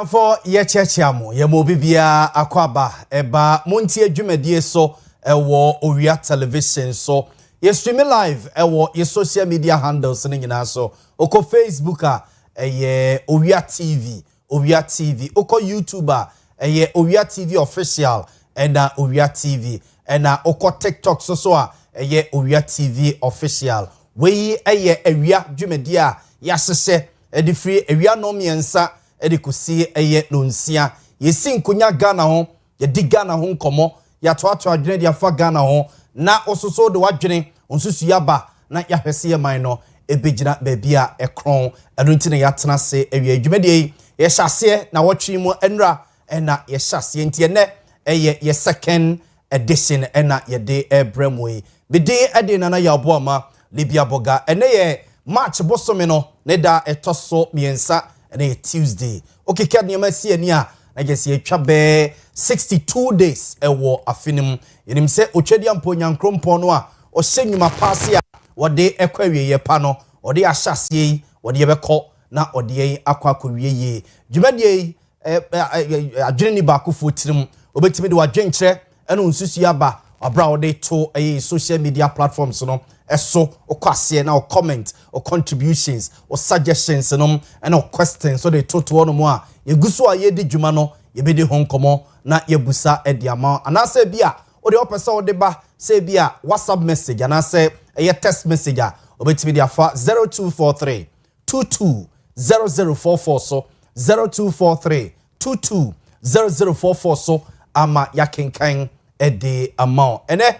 For ye chechiamo, ye mobibia akwaba, eba Montie adwumadie so ewo Owia television so ye stream live ewo ye social media handles ni nyina so oko Facebook ye Owia TV oko YouTube ye Owia TV official ena Owia TV ena oko TikTok so ye Owia TV official we ye awia dwumadie yasese edi free awia no miensa edi kusi eye nonsia yesi nkonya Ghana ho ye di Ghana ho nkomo ya toato adwene dia fa Ghana ho na ososo de wadwene onsusu yaba na ya hwese ye man no ebegina baabia ekron eno ntine ya tena se awia dwumedie ye hyase na wotwe mu enra ena ye hyase ntie ne eye ye second edition ena ye de ebremwe bidi ade na Yaw Boamah libia boga ene ye March bosome no ne da etoso miensa ene Tuesday okay kadi nyama si ani a na gesi etwa be 62 days ewo afinim yenim se otwadia mpo nyankrompon no a o hyenyuma paase a wode ekwawie ye pa no wode ahyase yi wode ye bekọ na wode yi akwakowie yi dwumadie adwene ni ba kofo tirim obetimi de wadwenkyere ene onsusu yaba abra wode to social media platforms no eso okwase na o comment or contributions or suggestions no and or questions so they to no mo a yeguso a ye di dwuma no ye be di honkomo na ye busa e di ama anase bia o de opesa o de ba say bia WhatsApp message anase e text message a obetimi di afa 0243 220044 so 0243 220044 so ama yakenkan e di ama ene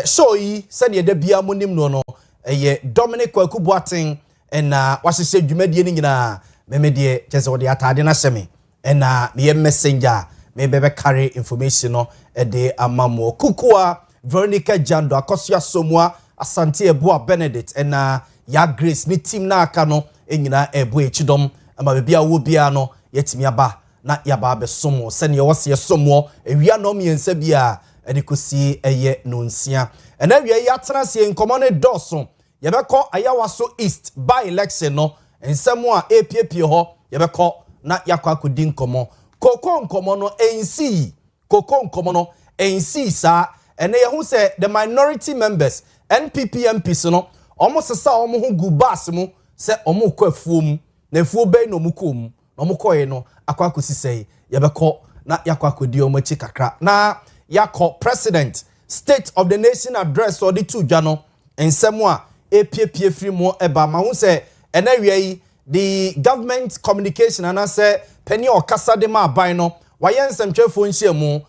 show yi said ye de bia monim no ye Dominic Kwaku Boating na wahye dwumadie ni nyina memedie chese wode atade na hyeme na me messenger me bebe carry information no de amamo kukua Veronica Jando akosua somua asante eboa Benedict na ya Grace ni team na aka no nyina ebo echidom ama bebia wo bia no yetimi aba na yaba besomo se ne wose yesomo ewia no miensa bia edikosi eye nonsia ena wie ya transie nkomo ne doso yebekọ ayawaso east by election no ensemo a epiepie ho yebekọ na yakwa kodi nkomo koko nkomo no ensi koko nkomo no ensi sa ene ye hu se the minority members NPP MPs no omo sesa omo hu gubas mu se omo kọ afuo mu na afuo be no mu kom na omo koye no akwa kosisei yebekọ na yakwa kodi omo chi kakra na yako president state of the nation address or the two jano ensemo a epiepie free mo eba ma hu se ena wiei the government communication and say penny or kasa de ma ban no waye nsentwefo nhyiamu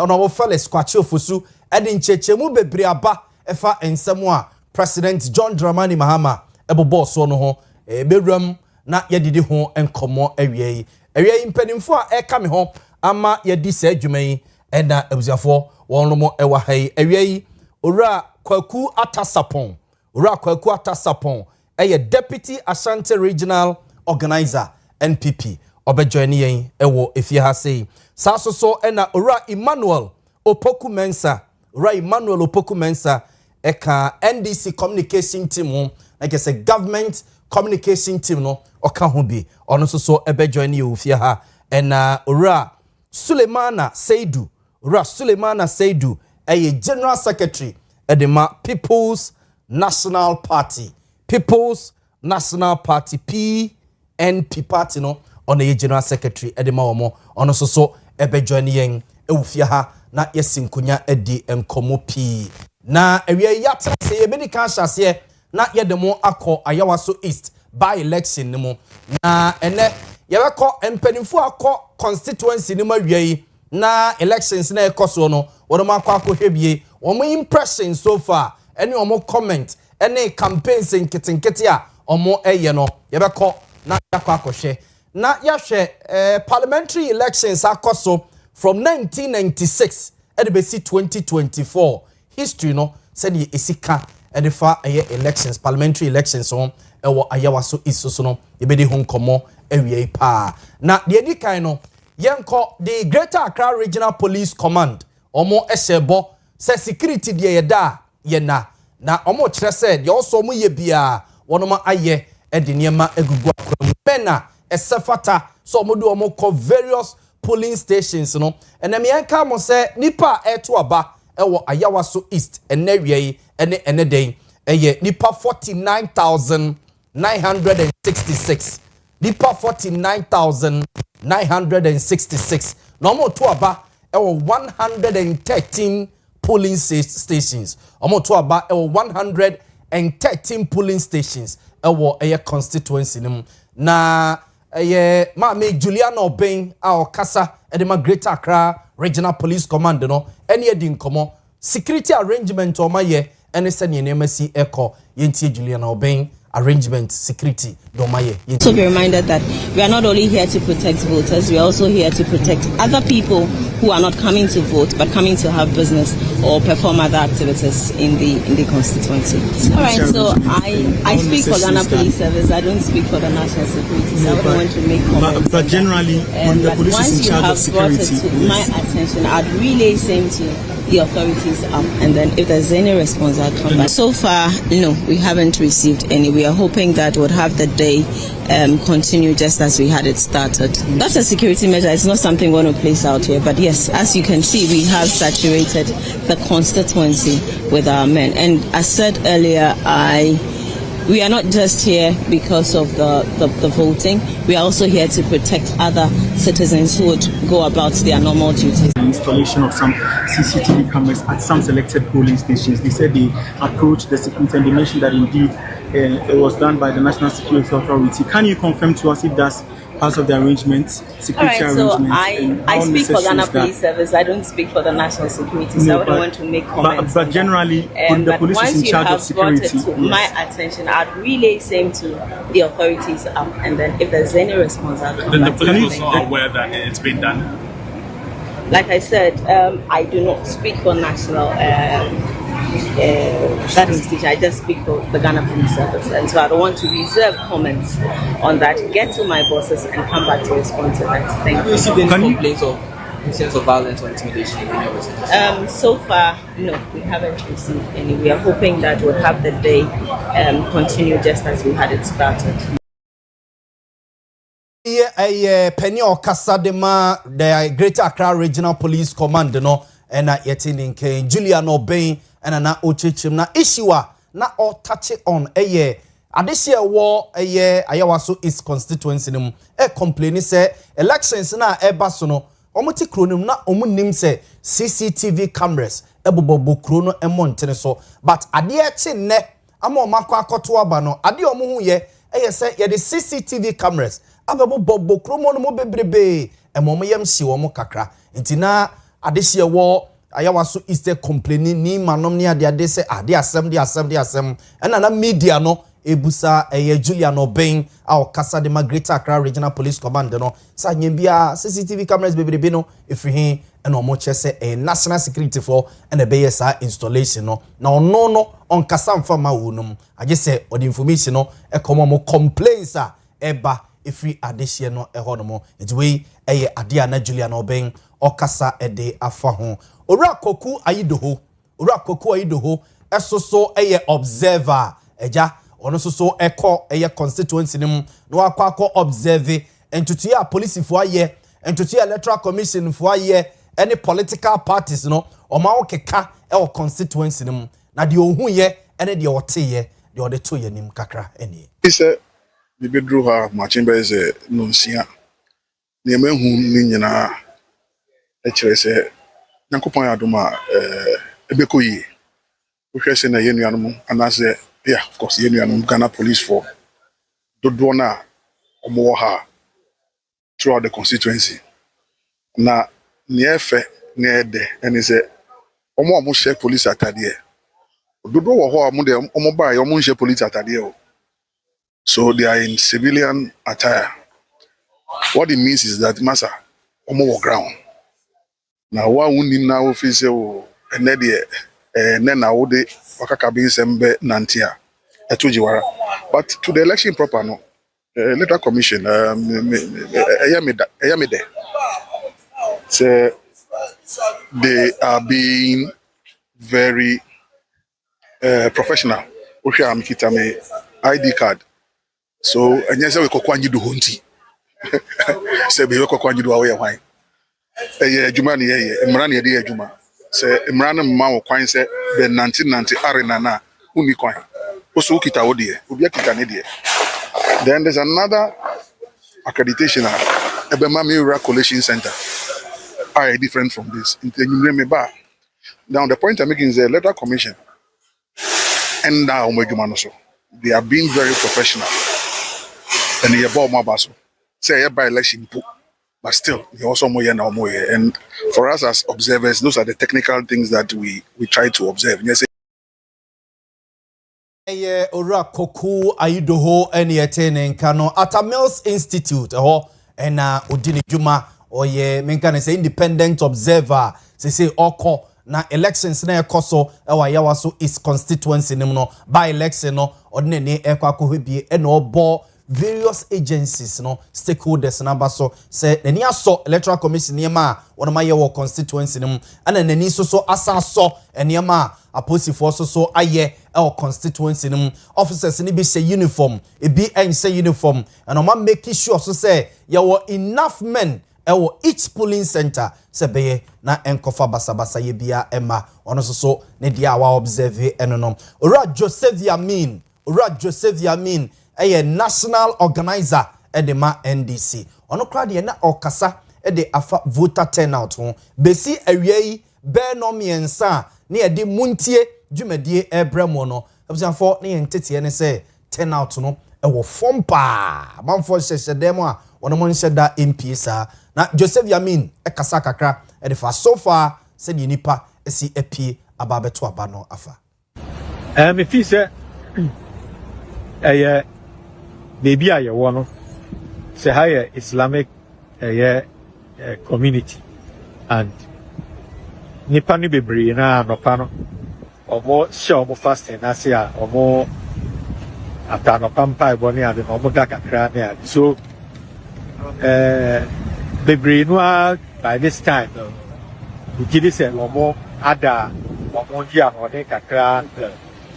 ono wo Felix Kwachi ofosu edi nchechemu bebre aba efa ensemo a president John Dramani Mahama ebobo so no ho bewram na yedidi ho enkomo awiei mpanimfo a eka me ho ama yedi sa adwuman ena ebuziafo wonomo ewa hai awiei ora Kwaku Atasapon eye deputy Ashanti regional organizer NPP obejoini yen ewo efie ha sei sasoso ena ora Emmanuel Opoku Mensa eka NDC communication team like say government communication team no oka ho bi ono so ebejoini ye ofie ha ena ora Sulemana Seidu eye general secretary edema People's National Party PNP party no on a general secretary edema omo ono so ebe join yen ewufia ha na yesinkonya edi enkomo pi na ewie yata se ye medical hyase na yedemo akọ ayawaso east by election ni mu na ene yebekọ empanimfo akọ constituency ni ma wiei na elections na ekoso no wono akọ hwebie omo impression so far any omo comment any campaigns nkete a omo eye no yebekọ na yakọ akohwe na yahwe parliamentary elections akoso from 1996 edebesi 2024 history no said ye esika edefa elections parliamentary elections on ewo ayawaso isoso no yebedi ho nkomo awie pa na de edikan no yenko the Greater Accra Regional Police Command omo esebo se security de yeda yena na omo kire se de oso mo ye bia wonoma aye ede niema egugu akram pena esefata so omo do omo call various polling stations no and me anka mo say nipa eto aba ewo Ayawaso East enewye ene den eye nipa 49,966 nipa 49,966 no mo to aba ewo 113 polling stations omo to aba ewo 113 polling stations ewo eye constituency nim na Mame Juliana Obeng a okasa edema Greater Accra Regional Police Command no ene edi nkomo security arrangement o maye ene se ne nemasi eko yentie Juliana Obeng arrangement security do maye. So be reminded that we are not only here to protect voters, we are also here to protect other people who are not coming to vote but coming to have business or perform other activities in the constituency. All right, so I speak for Ghana Police Service. I don't speak for the national security. So I don't want to make comments. But generally, when the police is in charge of security, once you have brought it to my attention, I'd relay same to the authorities up, and then if there's any response, I'll come back. So far, no, we haven't received any. We are hoping that we'll have the day continue just as we had it started. That's a security measure. It's not something we're going to place out here. But yes, as you can see, we have saturated the constituency with our men. And as said earlier, we are not just here because of the voting. We are also here to protect other citizens who would go about their normal duties. The installation of some CCTV cameras at some selected polling stations. They said they approached the security and they mentioned that indeed it was done by the National Security Authority. Can you confirm to us if that's part of the arrangements, security arrangements? So I speak for Ghana Police Service. I don't speak for the National Security, so I don't want to make comments. But generally, when the police is in charge of security, once you have brought it to my attention, I'd relay same to the authorities up, and then if there's any response, I'll come back. The police was not aware that it's been done? Like I said, I do not speak for national institution. I just speak for the Ghana Police Service, and so I don't want to reserve comments on that. Get to my bosses and come back to respond to that. Thank you. Have you received any complaints of incidents of violence or intimidation in your business? So far, no, we haven't received any. We are hoping that we'll have the day continue just as we had it started. Penny or Casadema, the Greater Accra Regional Police Command, no, and yetting in Juliana Obeng and na Ochechim na issue na all touch it on a year. Adisia war a year Ayawaso East constituency num complaining say elections na ebasono omoti kronum na omunim say CCTV cameras ebobobo krono Montie so but ade eche ne ama omako akoto aba no ade omo ye say ye the CCTV cameras abebobo kromo no mo bebrebe emom yam si wo mo kakra ntina adisia war Ayawaso East complaining ni manom ni ade say ade asem na media no ebusa Juliana Obeng a okasa de Greater Accra Regional Police Command no sa nyembia CCTV cameras bebrebe no efrihin na omo chese national security for and be sa installation no na ono no on kasa mfama wonum age se the information no ekomo mo complaints a eba efri adehye no ehonomo entiwe ade na Juliana Obeng okasa ede afa ho owura koku ayidoho esoso observer eja ono so eko constituency nim no akwa observe entutu ya police fo aye entutu ya electoral commission fo aye any political parties no oma okeka constituency nim na de ohun ye ene de oteye de ode to ye nim kakra eni ise bi bedru ha machimba ise no nsia ne mehu ni nyina e kire se Yankopon adoma ebekoyi wo se na yenuanom anase yeah, of course, Ghana Police for Dodona Omoha throughout the constituency. Na nefe nede and is a Omo share police atadie. Dodo wo amude omoba omo share police atadie. So they are in civilian attire. What it means is that massa omo ground. Now wa unim na office o enede nena wode wakakabin sembe nantia etujiwara but to the election proper no electoral commission eyamide say they are being very professional okya amikita me ID card so enye se we kokwanyi do honti Say be ko kwanju do away hwan. Adwuma ne ye mmara ne de adwuma. Say mmara no mma wo kwan say be 1990 arena na uni kwan. Oso kita wo de, obi akita ne de. Then there's another accreditation at Ebema Collation Center. Are different from this. Now the point I'm making is a letter commission. And now they are being very professional. And they Yaw Boamah say by election, but still they also more now. And for us as observers, those are the technical things that we try to observe. Yes. Ora koku ayidoho ene yetene kano at a Mills Institute ena odini juma oye menka say independent observer say oko na elections na ekoso ewa yawa so is constituency nim no by election no odine ne ekwakohebie ena obo various agencies no stakeholders number so say nani aso electoral commission niema wonoma ye wo constituency nim ana nani so asa so eniema aposi force so aye our constituency officers ni be say uniform e be say uniform and o man make sure so say there were enough men each polling center se be na enkofa basabasa ye bia ema ono so ne dia wa observe enonom ora Joseph Yamin national organizer edema NDC ono kra de na okasa de afa voter turnout ho besi awiei be no miensa ne yedi Montie dwumadie ebremo no abusanfo ne yentete ne se turnout no ewo fompa manfo hyehedem a wono mo nhyeda MP sa na Joseph Yamin ekasa kakra e fa so far se de nipa esi apie ababeto aba no afa me fi se baby aye wo no se higher Islamic community and nipa ni bebre na anopa no omo show omo fasting na se a omo atano pampa eboni ade no omo kakra na so bebre no by this time we did say omo ada omo dia no de kakra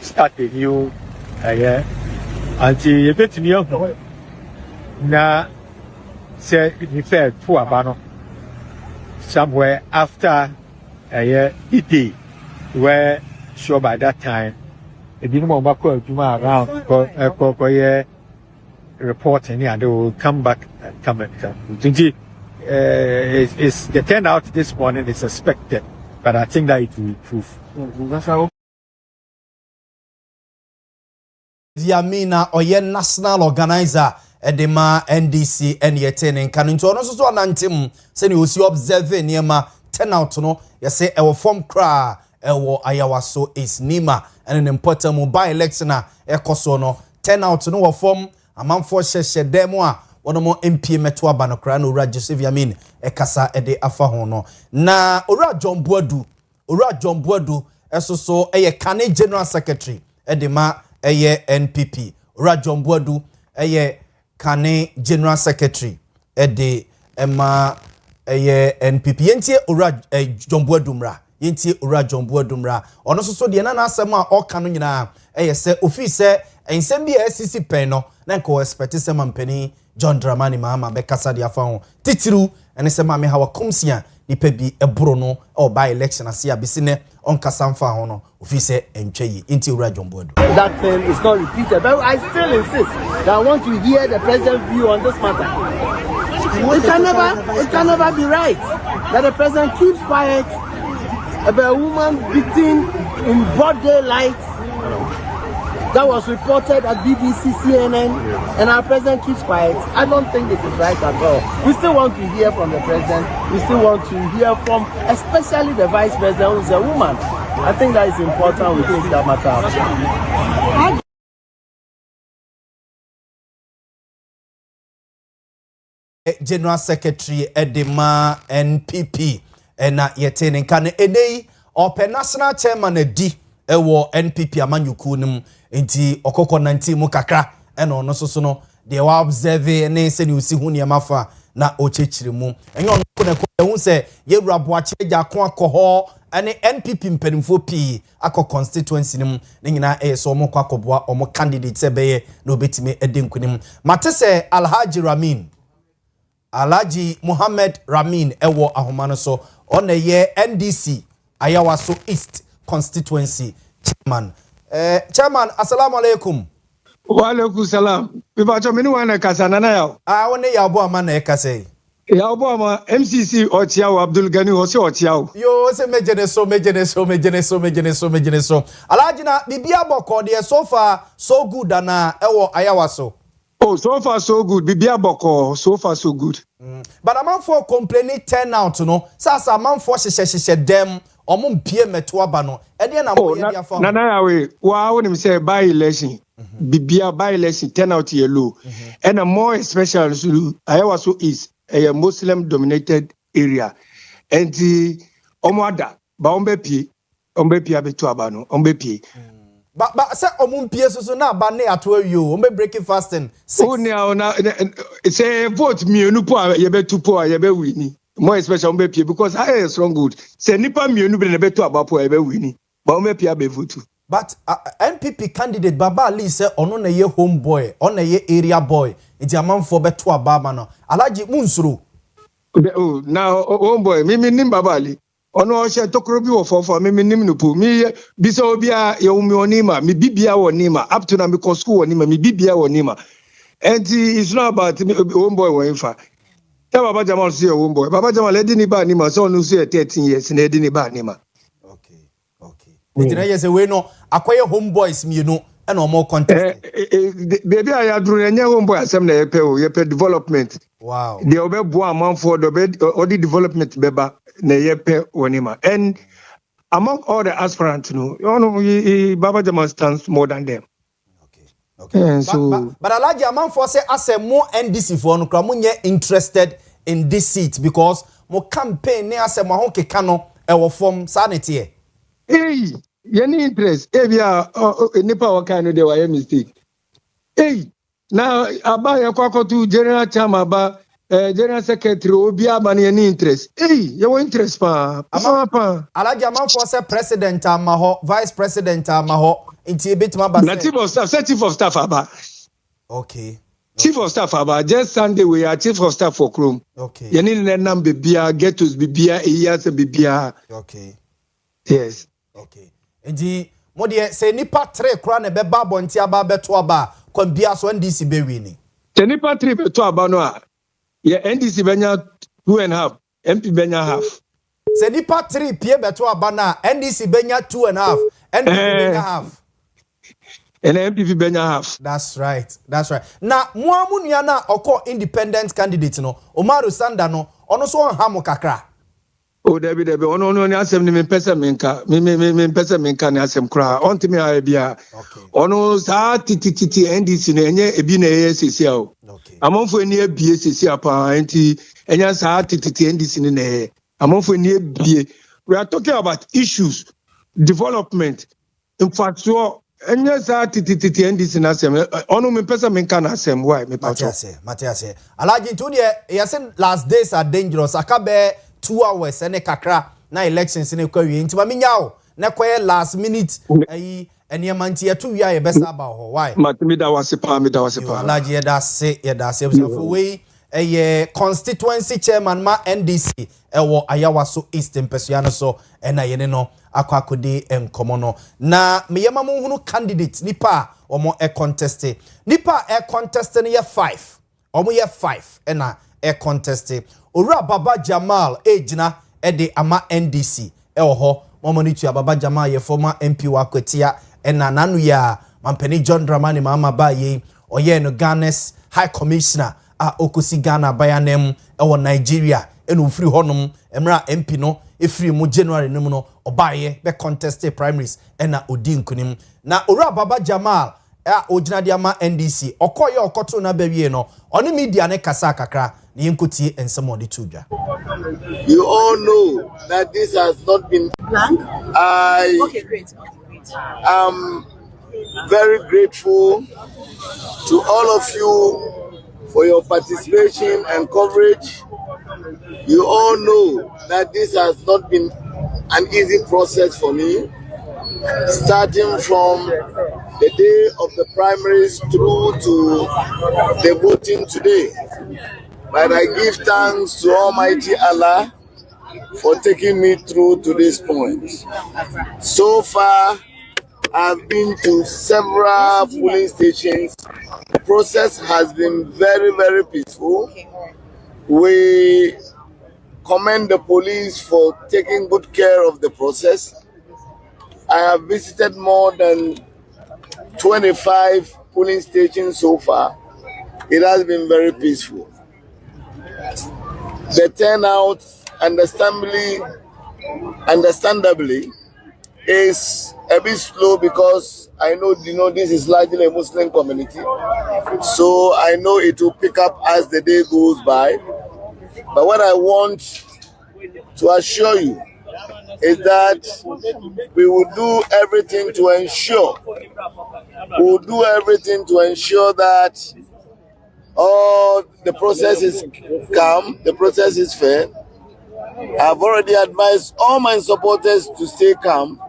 start a new anti ebetini ahu na say ni fair to abano somewhere after Ide where sure by that time it didn't want back around reporting and they will come back and come and come. It's the turnout this morning is expected, but I think that it will improve. That's how Yamina oye national organizer edema NDC NYTN kan nto no so anantem se ne osi observe niema turnout no yese ewo form kra ewo ayawaso is nima and an important mobile election ekoso no turnout no wo form amanfo hyehye demo a wono mo MP meto aba no kra no ura Joseph Yamin ekasa ede afa ho no na ura John Buadu esoso eye Kane General Secretary edema eye NPP ura John Buadu eye Kane General Secretary ede ema eye NPP yentie ura John Buadu mra yentie ura John Buadu mra ono so de na asem a oka no nyina eye se ofi se ensem bi SCC pen no na nko expect se mampani John Dramani Mahama be kasa de afa ho titiru ene se ma me hawa komsia nipa bi eboro no o by election ase abisine on kasa mfa ho no ofi se entwe yentie ura John Buadu. That thing is not repeated, but I still insist that I want to hear the president's view on this matter. It can never be right that the president keeps quiet about a woman beaten in broad daylight. That was reported at BBC, CNN, and our president keeps quiet. I don't think it is right at all. We still want to hear from the president. We still want to hear from, especially the vice president, who is a woman. I think that is important. We take that matter out. General Secretary Edema NPP ena yetene kan enei open national chairman edi ewo NPP amanyuku nim enti okoko 19 mu kakra ena ono soso no de wa observe ne se ni usi hu ne mafa na ochechire mu enye ono ko hu se yewura boache ja ko akoho ene NPP mpanimfo pi akọ constituency nim ne nyina so omo kwa akoboa omo candidate se beye na obetime ede nkunim matese Alhaji Ramin Alhaji Muhammad Ramin ewo ahomano so on ye NDC Ayawaso East constituency chairman. Chairman, assalamu alaikum. Wa alaikum salam. Bibacho mini wana kasana na yao. Wone Yaw Boamah na ekase. Yaw Boamah MCC Otiao Abdul Gani Hosi Otiao. Yo se mejene so. Alhaji na bibia boko de so far so good na ewo Ayawaso. Oh, so far so good. Bibia boko, so far so good. But a man for complaining turnout no. Sasa man for she dem omum pie meto aba no. E de na mo ye dia fa. Nana yawe, wa wonim say by election. Bibia by election turnout ye low. And a more special Ayawaso is a Muslim dominated area. And the omwada ba ombe pie abeto aba no, ombe pie. But say omum pie so na ba ne ato awie o. Ombe breaking fasting. Oh na say vote mienu po ye betu po ye be wini. More especially ombe pie because I is strong good. Say nipa mienu be na betu aba po ye be wini. Ba ombe pie be vote. But NPP candidate Baba Ali say ono na ye homeboy, ono na ye area boy. Iti amanfo beto aba ma no. Alhaji munsuru. Oh now homeboy me nim Baba Ali. Ono o she tokoro bi wo fofo me nim no po. Me bisa obi a ye umi onima, me bibia wonima. Up to na me ko school wonima, me bibia wonima. And it's not about homeboy wonfa. Tell Baba Jamal say homeboy. Baba Jamal edi ni ba nima so no say 13 years na edi ni ba nima. Iti na yese we no akoye homeboys mienu e na omo contest. Baby I adru enye homeboy asem na yepe development. Wow. The obe bo amanfo the odi development beba na yepe wonima. And among all the aspirants no, you know Baba Jamal stands more than them. Okay. So But Alhaji amanfo say ase more NDC for no kra mo nye interested in this seat because mo campaign ne ase mo honkeka no e wo form sanity. Hey, any interest? Ebia nipa wakano de wa mistake. Hey, now aba yakwako to general chairman aba general secretary obi aba na any interest. Hey, your interest pa. Alhaji amanfo say president amaho, vice president amaho. Inti ebitima ba say. Chief of staff aba. Okay. Chief of staff aba just Sunday we are chief of staff for Chrome. Okay. Yeni nenam bibia getos bibia iyase bibia. Okay. Yes. Okay. Inti mo de say nipa 3 kra na be ba bonti aba beto aba kwambia so NDC be wini. Te nipa 3 beto aba no a ye NDC benya 2.5, MP benya half. Say nipa 3 pie beto aba na NDC benya 2.5, NPP benya half. And MPP benya half. That's right. Na muamunia na oko independent candidate no Omaru Sanda no ono so hamo kakra. Oh Debbie ono ni asem ni me pesa menka ni asem kra onti me abia ono sa titi NDC no enye ebi na sesi a o amonfo eni ebie sesi apa enti enya sa titi NDC ni na amonfo eni ebie. We are talking about issues, development, infrastructure. Enya sa titi NDC na asem ono me pesa menka na asem why me pacho. Matiase Alhaji to de yesen last days are dangerous akabe 2 hours ene kakra na elections ne kwawie nti ma menyawo na kwaye last minute ayi ene manti ya tuwi aye besa ba ho why matimi da wasepa Alhaji yeda se for we eye constituency chairman ma NDC ewo Ayawaso East Mpesuano so ena yene no akwakode enkomo no na meyema mo hunu candidate nipa omo contest nipa contest ne ye 5 omo ye 5 ena contest Owura Baba Jamal ejina de ama NDC ho momonitu Baba Jamal ye former MP wa Kwetia ena nanu ya mampeni John Dramani mama ba ye oye no Ghana's High Commissioner a okosi Ghana bayanem ewo Nigeria enu free honum emra MP no efiri mu January num no obaye be contest primaries ena odi nkunim na Owura Baba Jamal ojina de ama NDC okoye okoto na bawie no oni media ne kasa kakra. You all know that this has not been planned. Okay, great. I'm very grateful to all of you for your participation and coverage. You all know that this has not been an easy process for me, starting from the day of the primaries through to the voting today. but I give thanks to Almighty Allah for taking me through to this point. So far, I've been to several polling stations. The process has been very, very peaceful. We commend the police for taking good care of the process. I have visited more than 25 polling stations so far. It has been very peaceful. The turnout, understandably, is a bit slow because I know, this is largely a Muslim community. So I know it will pick up as the day goes by. But what I want to assure you is that we will do everything to ensure that all the process is calm, the process is fair. I've already advised all my supporters to stay calm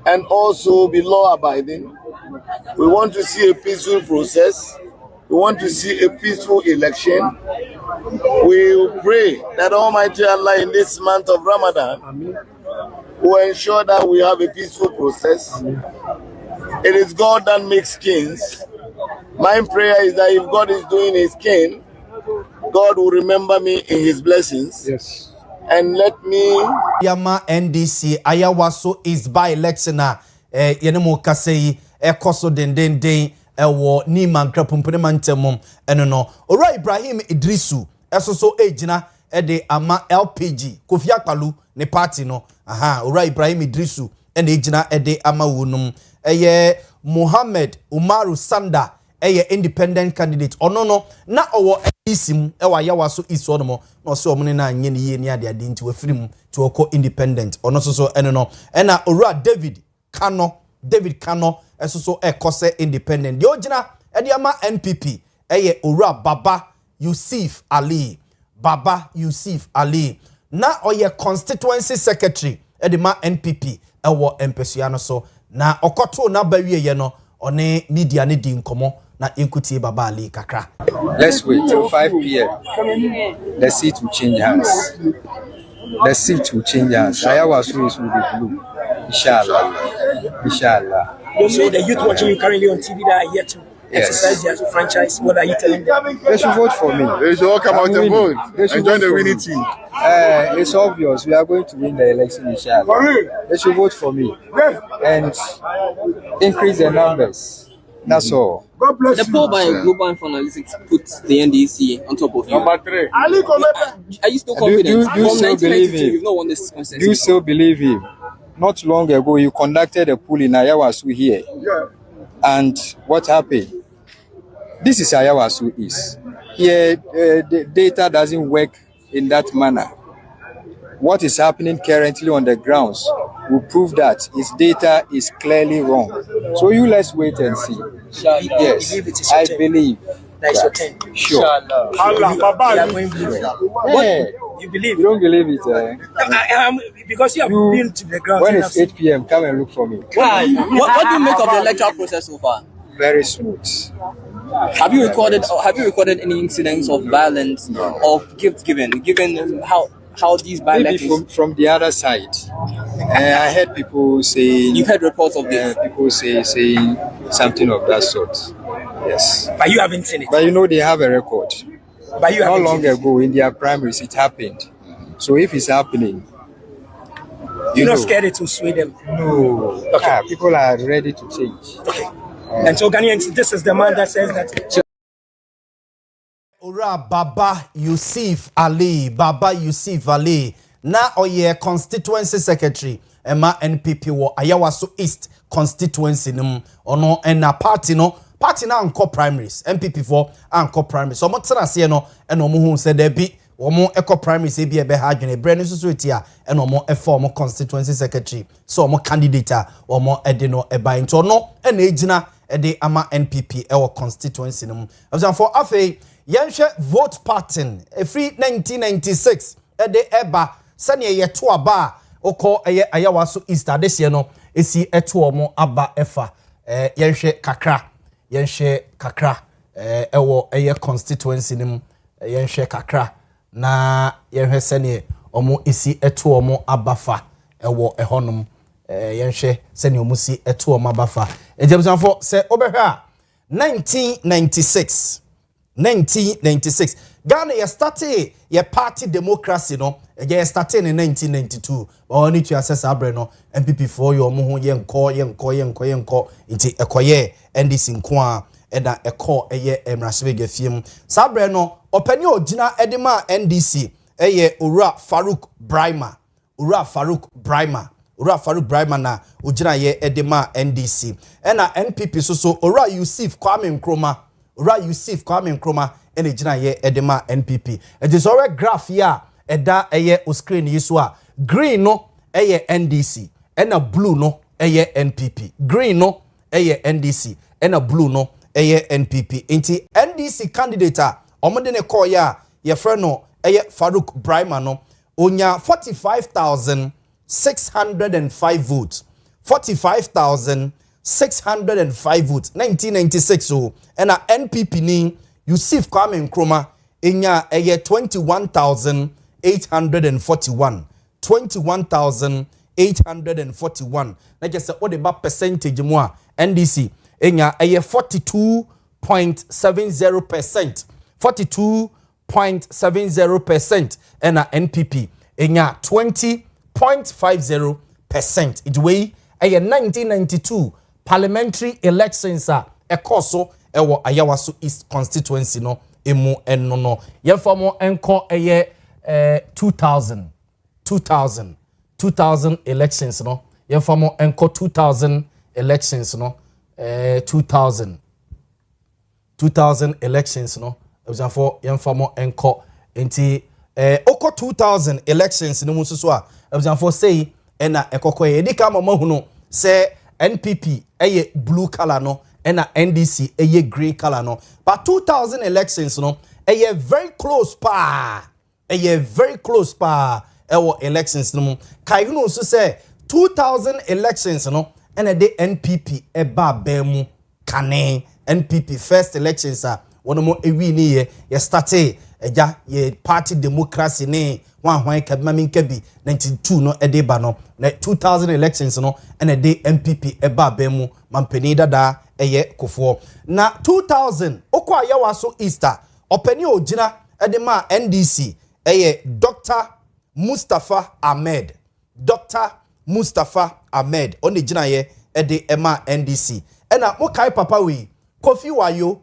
and also be law-abiding. We want to see a peaceful process. We want to see a peaceful election. We pray that Almighty Allah in this month of Ramadan will ensure that we have a peaceful process. It is God that makes kings. My prayer is that if God is doing his king, God will remember me in his blessings. Yes. And let me Yama NDC Ayawaso is by election yenemo kasei ekoso den ewo ni mankra pumpene mantemum eno no Ora Ibrahim Idrisu esoso ejina de ama LPG Kofi Akpalu ne party no Ora Ibrahim Idrisu ene ejina de ama wonum eye Mohammed Umaru Sanda eye independent candidate no na owo isim ewa Ayawaso iso no mo no se omne na anye ne ye ni ade nti wafirim to oko independent ono so eno no ena Ora David Kano esoso ekose independent yo gina ediama NPP eye Ora Baba Yusuf Ali na oye constituency secretary edima NPP ewo empesua no so na okoto na bawie ye no one media ne di nkomo na inkutie Baba Ali kakra. Let's wait till 5 p.m. The seat will change hands. Ayawaso will be blue. Inshallah. So the youth watching you currently on TV that are yet to exercise their franchise, what are you telling them? They should vote for me. They should all come out and vote and join the winning team. It's obvious we are going to win the election, inshallah. They should vote for me and increase the numbers. That's all. God bless the poll by Global Analytics puts the NDC on top of you. Number 3. Are you still confident? Do you still believe him? You've not won this contest. Do you still believe him? Not long ago, you conducted a poll in Ayawaso here. Yeah. And what happened? This is Ayawaso is. Here, the data doesn't work in that manner. What is happening currently on the grounds will prove that his data is clearly wrong. So let's wait and see. Yes, I believe. That's your turn. Sure. You believe? You don't believe it, because you have been to the ground. When it's 8 p.m., come and look for me. What do you make of the electoral process so far? Very smooth. Have you recorded any incidents of violence or gift giving, given how these by-elections from the other side? I heard people saying. You heard reports of this? People saying something of that sort. Yes. But you haven't seen it. But they have a record. But you not long ago in their primaries it happened. So if it's happening, you're not scared to sway them. No. Okay. People are ready to change. Okay. And so Ghanaians, this is the man that says that. Ora Baba Yusuf Ali na oye constituency secretary ema NPP wo Ayawaso East constituency nim ono na party na anko primaries NPP for anko primaries so mo tena se no ena omo hu se da bi omo eko primaries e bi ebe ha adwene bre no so tia ena omo e form constituency secretary so omo candidate omo ede no e ban to no ena ejina ede ama NPP ewo constituency nim for afei Yanshe vote pattern free 1996 ede eba sane ye to aba oko Ayawaso East this year no esi eto omo aba efa yanshe kakra ewo constituency nim yenhwe kakra na yenhwe sene omo isi eto omo abafa ewo ehonum yenhwe sene omo si eto omo abafa ejemsanfo se obehwa 1996 Ghana ye started ye party democracy no ye started in 1992 oni to assess abre no MPP for yo mo ho yenko nti ekoye NDC nko a eda eko eye emrasebege fiem sabre no opani ogina edema NDC eye Owura Farouk Brahima na ogina ye edema NDC ena NPP so Owura Yusuf Kwame Nkrumah ene gina ye edema NPP it is already graph ya eda eye o screen yiso a green no eye NDC ena blue no eye NPP green no eye NDC ena blue no eye NPP inti NDC candidate a omode ne call ya ye friend no eye Farouk Brahima no onya 45,605 votes 45,605 votes 1996 so ena NPP ni Yusuf Kwame Nkrumah enya eye 21,841 na just what the percentage mo NDC enya eye 42.70% 42.70% ena NPP enya 20.50%. It way eye 1992 parliamentary elections a ekoso ewo Ayawaso East constituency no emu enno no yefamo enko eye 2000 elections no yefamo enko 2000 elections no 2000 elections no ebzafo yefamo enko enti oko 2000 elections no mususu a ebzafo say ena ekokoye edika mahuno se NPP eye blue color no ena NDC eye green color no but 2000 elections no eye very close pa ewo elections no kaigunu so say 2000 elections no ena de NPP eba bemu kane NPP first elections a wono mo ewi ni ye started eja ye party democracy ne wan kabima minkabi 92 no edeba no na 2000 elections no ena de MPP eba bemu mampeni dada eye kofo na 2000 okwa Ayawaso Easter openi ogina edema NDC eye Dr. Mustafa Ahmed oni gina ye ede ema NDC ena mokai papa we Kofi Wayo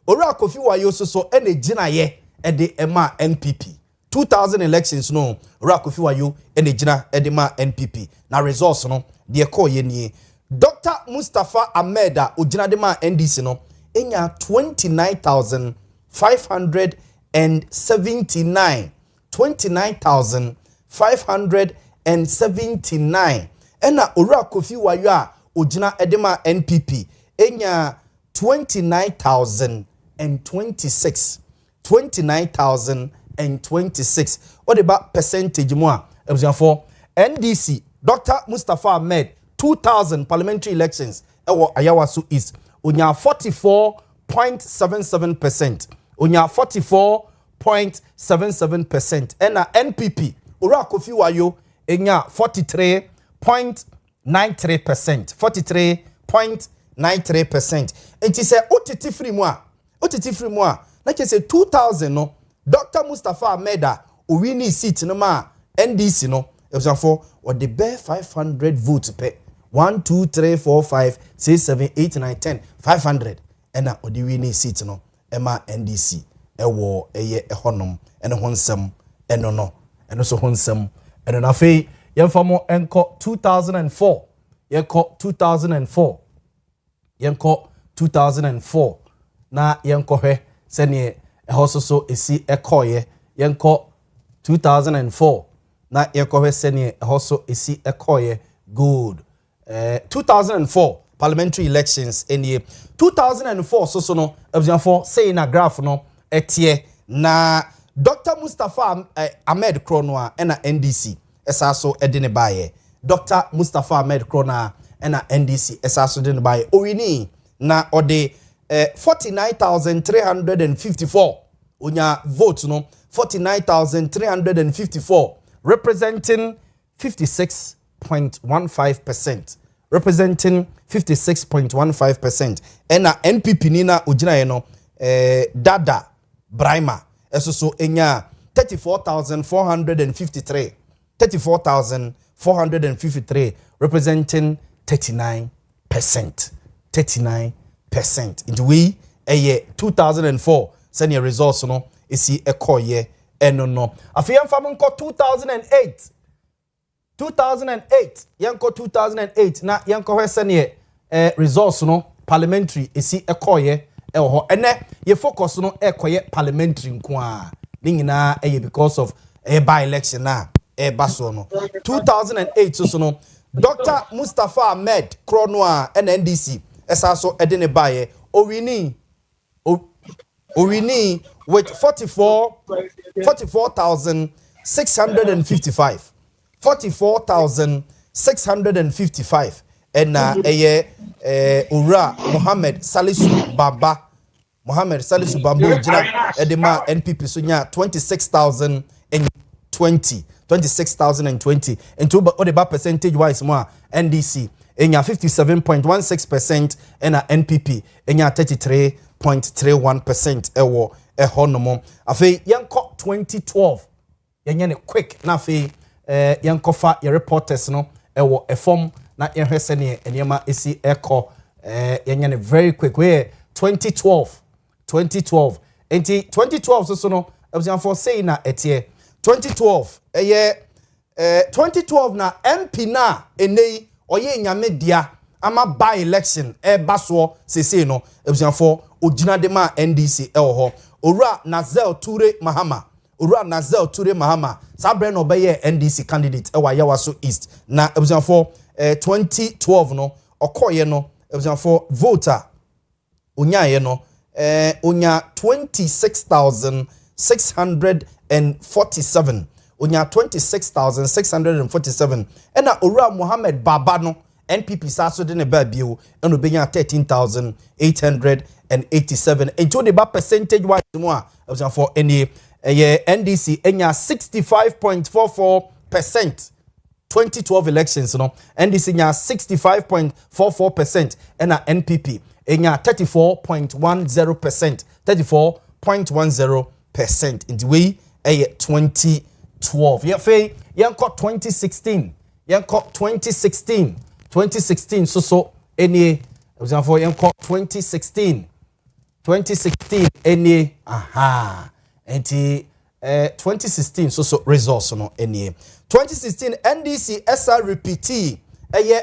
Owura Kofi Wayo so ene gina ye ede ema NPP 2000 elections no Owura Kofi Wayo ene gina ede ma NPP na results no de call ye nie Dr. Mustafa Ahmed ojina de ma NDC no enya 29,579 ena Owura Kofi Wayo a ojina edema NPP enya 29,026 what about percentage mo a for NDC Dr. Mustafa Ahmed 2000 parliamentary elections ewo Ayawaso East onya 44.77% onya 44.77% ena NPP Owura Kofi Wayo enya 43.93% 43.93%. Enti se otiti free mo a na ke se 2000 no Dr. Mustafa Ahmed owini seat no ma NDC no ebusafo or the bare 500 votes per 1 2 3 4 5 6 7 8 9 10 500 ena odi wini seat no ema NDC ewo eye ehonom ene honsem eno no eno so honsem eno na fe yemfamo enko 2004 yenko 2004 na yenko he sene ehososo esi ekoye yenko 2004 na yenko he sene ehoso esi ekoye good 2004 parliamentary elections enie 2004 so no abusiafo say na graph no etie na Dr. Mustafa Ahmed Kronoa ena NDC esaso edine baye Dr. Mustafa Ahmed Kronoa ena NDC esaso edine baye owini na ode 49,354 onya vote no 49,354 representing 56.15%. Representing 56.15%. Ena NPP nina ojina ye no Dada Brahma esoso enya 34,453. 34,453 representing 39%. 39%. Into we a 2004 senior results no isi ekoye eno no. Afiyan famunko 2008. 2008 yanko 2008 na yanko hwesene results no parliamentary isi ekoye eho ene ye focus no ekoye parliamentary nkoa ni nyina because of by election na baso no 2008 so no Dr. Mustafa Ahmed Kronoa NNDC esaso edene baye owini with 44,655 44,655 and Ura Mohammed Salisu Bamba Jina edema NPP sunya 26,020 and to the percentage wise more NDC enya 57.16% and NPP enya 33.31% ewo ehonomo afi yanko 2012 yenye ne quick na afi yankofa your reporters no ewo efom na yehwese ne enema esi eko yenye ne very quick we 2012 enti 2012 so no abusan for say na etie 2012 2012 na MP na enei oye nyame dia ama by election baso sese no abusan for ogina de ma NDC ho Owura Nazel Ture Mahama sabre no be NDC candidate Yawa so East na abusan for 2012 no okoye no abusan for voter onyaye no onya 26,647 onya 26,647 ena Owura Mohammed Baba no NPP saso de ne ba bio eno benya 13,887 into the percentage wise mo a for any NDC enya 65.44% 2012 elections no NDC enya 65.44% ena NPP enya 34.10% in the way 2012 yeah fe yanko 2016 so any example yanko 2016 any enti 2016 so results no any 2016 NDC SRPT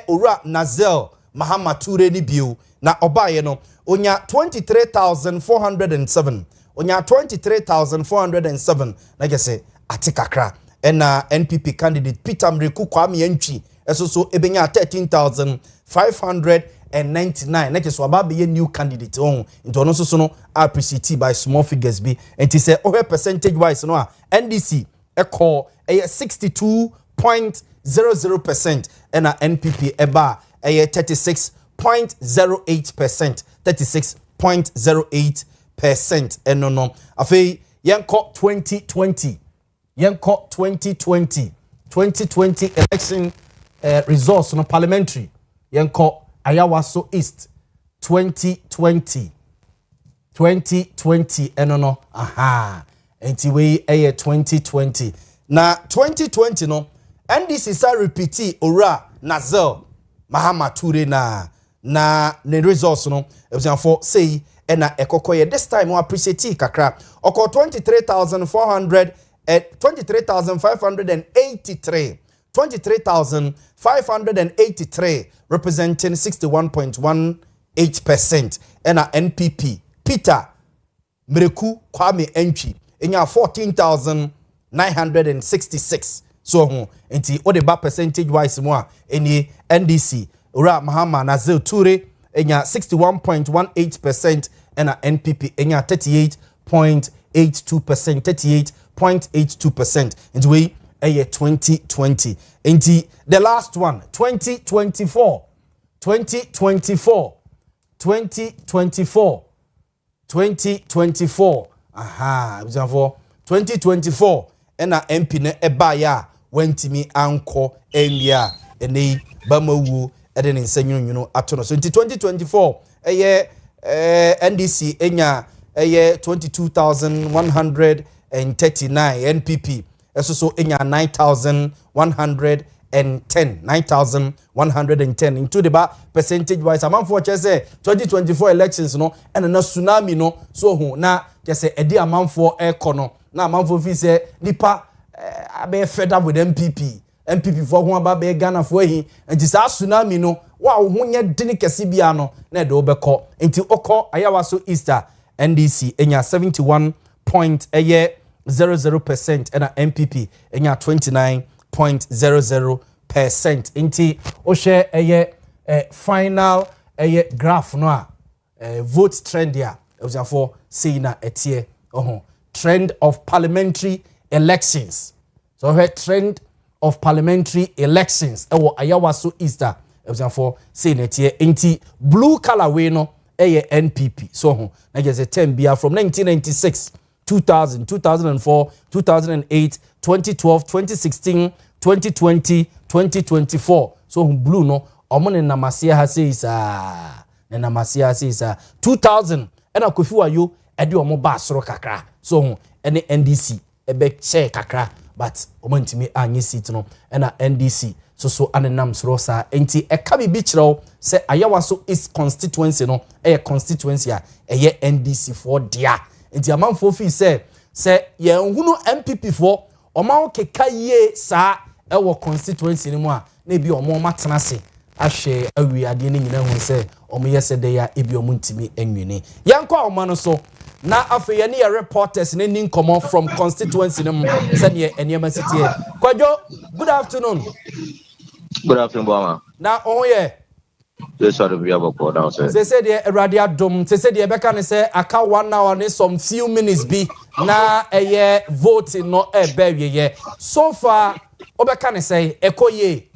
Owura Nazel Mahama Ture ni bio na obaye no onya 23,407 na gese atikakra ena NPP candidate Peter Mreku Kwame Yantwi so ebenya 13,599 na gese obabe ye new candidate on into no so no appreciate by small figures be enti say percentage wise no NDC call 62.00% ena NPP eba 36.08% 36.08% eno no afei yanko 2020 election results no parliamentary yanko Ayawa so East 2020 eno no enti we 2020 na 2020 no NDC sa repeat Owura Nazel Mahama Ture na ne results no ebusan for say ena ekokoye this time we appreciate kakra oko 23,583 representing 61.18% ena NPP Peter Mreku Kwame Yantwi enya 14,966 so enti o de ba percentage wise mo a eni NDC Owura Mahama Nazel Ture enya 61.18% ena NPP enya 38.82% into we 2020 enti the last one 2024 aha for 2024 ena MP ne eba ya wentimi anko elia ene bamawu ede ne nsanyunwunu ato no so 2024 NDC enya 22,139 NPP so enya 9,110 into the ba percentage wise amount for say 2024 elections no and na tsunami no so hu na just edi amount for econo na amount for fi say nipa abe fed up with MPP for hu aba be Ghana for hi enti sa tsunami no wa hu nya dini kese bia no na de obekọ enti okọ ayawa so Easter NDC enya 71.00% and MPP enya 29.00%. Inti o share final graph no a vote trend ya was for say na etie trend of parliamentary elections. So trend of parliamentary elections ayawa so Easter was for say na etie inti blue color way no NPP. So na just a 10 bia from 1996 2000, 2004, 2008, 2012, 2016, 2020, 2024. So blue no omone namasia ha says na namasia says 2000 ena kofi wayo ede omo ba soro kakra. So ene NDC ebe share kakra but omantimi anye seat no ena NDC so anenam soro sa enti eka bi chiro se ayawa so is constituency no constituency a NDC for dia. Enti amanfo fi se ye nhunu MPP for oman keka ye sa ewo constituency ni mu a na bi omo matena se ahwe awi ade ni nyina hu se omo yese de ya ebi omo ntimi enwini yankwa omo no so na afa ye ne reporters ne nin come from constituency ni mu se ne eniema sitie Kwajo, good afternoon. Good afternoon, Boamah. Na oye this sort of we have a call now, sir. They said the radio dom. They said the Becca say I can't 1 hour and some few minutes be na a year voting no a baby ye. So far, Obekane say echo ye.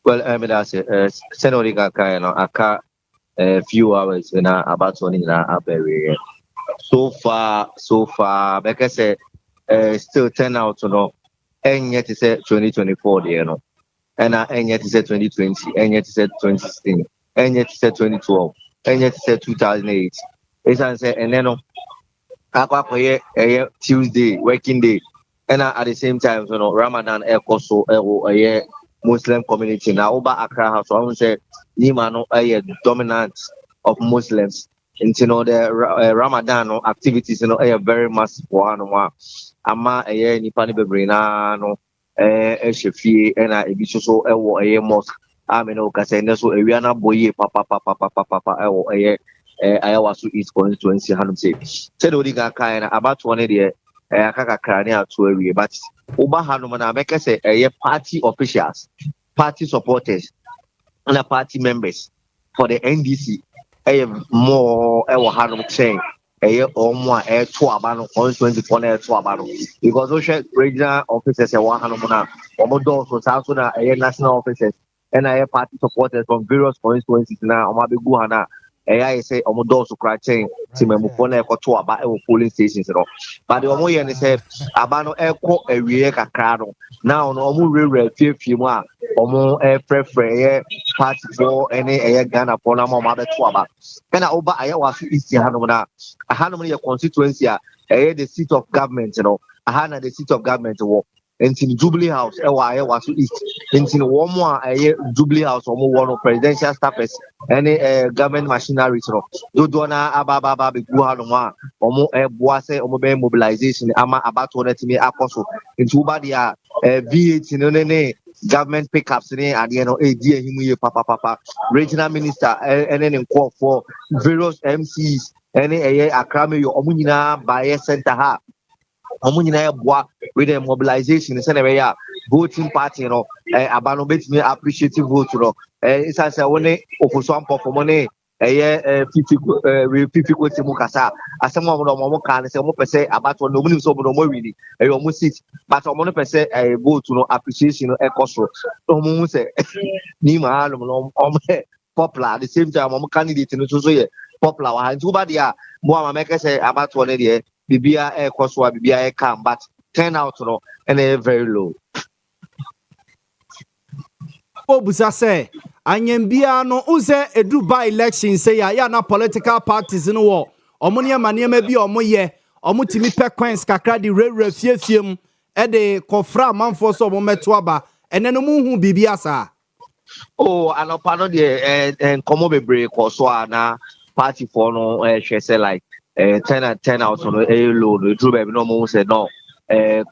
Well, I mean that's it. Senorita Kayano, aka a few hours in about 20 in a berry. So far, Becca say still 10 out to know, and yet it's 2024, you know. And yet it said 2020, and yet it said 2016, and yet it said 2012, and yet it said 2008. It's answer and then Tuesday, working day, and at the same time, you know, Ramadan also a Muslim community. Now, Oba Accra House, I would say, Nimano a dominant of Muslims. And you know, the Ramadan activities, you know, a very massive one. Ama a Nipani Bebrina, no. Shefi and I be so a mosque. I mean, okay, so we are not boy, papa, I was to East constituency, 100 say. Said Odiga kind about 1 year, Kaka to a year, but Uba Hanumana make us a party officials, party supporters, and a party members for the NDC. I have more, Hanum saying. Or more air to abano on 24 air to abano because those regional officers are 100 Omodo so South a national officers and I have party supporters from various constituencies now. Omabi Guhana, I say Omodo so cratching Timemupone to about polling stations. But the Omoyan said Abano Echo a Rieka Crado. Now, no more few more or air prefer party for any air Ghana for no mother to about. And I over I was East Hanumana. I had a constituency, the seat of government, you know. I had the seat of government war. And in Jubilee House, I was East. And in one more, Jubilee House, or one of presidential staffers, any government machinery, you know. Dodona, Ababa, Guhanoma, or more Boise, or mobile mobilization, Ama about to let me apostle. In Tubadia, V8, in government pickups, and you know, dear him, papa, regional minister, and then call for various MCs. Any akrame yo omunyina by center ha omunyina eboa with the mobilization say na voting party you know abano betimi appreciative vote you know it's as one opposition perform ne 50 kwoti mu kasa asemo mo kan say mo pese abato no munim so mo wini mo seat but mo no pese vote no appreciation no ekoso so mo say ni ma no popular at the same time mo candidate no so popular wa nti uba dia Boamah make say about 1 year bibia e koswa bibia e come but turnout no and very low. Obusa say anyambia no unse edu by election say ya na political parties no wo omo ne ma ne bi omo ye omo timi pe coins kakra di rewre fiefiem e de kofra manfo so omo meto aba ene no mu hu bibia sa. Oh, anopa no de enkomo bebre koso na party for no hwe say like 10 out no low no true baby no mo say no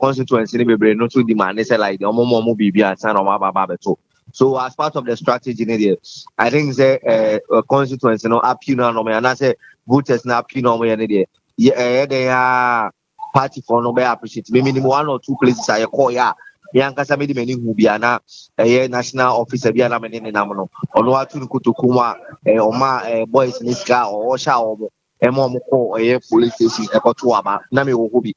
constituency ni bebre no to demand say like omo bibia san omo baba beto. So as part of the strategy there, I think the constituency no appeal no me and I say voters na appeal no me there. Yeah, they are party for no be appreciate. Maybe 1 or 2 places I call ya. Yankasa made many who be ana national officer be ana many namono. Ono atu nkutukuma oma boys in ska or sha omo emo ko police station ekoto aba na me wo bi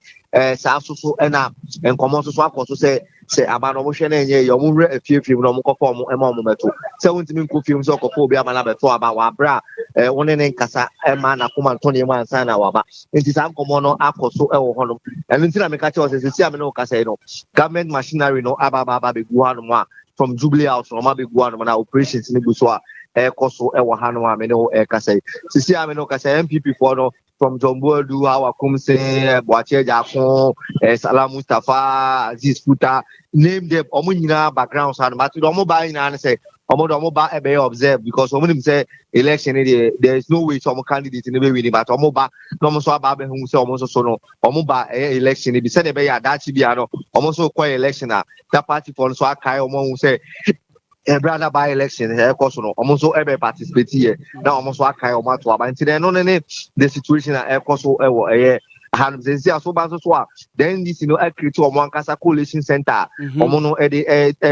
sa so na enkomo so akoso say aba no mo hwe na enye yo mo wre afiefie no mo kokọ mo emo mo meto say wontimi nko fiem so kokọ obi aba na beto aba wa bra woni ne nkasa ema na kuma to ne man sana wa ba nti sa nkomo no akoso wo ho no eno nti na me ka che o se si ame no kasa no government machinery no aba be gu hanu a from Jubilee House no ma be gu hanu na operations ni gu so a koso wo hanu a me no kasa sisi ame no kasa MPP for no from Jombo do our kumse Boache Jakon Salam Mustafa Aziz Futa name them omo nyina backgrounds and but omo ba nyina say omo ba e be observe because omo nim say election there is no way some candidate in be winning but omo ba no omo so aba be hu say omo so no omo ba election be say be ya dachi bia no omo so kwa election that party for so akai omo hu say brother by election course no almost so ever participate here now almost so akai o mato aba nti no the situation na course so hand say so ban so then this create omo ankasa coalition center omo no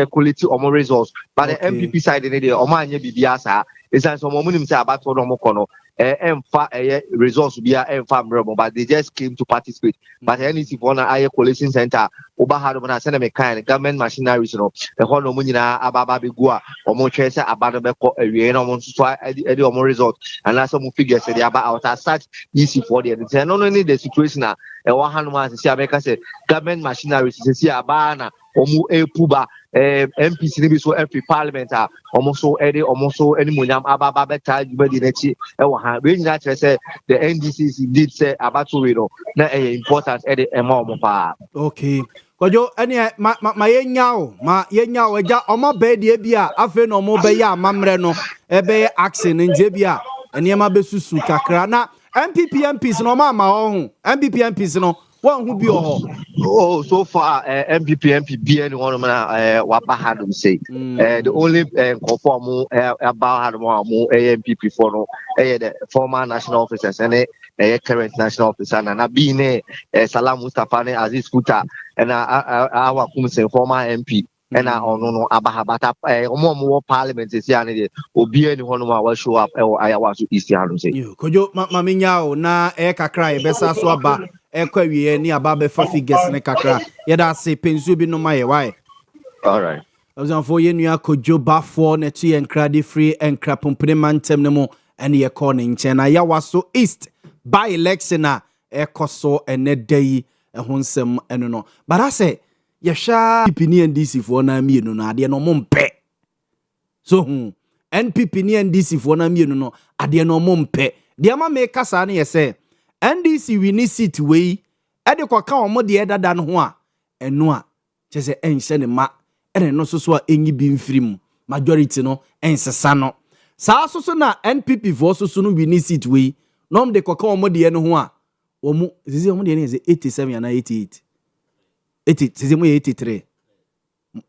quality omo resource but the MPP side dey omo anya bibia sa is that some omo nim say about no omo kono emfa resource bia emfa mrebo but they just came to participate but NEC for na coalition center oba hado na send me kind government machineries no e ho no munyina ababa be gu a omo twe say abado be ko awie na omo so edi omo result and na some figures dey about out as such easy for the no the situation na e wa hanu ma say abeka say government machineries say aba na omo epuba MPC ni bi so every parliament a omo so any munyam ababa beta jubadi na chi e wa ha we nyina kire say the NDC did say abato we no na important e de ema omo pa. Okay kojo ene ma yenya o eja omo be de bia afa no omo be ya amamre no e be action nje bia ene ma be susu kakra na MPs no ma ho MPs no one who be oh so far MP BN one man wapa had say the only conform about had more MPP for no the former national officers and current national officer na be Salam Mustafa ne Aziz Futa and our former MP and no abahabata omo parliament is ya ne obi ani hono ma wa show up ayawa so east hanu say kojo maminya o na kakra e besa so aba ekwawie ni aba be fa figures ne kakra yeda se pensu bi no maye why all right for ye nua kojo bafo na tu enkrade free enkrapompene mantem ne mo ene ye call ne nche na yawa so east by election na ekoso ene dai ehonsem eno no but I say yesha NPP ni NDC for na mienu no ade no mompe so NPP ni NDC for na mienu no ade no mompe de ama me kasa na yese NDC we need seat we e de kwaka omo de dada no ho a eno a chese enhye ne ma ene no so a enyi bi mfirim majority no ensesa no saa so na NPP for so no we need seat we no de kwaka omo de no ho a omo zizi omo de ne ze 87 na 88 zizi mo 83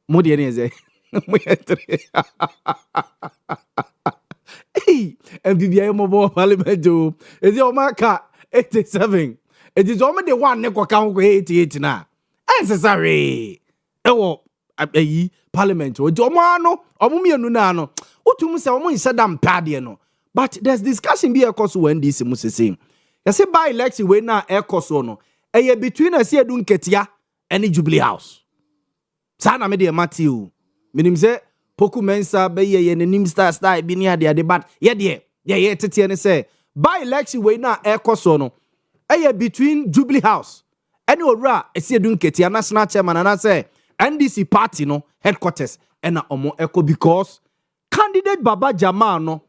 mo de ne ze mo 83 MPP ayo mo parliament o ezi o maka 87 it is only the one ne kwaka ho 88 na necessary ewo ayi parliament o omo ano omo mienu na ano otum se omo insedam pade no but there's discussion be ekoso when this mu sese you say by election we na ekoso no eye between us edu nketia and Jubilee House sana me de Matthew minim se poku mensa be ye nenim star bi ni ade but ye de ye tete ne say by election we na ekoso no between Jubilee House and owura Esiedu Nketia national chairman and say NDC party no headquarters and omo eko because candidate Baba Jamal no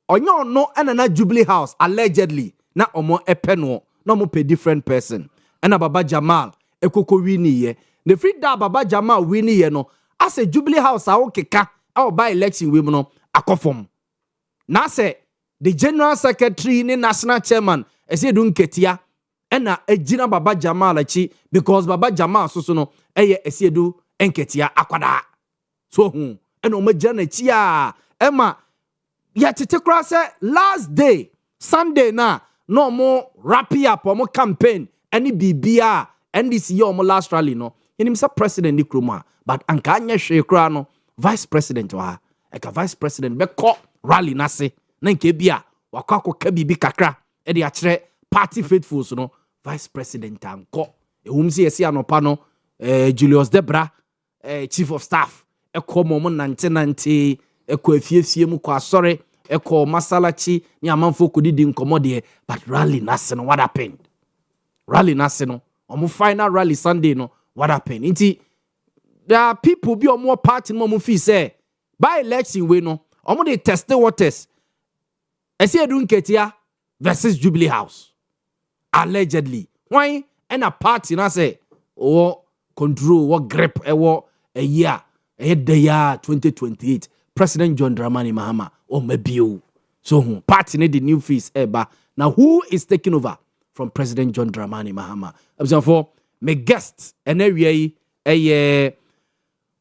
onyo no na Jubilee House allegedly na omo epeno no mo pay different person and Baba Jamal ekoko wini ye the free da Baba Jamal wini ye no as a Jubilee House a okeka a by election we no akofom na say the general secretary ni national chairman Esiedu Nketia ena ejina Baba Jamal achi because Baba Jamal so no Esiedu Nketia akwada so hu ena o magina na chi a ema ya tete kra say last day Sunday na no mo wrap up o mo campaign any bibia NDC ye o mo last rally no enim sa president ni kroma but anka anya hwe kra no vice president wa eka vice president be ko rally na se na nke bia wakwa ka bibi kakra e de akere party faithfuls no vice president anko ehum se yesi anopa no Julius Debra chief of staff ekọ mo nante ekọ afiefie mu kwa sore ekọ masalachi ni amanfo kodidi nkomode but rally nase no what happened rally nase no omo final rally Sunday no what happened inti there are people be omo party no mo fi say by election we no omo dey test the waters Esiedu Nketia versus Jubilee House allegedly why and a party na say control what grip a year the year 2028 President John Dramani Mahama maybe so party need the new face eba now who is taking over from President John Dramani Mahama for my guest and area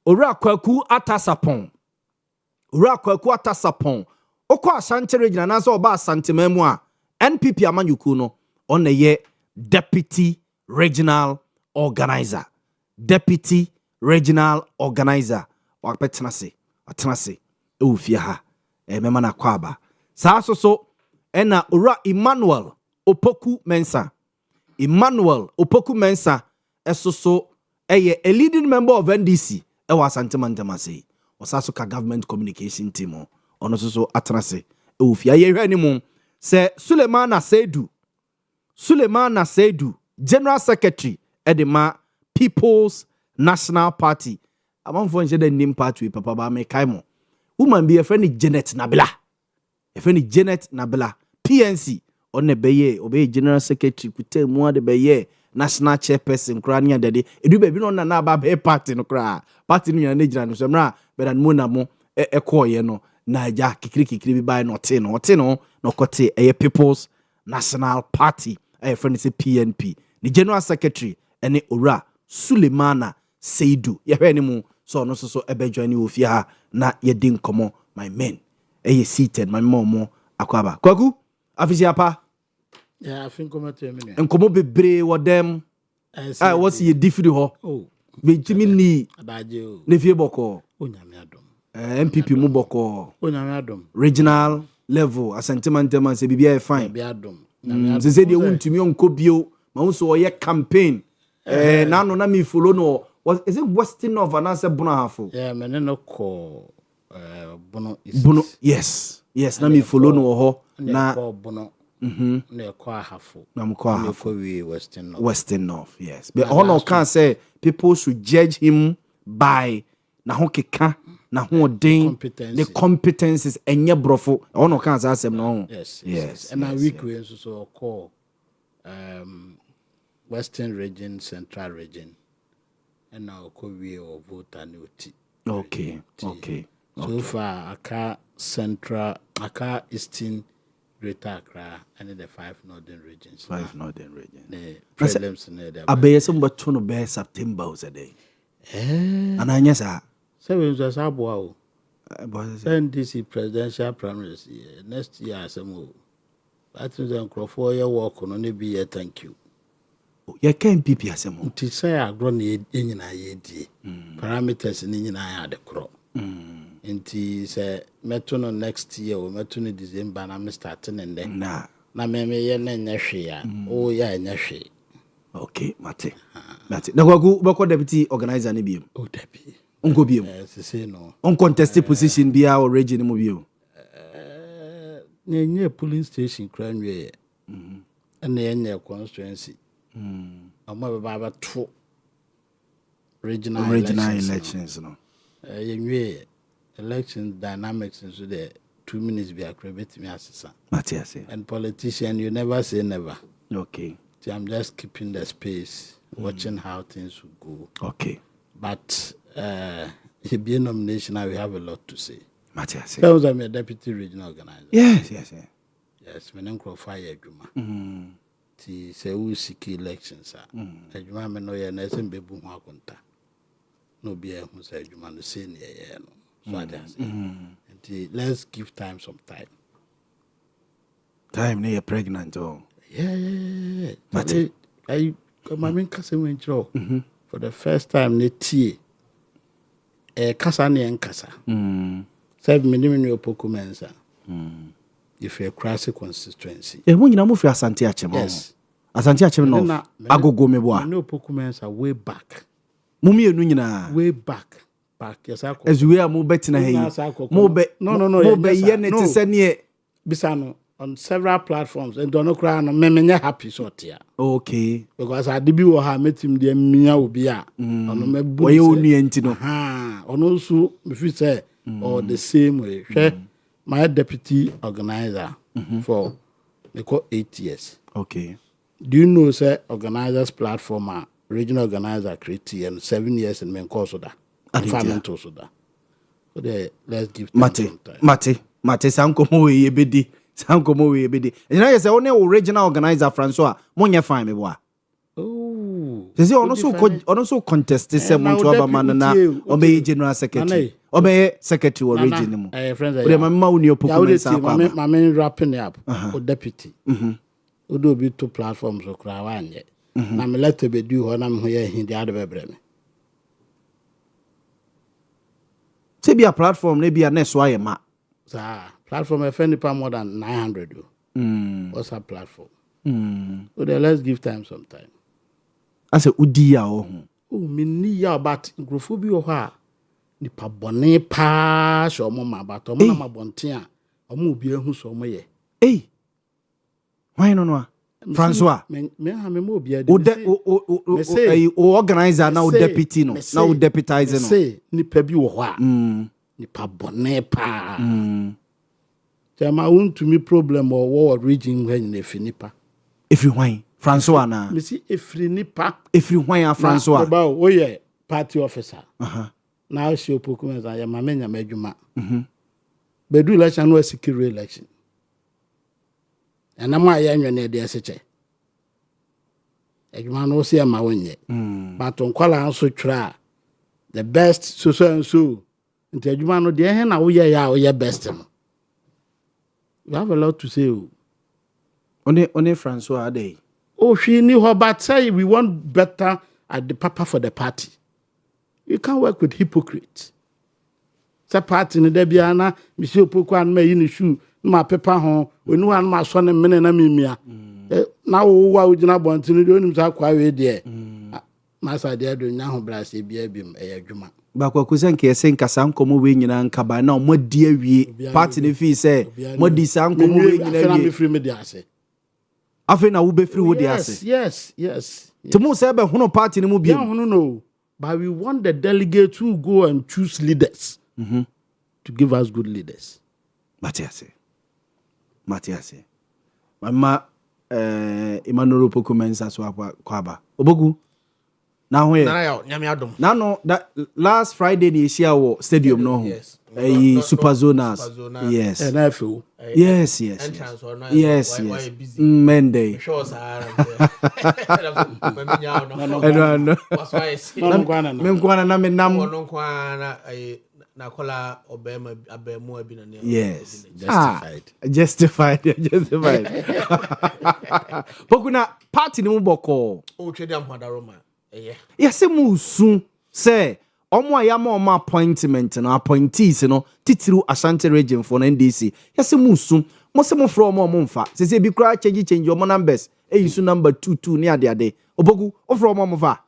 Owura Kwaku Atasapon okwa Ashanti region na so ba Asante memu a NPP amanyuku no on the deputy regional organizer wakpetena se ewufia ha mema na kwaba saa so ena Owura Emmanuel Opoku Mensa esoso a leading member of NDC ewa Asante Mantamase osaso ka government communication team ono so atrase ewufia ye hwani mu se Sulemana Seidu general secretary edema People's National Party amanfo nje da nim party papa ba me kaimo woman be a friend Janet Nabila PNC on the beye obey general secretary kute mu ade beye national chairperson kra nia dade edu ba bi no na ba be party no kra party no nya na gira no semra be dan mu na mo ekoye no na ja kikiri bi ba no te no kote People's National Party friend say PNP the general secretary ene Owura Sulemana Seidu ye mu so no so join ofia ha na ye din komo my men seated my mom akwaba kwaku afisia pa yeah I think komo bebre wo dem what's ye different ho betimi ni abaje o ne fie boko onyame adom MPP mu boko onyame adom regional level asentiment say bibia e fine bibia adom ze de wontumi onko bio ma unso wo ye campaign na no na me follow no is it Western of an answer Bono Hafo? Yeah, man, no call Bono is Bono, yes, na me follow no ho na Bono. Ne kwa Hafo. Na mkwa Hafo. Western North, yes. But all can say people should judge him by na ho keka na ho den the competences enye brofo. All can say asem no. Yes. And a week we so call Western region, Central region. And now we or vote annuity. Okay. So far, Aka Central, Aka Eastern, Greater Accra, and the 5 northern regions. The problems in there. I bear some but to bear September a day. And I guess 7 was a bow. NDC presidential primaries next year. Some that is a 4 year walk on only be a thank you. You can't be asemo. To say I grown in parameters in the crop. Inti say metuno next year or metuno December na me starting and then na me ye na nyahwe oh ya nyahwe. Okay, mate. Na go deputy organizer ni biem. Oh deputy. Onko biem. Say no. On contested position bia or region mu biem. Near police station, Cranway, and near constituency. I'm about 2 regional elections. No. Election dynamics into the 2 minutes be accredited me as Matthias. And politician, you never say never. Okay. So I'm just keeping the space, watching how things will go. Okay. But if be a nomination, I will have a lot to say. Matthias. Because I'm a deputy regional organizer. Yes. Yes, my name is Fire Juma. Ti say we seek elections. Juma me no ye na sem bebu ho akonta. No be who say Juma no say ne ye no. So I just let's give time some time. Time near pregnant oh. Yeah. But I come in kase when cho. For the first time ne tie. Kasa ne enkasa. 7 minimum your pokumensa. If you're cross constituency. When you move your Asante Achim. Yes. Asante Achim no. Agogo meboa. No pokumensa way back. Mumi enu nyina. Way back. Yes, as we are more betting no. Ye net to send ye Bisano on several platforms and don't cry no me happy sort here. Okay. Because I did be ha met him the mia will be on me boy only entino. On also if you say or the same way. My deputy organizer for they call 8 years. Okay. Do you know say organizers platform regional organizer create and 7 years in main course of that. Environmental so that. So there, let's give time. Mate, Sankomo we ebedi. You know, yes, only original organizer Francois. Monya fine me boy. Oh. They say also contest this someone to have a man na obey general secretary. Obey secretary or region. Friends, the mama uni opokumensa. My main wrapping up or deputy. Odo be 2 platforms or cry one yet. Na me let be do when I'm here in the other breme. Say be a platform, maybe a next why ma. Platform offended more than 900. What's a platform? So then let's give time some time. I say udia oh me ya but grofo bi o ha ni pa bone pa so mo ma but o mo na ma bonten a o mo obi ehu so mo ye. Why no? Francois. Me ha me mo obi o organizer now deputy no. Now deputizer no. Say ni pa bi wo ho a. Ni pa bone pa. Chama won to me problem or war region when na finipa. If you why Francois na. Me see efri nipa. Efri why Francois. Ba o ye party officer. Now she opokumenza ya mamenya madwuma. Bedu election no secure election. And I'm a young near the SH. Egman no see ma wonye. But on kwala also try the best so and so. Nti adwuma no de hen na wo ya wo best no. You have a lot to say. Only Francois day. Oh, she knew her, but say we want better at the papa for the party. You can't work with hypocrites. Sa party ni debiana, Monsieur Pokwan me in the shoe, my pepper home, when one my son and men and mimia. Now, why would you not want to do him so quiet there? Master, dear, do now brass a beam a juma. Bakwa kusenke senka sankomo we nyina nka ba na mo die wie party ne fi say mo di sankomo we nyina wie free media ase afi na wo be free wo di ase yes temu say be hono party ne mu bi no but we want the delegates who go and choose leaders to give us good leaders. Matthias mama Emmanuel Pokumensa so kwaba obogu now where no that last Friday the Asia stadium no yes. Super zonas yes NFL yes Monday na kola Obama abemu abi na yes justified pokuna party ni mboko o twede amhada roma yes musu say omo ayama omo appointment no appointees no titiru Ashanti region for NDC yes musu mo se mo from omo mfa se bi kra change omo numbers eyisu number 22 ni ade obogu o from omo fa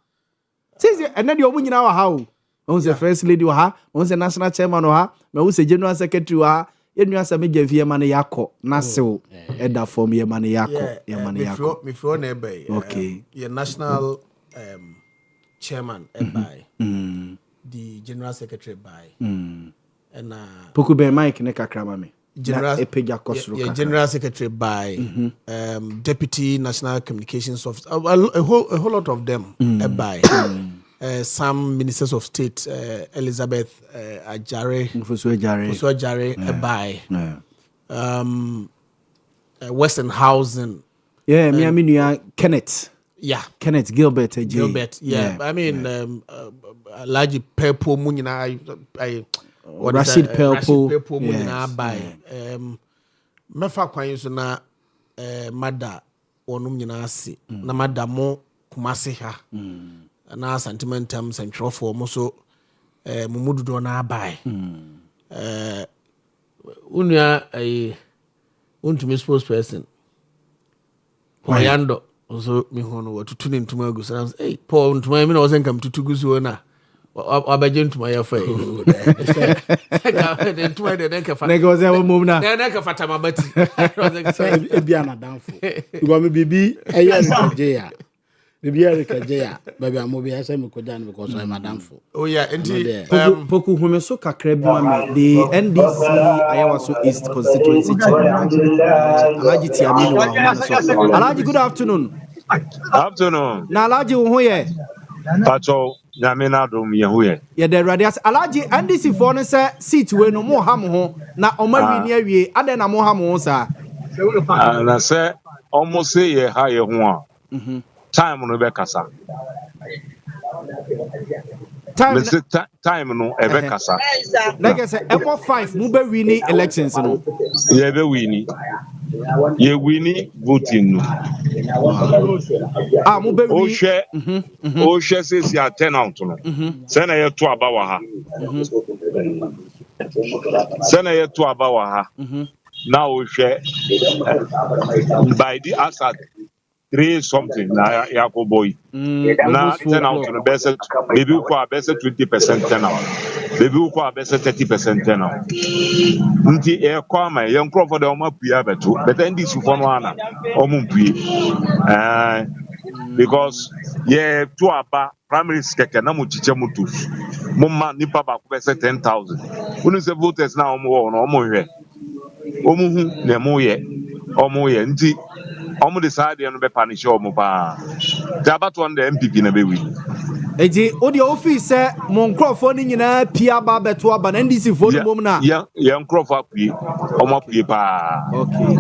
se ene de omo nyina wa ha o on the first lady wa ha on the national chairman wa ha me wo se general secretary wa ha Yenu asa me je vie ma ne yakọ na sew eda form ye ma ne yakọ ye ma ne yakọ. Me fro na ebe. Okay. Your national chairman by the general secretary by and Poku be Mike ne kakra ma me. General Epega general secretary by deputy national communications officer a whole lot of them by some ministers of state Elizabeth Ajare by Western Housing me nua Kenneth Gilbert yeah. I mean large purple munyina Rashid Pelpo munyina by mefa kwan so na mada wonum nyina ase na mada mo kumase ha na sentimentum central for mo so mumududo na abai unua untumi spokesperson Oyando so mi hono watutu ne ntuma agu sana Paul ntuma mi na wosen kam tutu gusu na abaje ntuma ya fa de ntuma de nka fa nega wosen wo mom na nka fata mabati ebia na danfo ibo me bibi eya nkajeya bibi nkajeya baby amobi asa me koda no because I'm danfo oh yeah enti poku humeso kakra bi ma me the NDC Ayawaso East constituency Alhaji Tiamino wa humeso Alhaji good afternoon na Alhaji wo ho ye Pacho nyamena dum ye ho ye ye the radius Alhaji NDC for no say seat we no mo ha mo ho na omawi ni awie ade na mo ha mo ho sa na say almost say ye ha ye ho a time no be kasa time no e be kasa like I say emo 5 mu be win elections no ye be win ye win voting no mu be win o hwe say si turnout no say na ye to aba wa ha say na ye to aba wa ha na o hwe by the asad 3 something na Yakoboy na turnout no best maybe ko best 20% turnout maybe ko best 30% turnout nti e kwa ma ye nkrofo de o ma pua beto but ndi sufo no ana o mu pue because ye to aba primary keke na mu chiche mutu mo ma nipa ba ko best 10,000 unu se voters na o mo no o mo hwe o mu hu na mo ye nti omo decide no be punish omo pa jabato on the MPP na be wi eji odi office mo nkrofo ni nyina pia ba beto aba na NDC fo no mom na ya nkrofo apue omo apue pa okay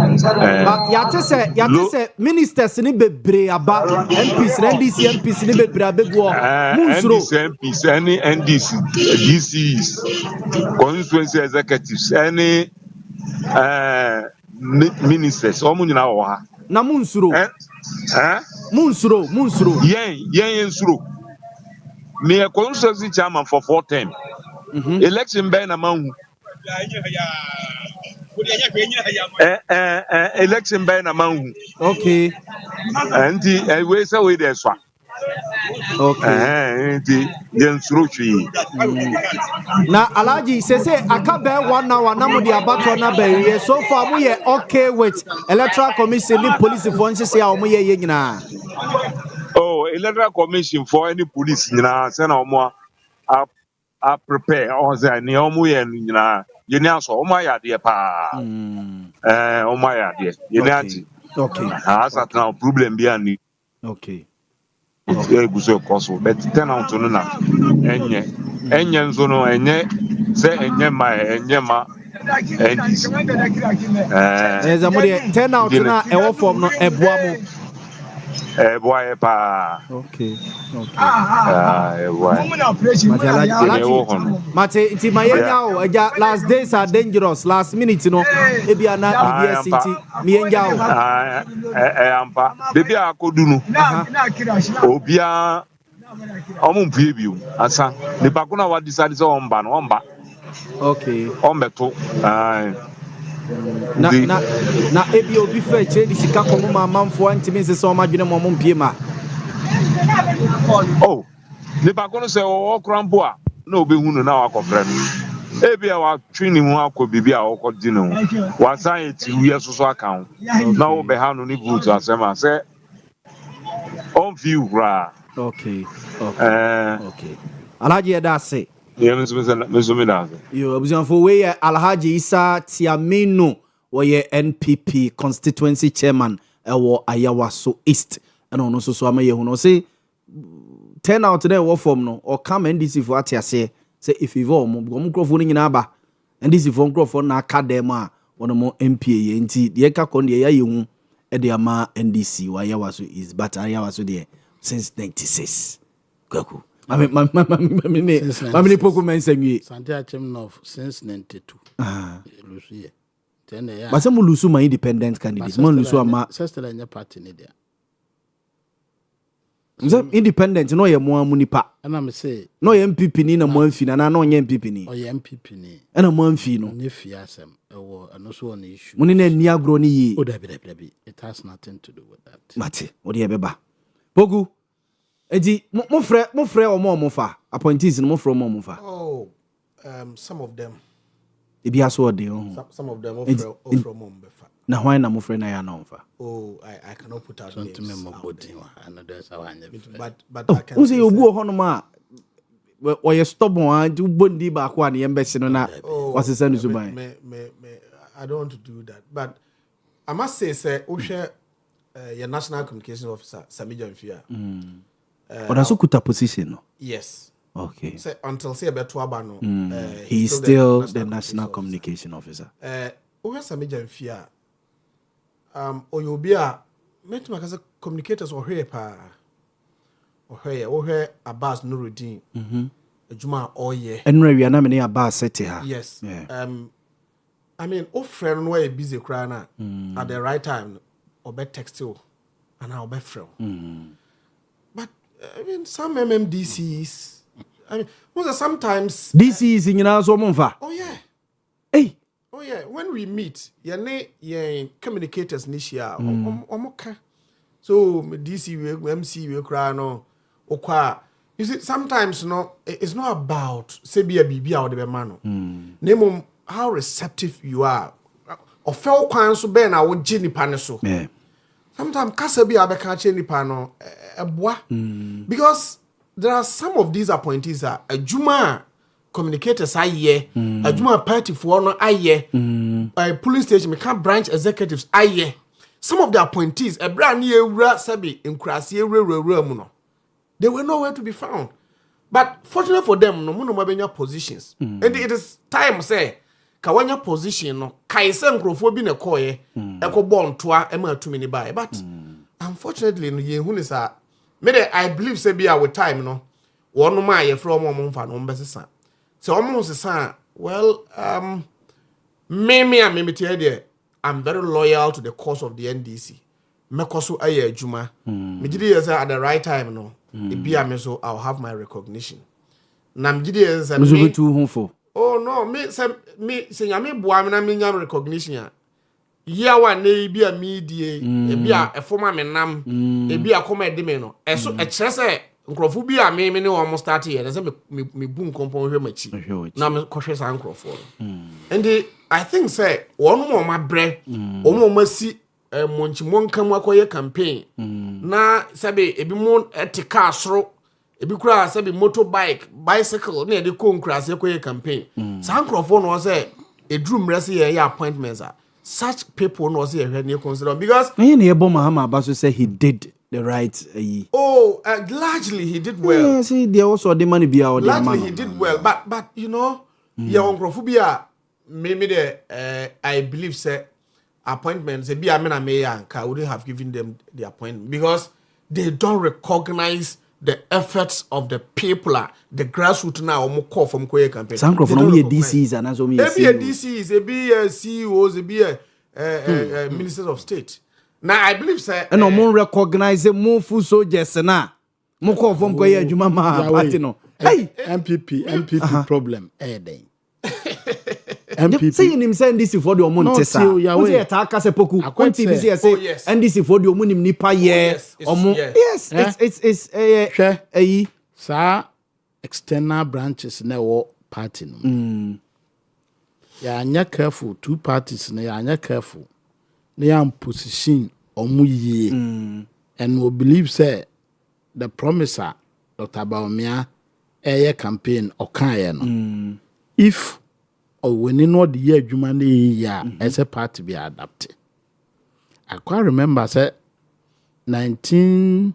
but ya tese ministers ni bebre aba MPs na NDC MPs ni bebre abegu munsuro MPs any NDC DCs constituency executives any ministers omo nyina wo ha na munsuro munsuro yen nsuro me a constituency chairman for 4 term election be na manhu election by na manhu okay anti we say we dey swa okay anti den srochi na Alhaji say akabe 1 hour na mo di abato na be so far mo ye okay with electoral commission ni police for nse ya mo ye nyina oh electoral commission for any police nyina say na mo a prepare or say ni omo ye nyina ye ni aso omo ya de pa omo ya de ye ni anti okay asa na problem bi ani okay eguso koso but ten out no na enye nzo no enye se enye ma zamuri ten out na ewo form no eboa mo eboa pa okay eboa mate nti mayenya o eja last days are dangerous last minute no ebia na BBS nti meyenya o ampa bebi akodunu obia omumpie biu asa ni bakuna wa decide so omba no omba okay ombeto na ebi obi fe che di sika komo ma manfo antimi nse so ma dwene mo mpie ma oh ni bakuna se o krampo a na obehunu na wa kofre Ebia wa twini mu akọ bibia okodi no. Wa science we so account. Na wo be ha no ni vote asema say on view ra. Okay. Okay. Alhaji Edase. Yeah, Mr. Yo, abusanfo we Alhaji Isa Tiamino we NPP constituency chairman ewo Ayawaso East. And ono so amaye hu no say turn out there wo form no or come NDC for atiase say if you go microphone nyina ba NDC for microphone na aka dem a wono mo MPA ye nti de ka kon de ya yehu e de ama NDC wa Ayawaso East but Ayawaso there since 96. Kwaku. Mamini poku mensengi. Santia Chemnov since 92. Lucia. But some lusu my independent candidates. Mon lusu ama. Sister anya party ni dia. Independent no ye mo amunipa. And I'm say no ye MPP ni na mo amfi na no ye MPP ni. O ye MPP ni. Na mo amfi no. Ni fiasem. Ewo no so on issue. Muni na ni agro ni yi. O dabi. It has nothing to do with that. Mate, odi e beba. Pogu. Edi mo frɛ omo fa appointees no mo frɛ omo fa. Oh, some of them. Ebi aso ode some of them offer omo fa. Na why na mo frɛ na ya na fa. Oh, I cannot put out names. But I can. Who say obu ho no ma we stubborn and bondi ba kwa na yembe no na wasesa no so ban. I don't want to do that. But I must say we share your national communication officer Sami Jamfia. But also kuta position no. Yes. Okay. Say until say beto aba no. He is still the national communication officer. Owe Sami Jamfia. Oyobia met makaza communicators ohwe pa. Ohwe Abbas Nuruddin. Ejuma oye. Enre wi na me ne Abbas sete ha. Yes. I mean, o friend no way busy cry na at the right time obe text you and I obe friend. But I mean, some MMDCs. I mean, sometimes DCs in so monfa. Oh yeah. Hey. Oh yeah. When we meet, ye communicators nisha. Omoka. So DC we MC we cry no. Okwa. You see, sometimes it's not about say be a BB or the man. Name how receptive you are. Or fell kwan so be na wo gini pane so. Yeah. Sometimes kasa bi abeka che nipa no eboa because there are some of these appointees are adwuma communicators aye adwuma party for no aye police station me can branch executives aye some of the appointees ebra na ewura sabi nkurase ewura mu no they were nowhere to be found but fortunately for them no mo no mabenya positions and it is time say kawanya position no kaise nkrofo bi na koye ekobo ntoa e ma tumi ni bai but unfortunately no ye hu ni sa me I believe say bia with time no wonu ma ye from omo mfa no mbesesa so omo sesa well me tie there I'm very loyal to the cause of the NDC mekoso aye adwuma me gidi ye say at the right time no e bia me so I'll have my recognition na me gidi ye say me too home. Oh no, me say nyame boa me na me nyam recognition. Ya wa na e bia media, e bia e forma me nam, e bia koma de me no. E so e kire say nkrofo bia me ne wo mo start here, say me bu nkompon hwe machi. Na me kohwe san nkrofo. And I think say one mo ma bre, o mo masi monchi monkam akoye campaign. Na sabe e bi mo etika asoro ebi kura say be motorbike bicycle na de ko nkura say ko campaign sankrofo no say edrum rese ye appointments such people no say here near consider because Yaw Boamah Abaso say he did the right largely he did well. Yeah, see they also the money be out there. Largely he did well but you know your nkrofo maybe the I believe say appointments be amena meyanka wouldn't have given them the appointment because they don't recognize the efforts of the people, the grassroots now, call from Korea campaign. Some of them DCs and as be a DCs, be CEOs, be a ministers of state. Now I believe, sir, and no more recognize the more full soldiers na more call from Korea Juma party no. Hey, MPP problem. MPP saying him send this for the Montie sa. Who say attack as a poku? TV say and this for the omunim nipa ye. Yes, it's sa external branches na wo party no. yɛanyɛ careful two parties na yɛanyɛ careful na yɛn position ɔmo yie and we believe say the promiser Dr. Boamah campaign ɔkaeɛ no if ɔwɔni no ɔde yɛ adwuma no yɛ as a party be adapted. I quite remember say 2000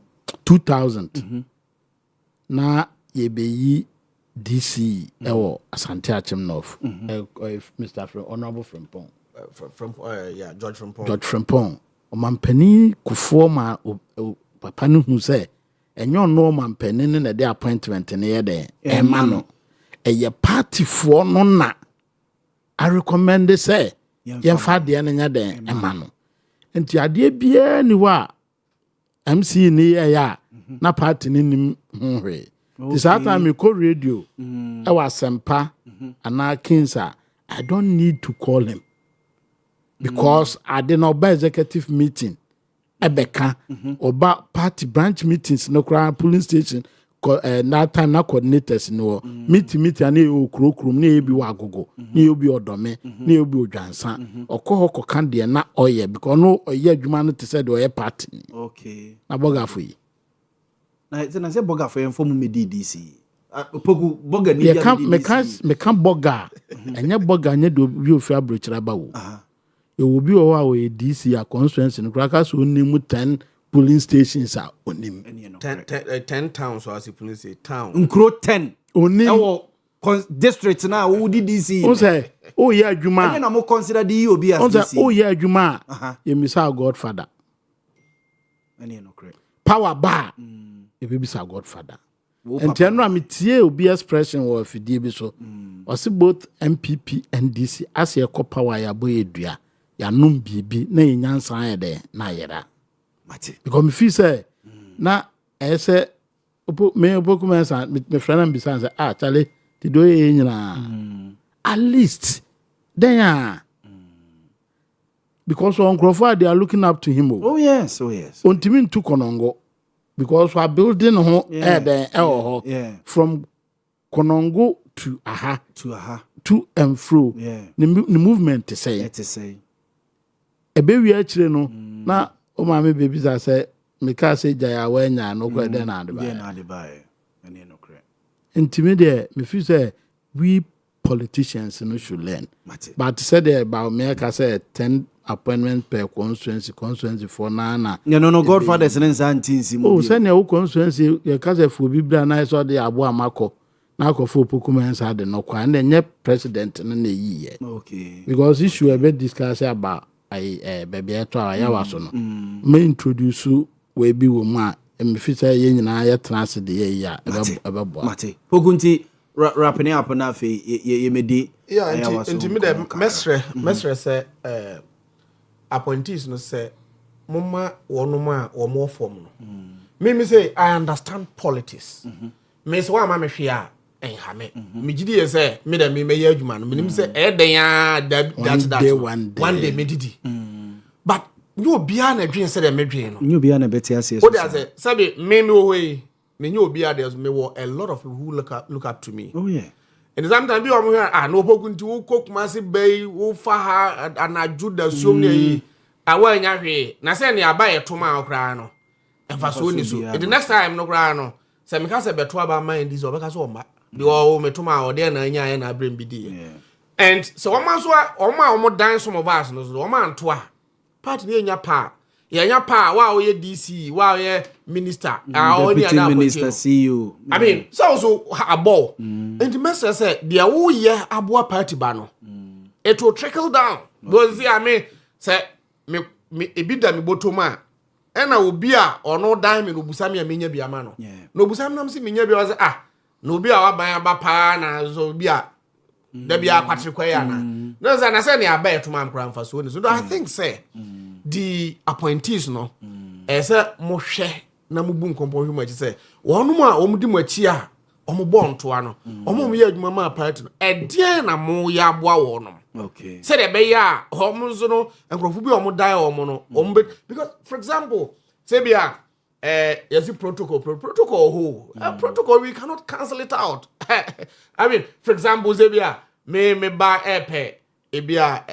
na yɛbɛyi DC ɛwɔ Asante Achim North Mr. Honorable Frimpong George Frimpong ɔmampanin kufuo ma papa no hu sɛ ɛnyɛ ɔno ɔmampanin ne na de appointment ne yɛ dɛ ɛma no ɛyɛ partyfoɔ no na I recommend sɛ yɛmfa adeɛ no nyɛ dɛ ɛma no nti adeɛ biara ni hɔ a MC ni yɛ a na party ni nim ho hwee the saa time me call radio ɛwɔ Asempa ana Kinsa I don't need to call him because I did not buy executive meeting ebeka oba party branch meetings no kra polling station that time na coordinators no meeting ani o krokrom na ebi wa agogo na ebi odome na ebi odwansa okoho koka de na oye because no oye adwuma no te said oye party okay na bogafo yi na say bogafo en form me DDC pogu boga ni ya me kan boga enye boga nye do wi ofi abrochira ba wo e will be our DC a constituency no kraka so onimu 10 polling stations are onim 10 towns or as you police say town nkro 10 onim ewo district na wo di DC o say o ye adwuma na mo consider the obi as DC o say o ye adwuma ye misa godfather any no correct power bar e be bisa godfather and tenra me tie obi expression wo afidie bi so o say both MPP and DC as ye ko power ya boy edua ya num bibi na yenyansan ye de na yera mate because me feel say na say me obokumensa me friend am bisan say chale ti do ye nyina at least then because on Crawford they are looking up to him oh yes ontimi ntu konongo because we are building ho from konongo to aha to and fro the movement to say ebe wi akire no na o ma me baby za say me ka say jaya wanya no ko de na ade ba any no correct intimi there me feel say we politicians no should learn but said about me ka say 10 appointment per constituency for na no godfathers and aunties oh say na constituency ya ka say for biblia na so de abo amako na akofo pokumensa de no kwa na nye president na yi okay because issue e be discuss about baby eto ayawa so no me introduce we bi wo mu a me fi say ye nyina ya trans de ye ya ebe bo mate pokunti wrapping up na fe ye medi into me the mesre say appointees no say mama wonuma or more form no me say I understand politics me say wa ma me hwe a ha me me gidi say me da me ye adwuma no me say den ya that one day me didi but you obia na dwen say dem medwen no you obia na beti ase o dey say sabe me hoyi me you obia there's me were a lot of people who look up to me oh yeah and sometimes be omo here no pokunti wo kokumase bay wo fa ha anaju da suom ne awanya hwe na say ne aba yetoma akra no emfa so ni so the next time no kra no say me ka say beto aba man this obeka so omba bi o metoma o de na anya na abrem bi di and so omo dan some of us no so omo anto a part ne nya pa yenya pa wa o ye DC wa o ye minister only other minister CEO I mean so abo and the message say dia wo ye abo party ba no it will trickle down because I mean say me ebida me botoma e na obi a ono dan me no busami a menya bia ma no no busami nam se menya bia was no obi a wa ban aba pa na so obi a da bia kwatre kwa ya na na say ne aba etoma amkra mfa so ni so I think say the appointees no ese mo hwe na mo bu nkompo hwe mo achi say wonum a omudi mo achi a omo bon to ano omo mo ye adwuma ma party no edie na mo ya aboa wonum okay say the be ya omo so no enkrofo bi omo die omo no omo because for example say bia yes protocol who protocol we cannot cancel it out I mean for example say bia me ba epe ebia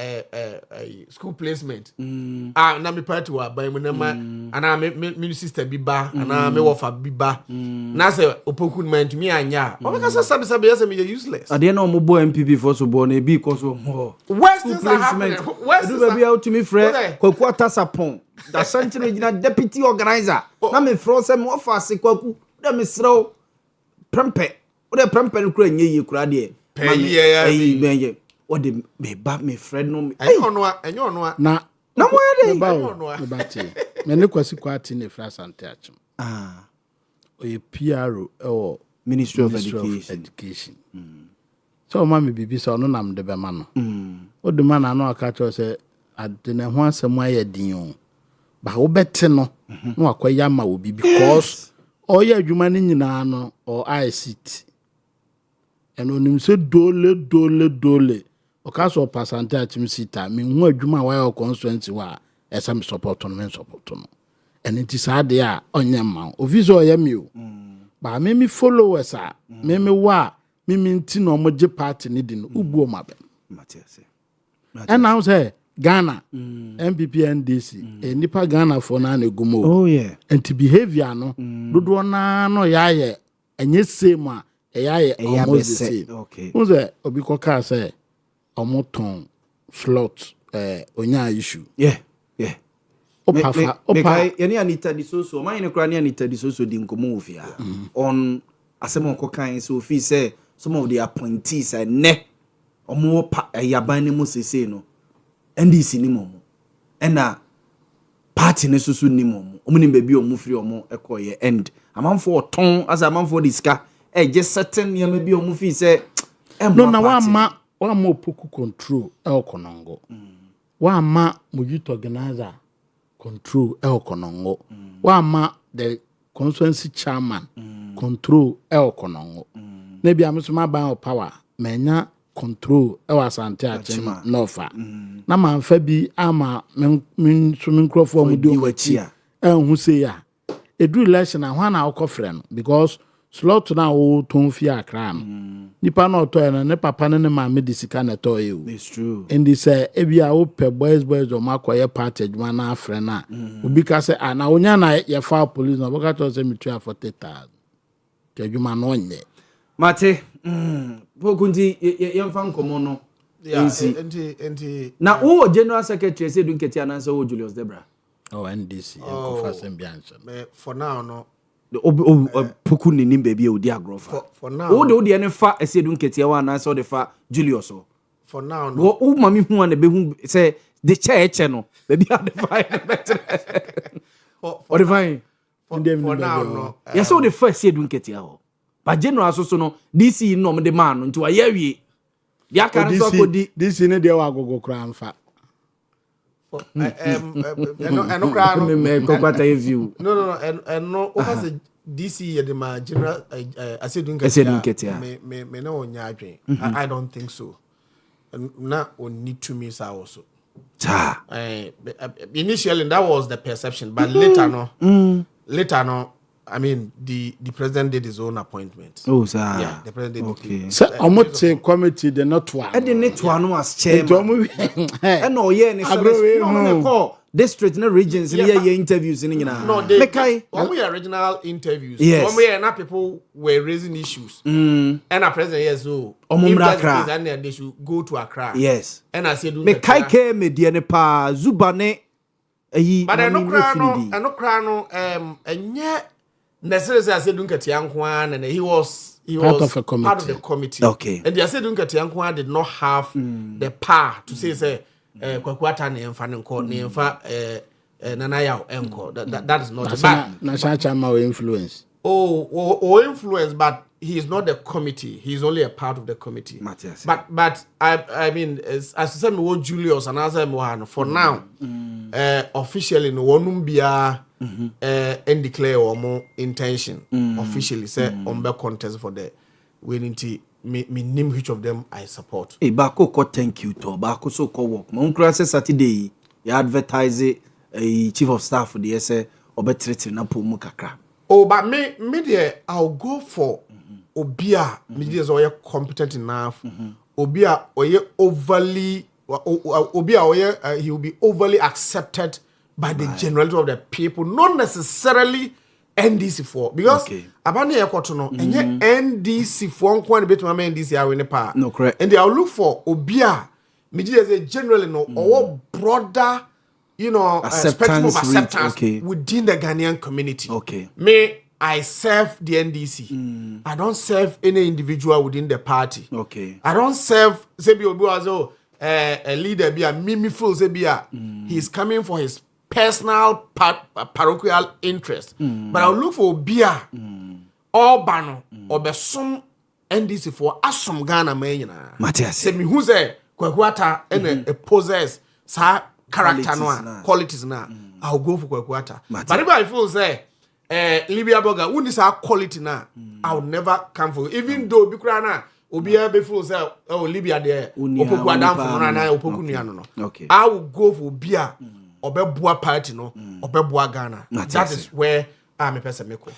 school placement na me party wa ban mu na ma ana me sister bi ba ana me wofa bi ba na say opoku man ntumi anya o ka say sabe yes me useless ade na omo bo MPP for so bo na bi cause of West is happening West do be out to me friend kwaku atasapon da sentry gina deputy organizer na me fro say me ofa ase kwaku da me srew prempe o de prempe no kura nye kura de yeah what the me ba me friend no enyo no na mo yede me ba ti me ne kwasi kwati ne fra sante achim oye PRO or Ministry of Education. So mama bibi so no nam de be ma no o de ma na no aka cho se ade ne ho asem aye din o ba wo bete no no akoya ma obi because oye adwuma ni nyina no or I sit and onim se dole oka so pasante achim sita me hu adwuma wa your constituency wa esam support no men support no and it is hard there onye ma office oye mi o ba me followers a me wa me nti no mo je party ni din ubu o mabe Matias and now say Ghana MPP NDC nipa Ghana for na gumo oh yeah and to behavior no dodo na no yaye enye same a yaye almost the same okay who say obi ko ka say omoton slot onya issue yeah opa yani Anita Disoso man ne kra ne Anita Disoso di nkomo ofia on asem okokan so fi say some of the appointees ne omo pa yaban ne mo sese no NDC ni momo ena party ne susu ni momo omo ni bebi omo free omo ekoye end amanfo oton as amanfo diska je certain yama bi omo fi say no na wa ma opoku control konongo wa ma mujito organizer control konongo wa ma the constituency chairman control konongo na bia mesoma ban power menya control asante achim nofa na manfa bi ama men microphone mu di wachi hu say ya edu election ahwa na akofre no because slot na o ton fi akra no nipa na oto na ne papa ne ma me disika na to e o it's true and they say ebia o pe boys o makoye party adwuma na afre na obi ka say na onya na ye fa police na boka to say me 40,000 te adwuma no nye mate pokunti yemfa nkomo no enti na o general secretary say dun ketia na say o Julius Debra NDC ko fa sembianche for now no poku ni nim baby o di agrofa for now o de ne fa say dun ketia wa na say o de fa Julius o for now no o mami hu na be hu say the church no baby a de fa for the fine for now no yes o de fa say dun ketia o ba general so no DC no de man nti wa ya wie dia kan so akodi DC ne de wa gogo kra amfa no kra no me ko kwata view no o ka say DC ye de ma general asedun ketia me na onya adwen I don't think so na on need to miss also initially that was the perception but later no I mean, the president did his own appointment. Oh, sir. Yeah, the president did. So, Omote committee, the not one. And the net one was chairman. And no, yeah, no, call district, no regions, and interviews in No, they when we original interviews, when we are not people were raising issues. And our president, yes, so if that's the case, and they should go to Accra. Yes. And I said, Mekai came, Mediane pa, Zubane, but I no crano, and yet. Necessarily, I said Dunketiankwan, and he was part of the committee. Okay. And the said Dunketiankwan did not have the power to say Kwakwata ne mfa nko ne mfa nanaya enko. That is not bad. National influence. Oh, influence, but he is not the committee. He is only a part of the committee. Matias. But I mean, as I said, me Julius and as I for now, officially no one bia and declare or more intention officially say on the contest for the winning team. Me name which of them I support. Hey, Bako ko thank you to Bako so ko work. My uncle say Saturday you advertise a chief of staff for the say obetrete na po mu kakra. Oh, but me there I'll go for Obia. Me there is competent enough. Obia oye overly he will be overly accepted by the generality of the people, not necessarily NDC4. Because abani ekoto no enye NDC4 nko na betu ma NDC awe ne pa. No, correct. And they will look for obia meji as a generally no or broader spectrum of acceptance within the Ghanaian community. Me, I serve the NDC. I don't serve any individual within the party. I don't serve Sebi Obuazo, a leader be a mimiful Zebia. He's coming for his personal parochial interest. But I'll look for beer or bano or besum NDC for asum Ghana mayina. Matthias. Semi who's a Kwakwata and a possess sa character qualities na. I'll go for Kwakwata. But if I feel say Libya Boga, when this our quality na, I'll never come for you. Even though Bikrana Obia before say Libya there Opoku Adam for na Opoku no. I will go for beer Obebua party no Obebua Ghana. That is where I'm a person meko.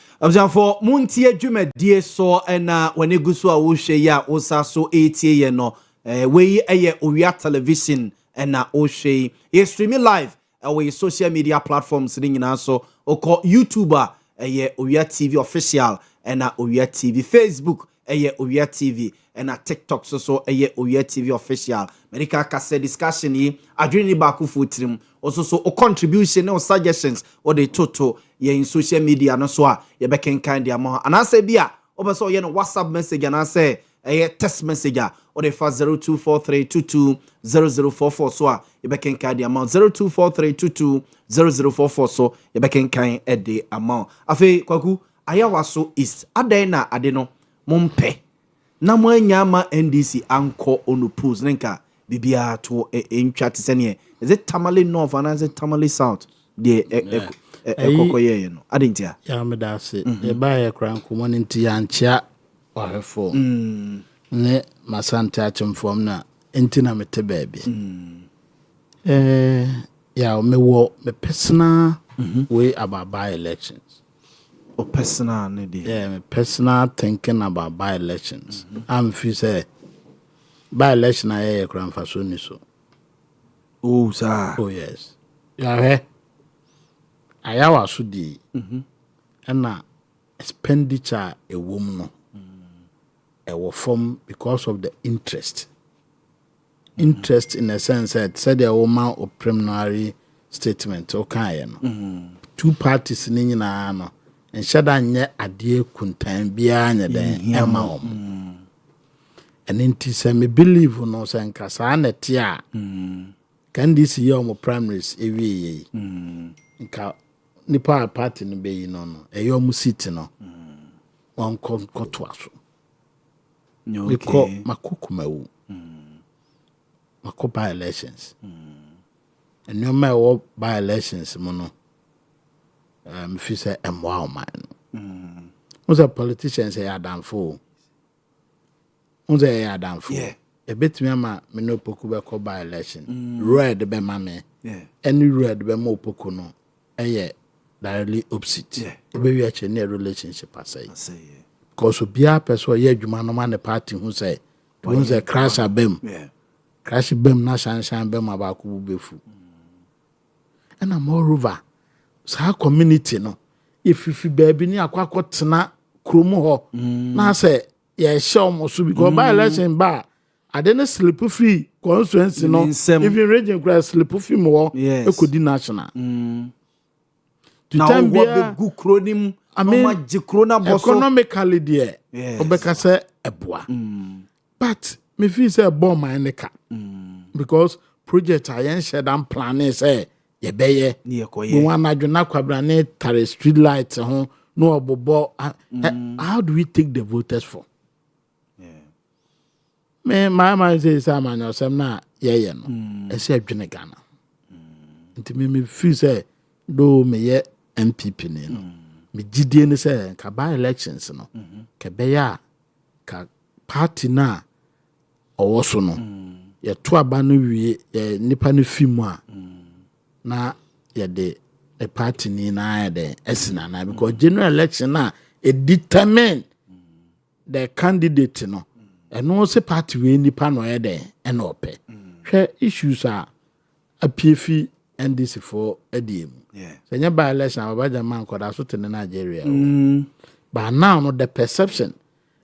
For Montie dwumadie so na when eguso a wo hwe ya osa so etie ye no we Owia television na wo hwe ye streaming live we social media platforms ni nyina so oko YouTuber Owia TV official na Owia TV, Facebook Owia TV na TikTok so Owia TV official. Medical kase discussion yi adwini ba ku futrim also o contribution or suggestions or the total in social media no so a ye beken kind dia mo anase bia obeso ye no WhatsApp message anase text message or the 0243220044 so a ye beken kind dia mo 0243220044 so ye beken kind e de amount afi kwaku ayawaso is adan na ade no mompe na mo anya ma NDC anko onopose nenka bibia to entwa tsene is it Tamale North and is it Tamale South the ekokoye no adentia ya me da se e ba ye kran ko mon nti ya nchia ohefo ne masante achemfom na enti na mete baabi ya me wo me personal way about by elections personal my personal thinking about by elections. I'm feel say by election I kran faso ni so. Oh sir. Oh yes. Yeah. Ayawa so di. Na expenditure a woman no. E wo from because of the interest. Interest in a sense that said the woman or preliminary statement okay no. Two parties ni nyina no. And shada nye adie kuntan bia nya den ema om and inti se me believe no se nkasa na tie a can this year mo primaries ewie nka nipa party no be no no eyo mu city no won koto aso because makokumawu makopa elections and no matter by elections mo no if you say wow man who's a politician say Adam fool who's a Adam fool a bit me ma me no poku be ko by election red be ma me any red be mo poku no directly opposite be we ache near relationship asay because obia person ye adwuma no man the party who say who's a crash abem crash bem na shan bem about ku befu and moreover sa community no if baby ni akwakotena kromo ho na say ye show mo so because by election ba ade na slip free constituency no even region cross slip free mo ekodi national to time bia gu kronim mama jikrona boso economically there obeka say eboa but me feel say bomb my ka because project ayen shedan plan say ye beye we want to na kwabrane tare street lights ho no obobo how do we take the voters for me my man say man yourself na ye no e say adwene Ghana nti me feel say do me ye MPP ni no me gidie ni say ka by elections no ka beya ka party na owoso no ye to aba no wie nipa no fimu a na yede a party ni na yede esina na because general election na it determine the candidate no and no say party we nipa no yede eno ope issues are appear NDC for ADM. Yeah. So you by election about man could also in Nigeria. But now no the perception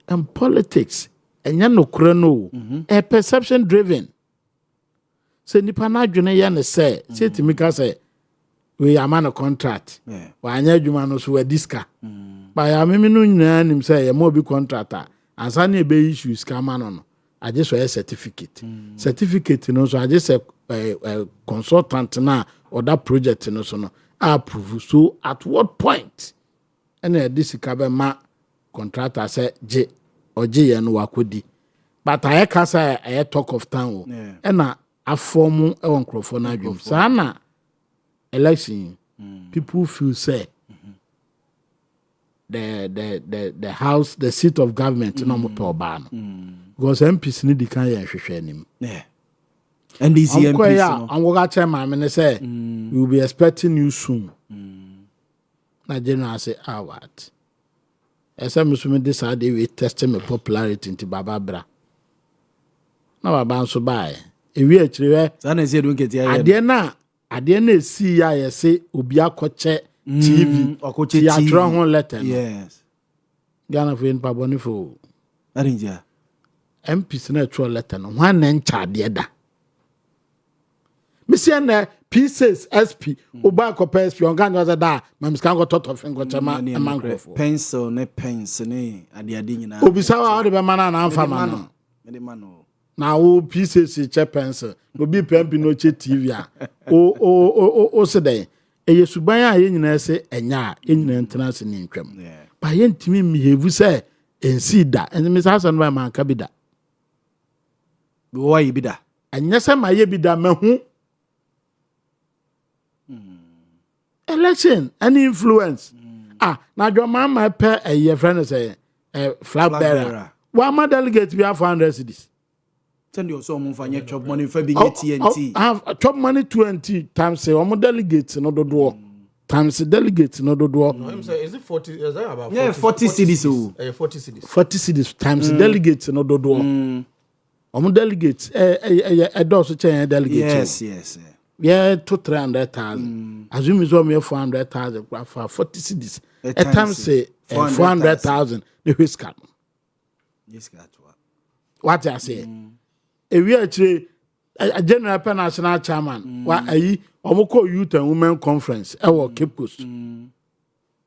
and politics and you no chrono a perception driven. So nipa na dwene ya ne say to me ka say we are man a contract. Yeah. Wa anya dwuma no so we diska. But ya me no nyina nim say e mo bi contractor. Ansa na be issues ka man no. I just a certificate. Certificate no so I just a consultant na or that project no so no approve. So at what point and this kabe ma contractor say J or J no wakodi. But I can say I talk of town. And a form on microphone dream. Sana election people feel say the house, the seat of government no more per ban. Because MPs need the kind of him. Yeah. And these MPs, I'm going to tell my man say we'll be expecting you soon. Na general say, what? As I'm assuming this idea we testing my popularity into Baba Bra. Now Baba so buy. If we actually, I didn't see I say Ubia Koche TV or Koche TV letter. Yes. Ghana for in Pabonifo. Arinja. MP's natural letter no one and charge the other. Monsieur pieces SP Uba copes Pyongan was a da, Mam's can go tot of and go to man pencil, ne pencil, ne at the adina. Obisawa out of a man and Alpha man. Now pieces check pencil, will be pumping no TV. Oh, today. A Yesubaya in say, and ya in international income. By intimate me, he say, and see that, and Miss Hassan by man cabida. Why be that? And yes, I may be that man. Election, any influence. Now your mama pay a year friend say a flag bearer. Why my delegate we have 400 cities? Send your son for your chop money for being TNT. Have chop money 20 times say I'm delegates no do door. Times delegates no do door. No, is it 40? Is that about 40? Yeah, 40 cities. 40 cities. 40 cities times delegates no do door. I'm delegates a does change delegates. Yes. Yeah, to 300,000. Assume is one 400,000 for 40 cities. At times say 400,000. The whisk up. Yes, got what I say. If we actually a general national chairman, what I Omoko Youth and Women Conference, our Cape Coast. And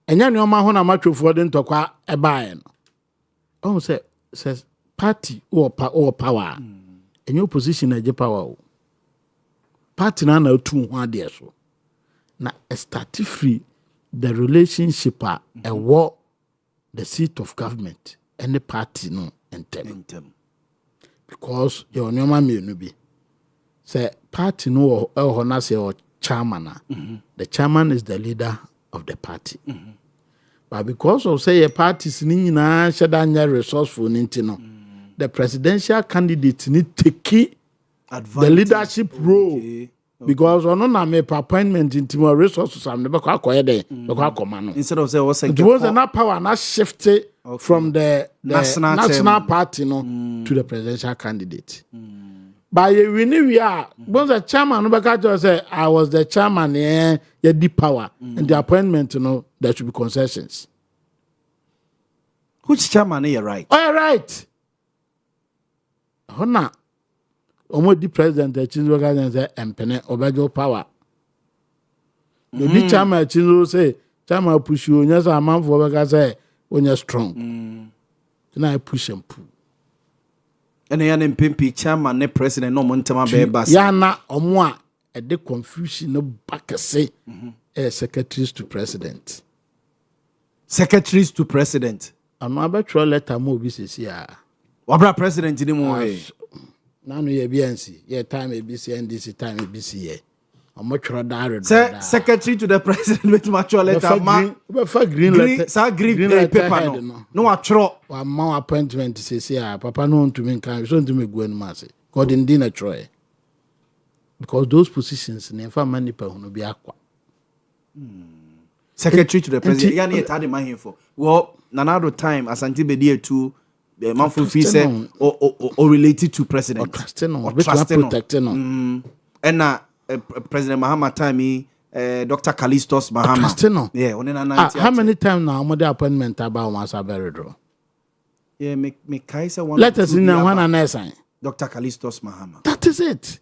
then your man on a match for them to qua a buy. Oh, says party or power. And your position as power. Party na 2 1 there so. Na start free the relationship a war the seat of government and the party no enter. Because your normal me no be say party no or na say or chairman. The chairman is the leader of the party. But because of say a party ni na shedanya resourceful ninti no, the presidential candidate need take the leadership role. Okay. Because on na me appointment into more resources am never akoye dey because akomano instead of say what's it was enough power na shift from the national party no to the presidential candidate. By we are once the chairman no because say I was the chairman yeah deep power and the appointment there should be concessions. Which chairman are you right? All right. Hona the president the chinzo guys say empene obejo power. The chairman chinzo say chairman push you nya say man for because say when you're strong. Then I push and pull. And yan mpimpi chairman ne president no montama be bass. Ya na omo a e de confusion no back say secretaries to president. Secretaries to president. I'm about to letter mo bi sesi a. Wabra president ni mo e. Now no ye BNC, ye time ABC NDC time ABC ye. I'm much rather secretary to the president with mature letter ma green letter. Sa green paper no atro. Wa ma appointment say papa no to me kan so to me go no say. God in dinner troy. Because those positions never money per no be akwa. Secretary to the president. Ya na tade man here for. Well, nanado time Asante Bedie too manfo fi say or related to president or trusting no protecting no and President Mahama time Dr. Callistus Mahama trusting no yeah how many times now mo the appointment about once a very draw yeah me kaisa one let us in one and sign Dr. Callistus Mahama that is it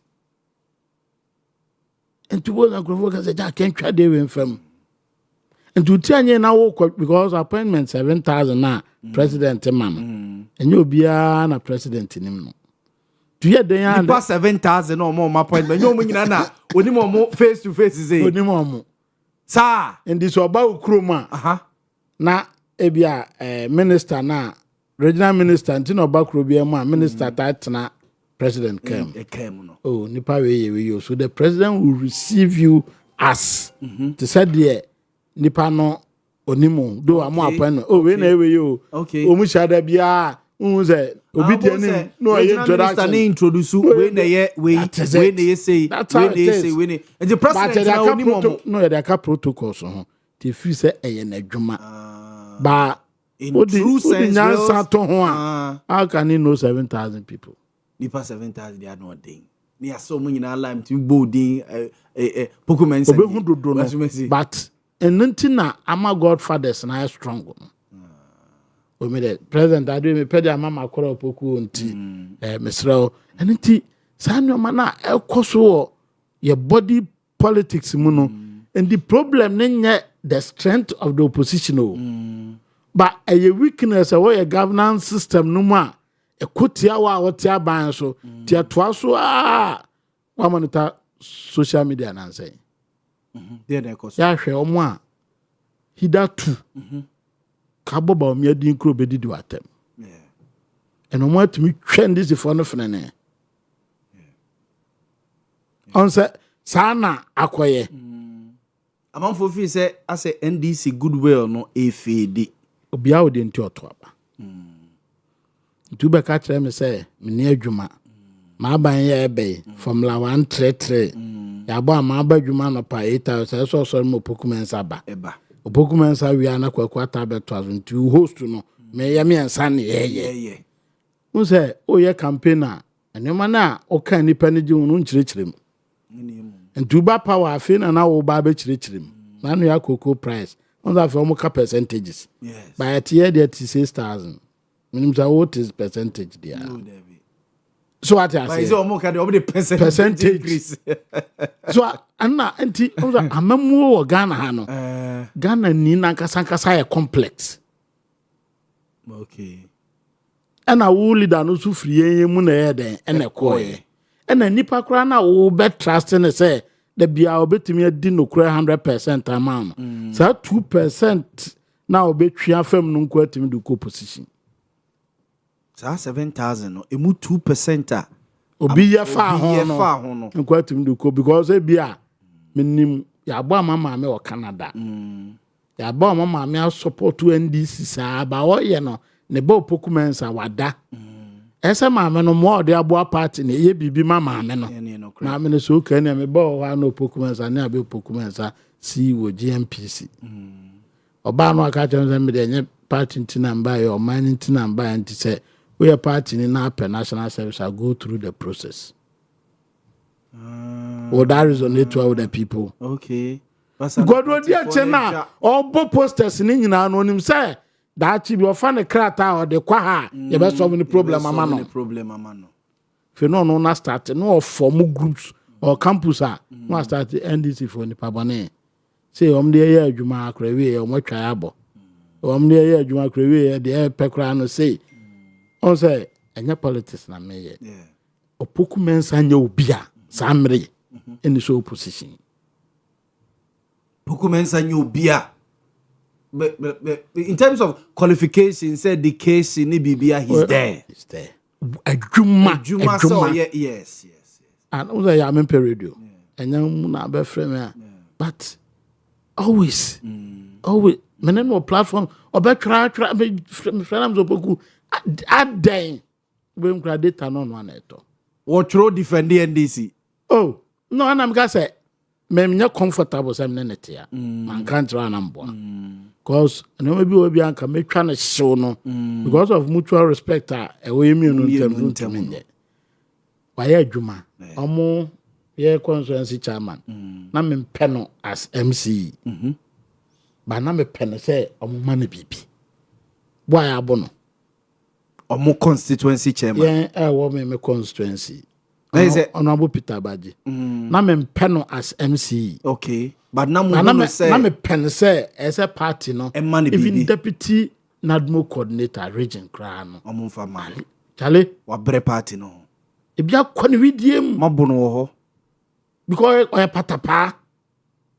and to work and grow as a can't try they win from and to tell you now because appointment 7,000 now president mama and you'll be a president in him to hear the past 7,000 or more appointment no money na oni mo face to face is oni mo sir and this about kroma na ebia minister na regional minister ntino bakro bia ma minister that na president came no oh nipa we so the president will receive you as to said there nipa no onimo do am appointment oh we na we you okay o mu shada bia unze obi dia ni no introduction na introduce we na ye say and the president na onimo no there ka protocols ho te fi say eye na dwuma ba in true sense how can he know 7,000 people nipa 7,000 they are not doing ni aso mu nyina line to bolding pokumensa but enuntina ama godfathers na strong o me the president adu me pede mama kwara poku nti mesrel enunti sanyo mana ekoso your body politics mu no and the problem nye the strength of the opposition but a weakness of your governance system no ma ekotia wa wotia ban so tia toa so wa monitor social media na say there dey cause ya hwe omo a hidatu ka boba o me adin kro bedidi watem and omo atumi twen this for no fenene on say sana akoye amanfo fi say as a NDC goodwill no efede obia wo de nti oto aba tuba ka kire me say me ne adwuma ma ban ye ebe formula 133 ya bo ma ba adwuma no pa 8,000 so mo pokumensa ba eba opokumensa wi na kwakwata beto azu nti host no me ya me ensa ne ye un say o ye campaigner enema na o kan nipa ne ji unu nchirechirem ntuba power afina na wo ba be chirechirem na no ya cocoa price on that for more percentages yes by at year there 6,000 minimum say what is percentage there no so what I say but is almost kind of the percentage increase so anna anti amamu wo Ghana ha no Ghana ni na nkasa ya complex okay ana wo leader no so free mu na ye den ene koye ena nipa kura na wo be trust ne say the bia obetumi adi no kura 100% amount so 2% na obetwia fam no nko atimi do position sa 7,000 no emu 2% obi ye fa ho no nko atimi do because e bia menim ya gba mama me o Canada ya gba mama me support NDC sa ba o ye no ne ba opokumensa wada ese maame no mo de aboa party ne ye bibi mama me no maame no so kan ne me ba o ha no opokumensa ne abe opokumensa si wo GMPC oba no aka chan me de nye party ntina mba ye o man ntina mba nti se we party ni na per national service I go through the process that resonate with the people okay God wo dia chena obo posters ni nyina no nim say that chi bi ofane krata or de kwa ha ye be solve the problem mama no fe no na start no form groups or campus no start NDC for ni pabane say de ye adwuma akra we ye mo twa abo de ye adwuma akra we ye de pekra no say on say enya politics na me ye opoku mensa nya obia samre in so opposition opoku mensa nya obia but in terms of qualification said the case in Bibia he's there adwuma so yes and also ya me radio enya mu na be frame but always menen no platform obetwa frame opoku aden we nkra data no no aneto what throw defend the NDC oh no anam ga say me comfortable say me netia man can't run ambo because no maybe we be anka me twa na show no because of mutual respect we me no ntem me why adwuma omo ye constituency chairman na me pɛ no as MC ba na me pɛ no say omo ma me bibi why abono omo constituency chairman me constituency Honorable Peter Baji. Na me pen as MC. Okay. But now me say na me pen say as a party no. Even deputy NADMO coordinator region kra no. Omo fa mali. Chale wa bre party no. E bia kwani widiem mabono wo ho. Because o patapa.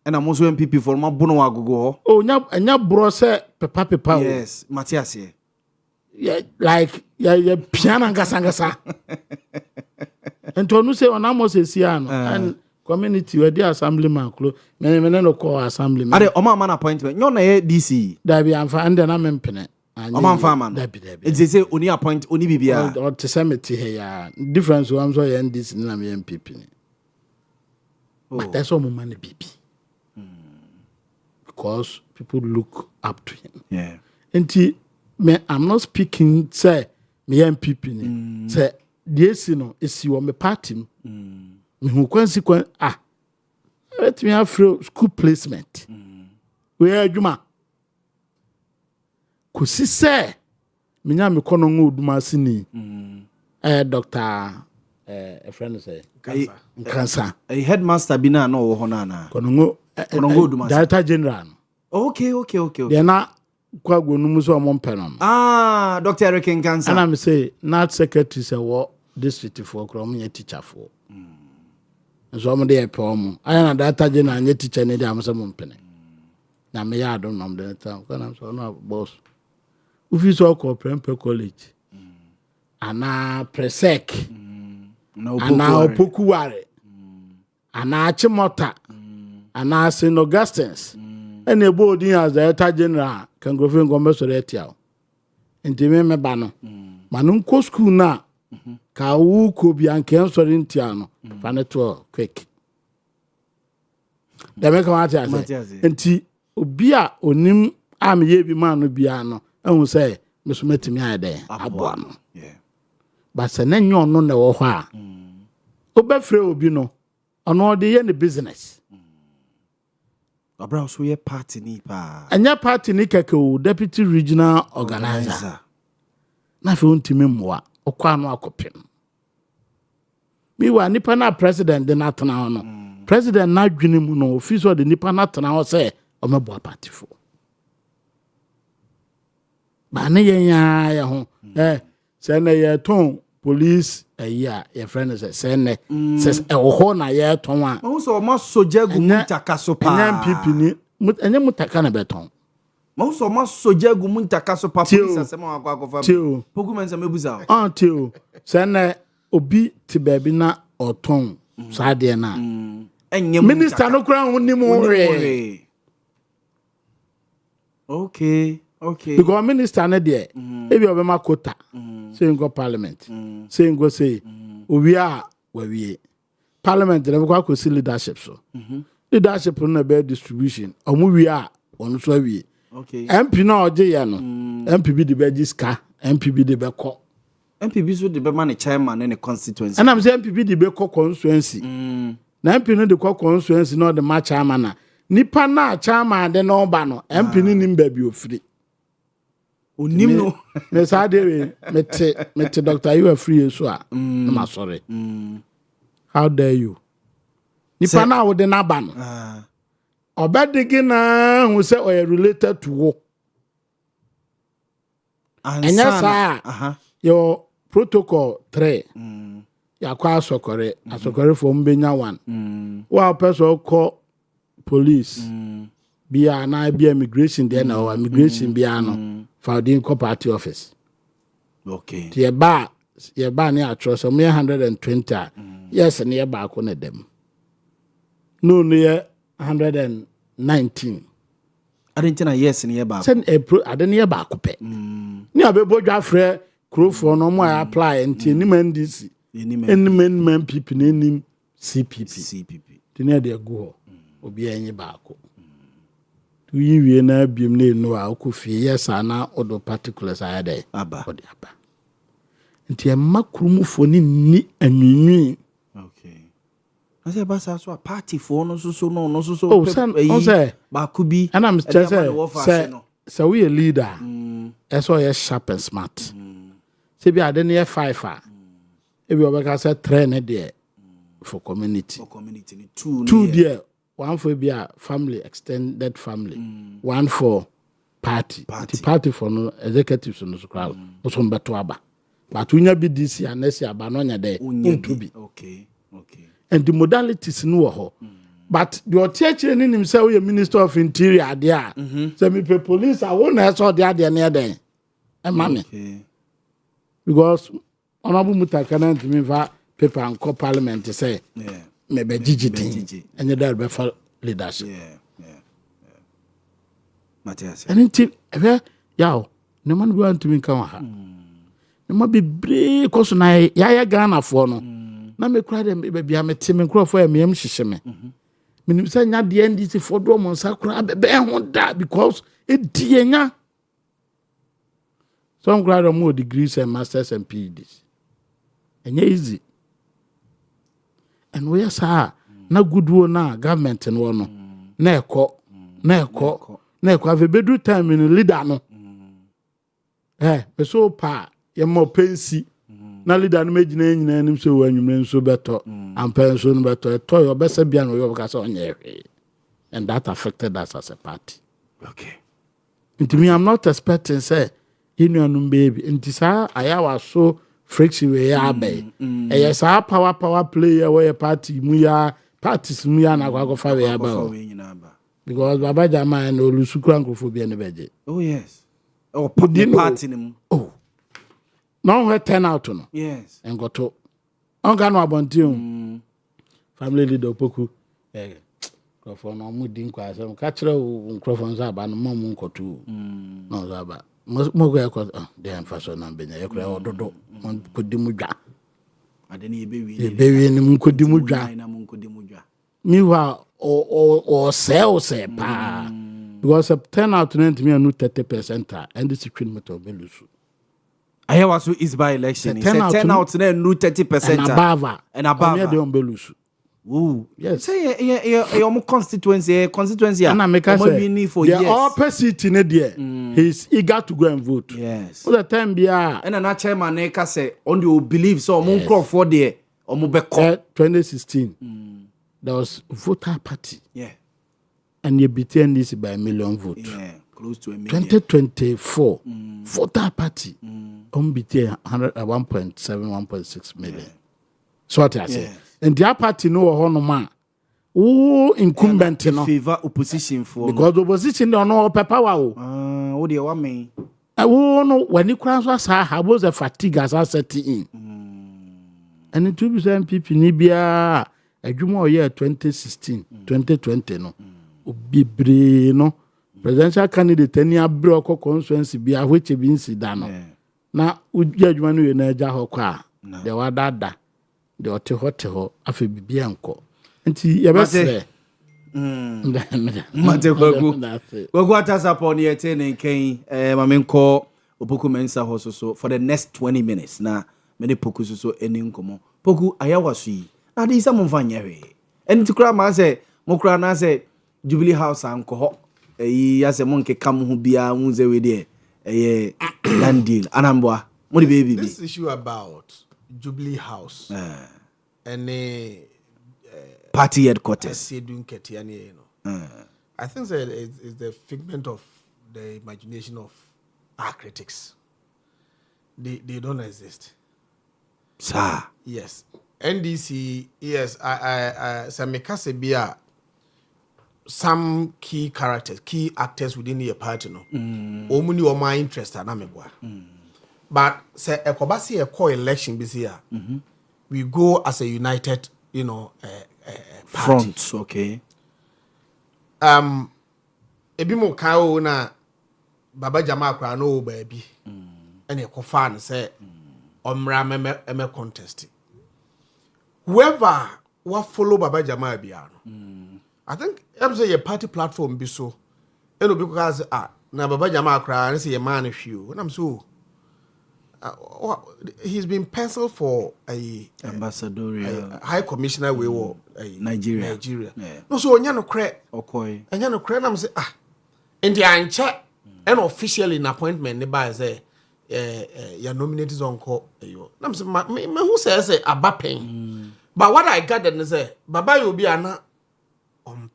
And I'm also MPP for mabono wa gogo ho. Oh nya bro say pepa. Yes, Matthias here. Yeah, like yeah piano ngasa. And to say on amos esiano and community where the assemblyman close me no call assemblyman ade o man appointment nyo na DC da bi amfa and na me mpene o man fa man da bi it say oni appoint oni bibia or to semeti here ya difference we am so ya DC na me MPP ni but that's all man bibi because people look up to him and I'm not speaking say me MPP ni say the no is you me party me who consequence let me have school placement where adwuma kusi say me nya me kono ngoduma sini doctor a friend say cancer a headmaster bina no wo hono na kono ngoduma director general okay they na kwa gonu so mo penom Dr. Eric Cancer and I'm say not secretary say what district for krom ye teacher for so mo dey pom ayana data je na nye teacher ne dey am say mo mpene na me ya do nom dey town when am so no boss ufi so ko prempe college ana presec ana opokuware ana chimota ana St. Augustine's and a boarding as the data general can go for ngombe so dey tiao ntime me ba no manun ko school na ka wu ko bi anken so ntia no fa ne to quick da me come out say enti obi a onim am ye bi man no bia no ehun say me so metimi ayede aboa no ba se na nyo no na wo ho a obefre obi no ono de ye ne business abra so ye party ni pa anya party ni keke o deputy regional organizer na fe ontimi mmoa okwa no akopem mi wa nipa na president de natana no president na dwene mu no officer de nipa natana ho say o mebo party fo ba ne ya ho say na ye ton police ya friend say ne says e ho na ye ton a o so ma soja gu mutaka so pa nya MPP ni enya mutaka na beton ma so ma soja gu mutaka so pa police asema akwa pogu menza mebuza tio say na obi ti baby na oton sade na enye minister no kura ho ni mo re okay because minister na there e bi obema quota say go parliament say go say Owia wawie parliament dem kwa ko see leadership so leadership na be distribution omu wi a onu so awie MP na oje ya no MPB de be jiska MPB de be ko MPB so de be man chairman in the constituency and I'm saying MPB de be ko constituency na MP no de ko constituency no de ma chairman na nipa na chairman de no ba no MP ni nimba bi ofiri onim no me sa de mete doctor you are free so a na ma sorry how dare you nipa na wo de na ba no obedigi na hu say o related to wo anya sa your protocol 3 ya kwa asokore for mbenya 1 wa person call police bia na bia immigration there na immigration bia no founding co party office tie ba ne atro so 120 yes ne ba ko na dem no ne 119 adentina yes ne ba sen adene ba ko pe ni abebodwa frɛ krofo no mo apply nti ni mandisi enim MPP nenim CPP tini de go obi enyi baako tu yiwie na biem na enu a okofie yes ana odo particulars ayade aba odi aba nti makrumufo ni anwinwi okay ase basa so party for no so no so oh say baako bi and I'm say we a leader eso ye sharp and smart say bi ade na 5 a e bi obeka say train there for community ni two there one for be a family extended family one for party for no executives no so crowd so mbeto aba but unya bi this year next year ba no nya there to be okay and the modalities no ho but the otiache ni nim say we minister of interior there say me police I won na so there near there e mame because honorable mutakana ntimi va paper and co parliament say maybe gigiti and that be for leadership Matthias and until yaw no man go to me kan ha no ma be bre koso na ya Ghana for no na me kura dem be bia me te me kura for me hyehyɛ me minim say nya de NDC for do mo nsa kura be ho da because it die nya some kura more degrees and masters and PhDs and easy and we are na goodwill na government no no na ekọ ave bedu time in leader no be so pa ye mo pensi na leader no magina nyina nim so wanwumre nso beto ampa so no beto to yo besa bia no yo ka so onye hwe and that affected us as a party okay into me I'm not expecting say you know baby into sa ayawa so friction we ya be yes our power player we party mu ya parties mu ya na kwa fa we ya ba because baba jama na olusukura nkrophobia ne beje oh yes oh party nim oh no we turn out no yes and got to on ga no abonti family leader opoku for no mu din kwa asem ka kire nkrophon za ba no mu nkoto no za ba mo go ekọ dey emphasis na benya ekura ododo mon kodimu dwa ade ne yebewi ni mun kodimu dwa mi wa o say pa because turn out to me anu 30% and this queen meto belusu ayawa so is by election turn out na anu 30% and above me dey on belusu. Ooh, yes. Say your constituency and I make say for years. The upper seat in there. He's eager to go and vote. Yes. All the time be and an chairman Neka say on you believe so mon crop for there or mo be 2016. There was voter party. Yeah. And you beat this by 1 million vote. Yeah, close to 1 million. 2024 voter party. Beat 1.7 1.6 million. So what I say. And the party no honoma. Oh, incumbent no favor opposition for because opposition don't know power. Oh, they want me. Oh no, when you cross was how was a fatigue as I set in. And it will be MPP Nibia a Jumo year 2016, 2020 no. Obibre no presidential candidate any abroad constituency be a which been sidano. Na ujudgment we na ja hokwa. The wadada. The hotel afi bibia nko nti ye bese mate gogo atasa pon ye te ne kan mame nko opoku mensa hososo for the next 20 minutes na me de poku so eni nkomo poku ayawaso yi na de isa mo fanya hwe enti kura ma se mo kura na se Jubilee House anko ho ya se mo nke kam ho bia hu ze we de land deal anamboa mo de baby this issue about Jubilee House and party headquarters. I think that it's the figment of the imagination of our critics. They don't exist. Sir. Yes. NDC, yes, I some key characters, key actors within the party no. Omuni or my interest but say a kobasi a co-election this year. We go as a united, party. Front, okay. Ebimo kao na Baba Jama kwa no baby. And a fan say omra me contest. Whoever will follow Baba Jama biano. I think I'm say a party platform be so. You know, because na Baba Jama cry and say a man if you. When I'm so he's been penciled for a ambassadorial high commissioner we were Nigeria. Yeah. No, so anya no cre. Okay. Anya no cre na say in the anche and officially an appointment nearby say your nominated on call you. Na say me who say abapen. But what I gathered is say Baba you be ana on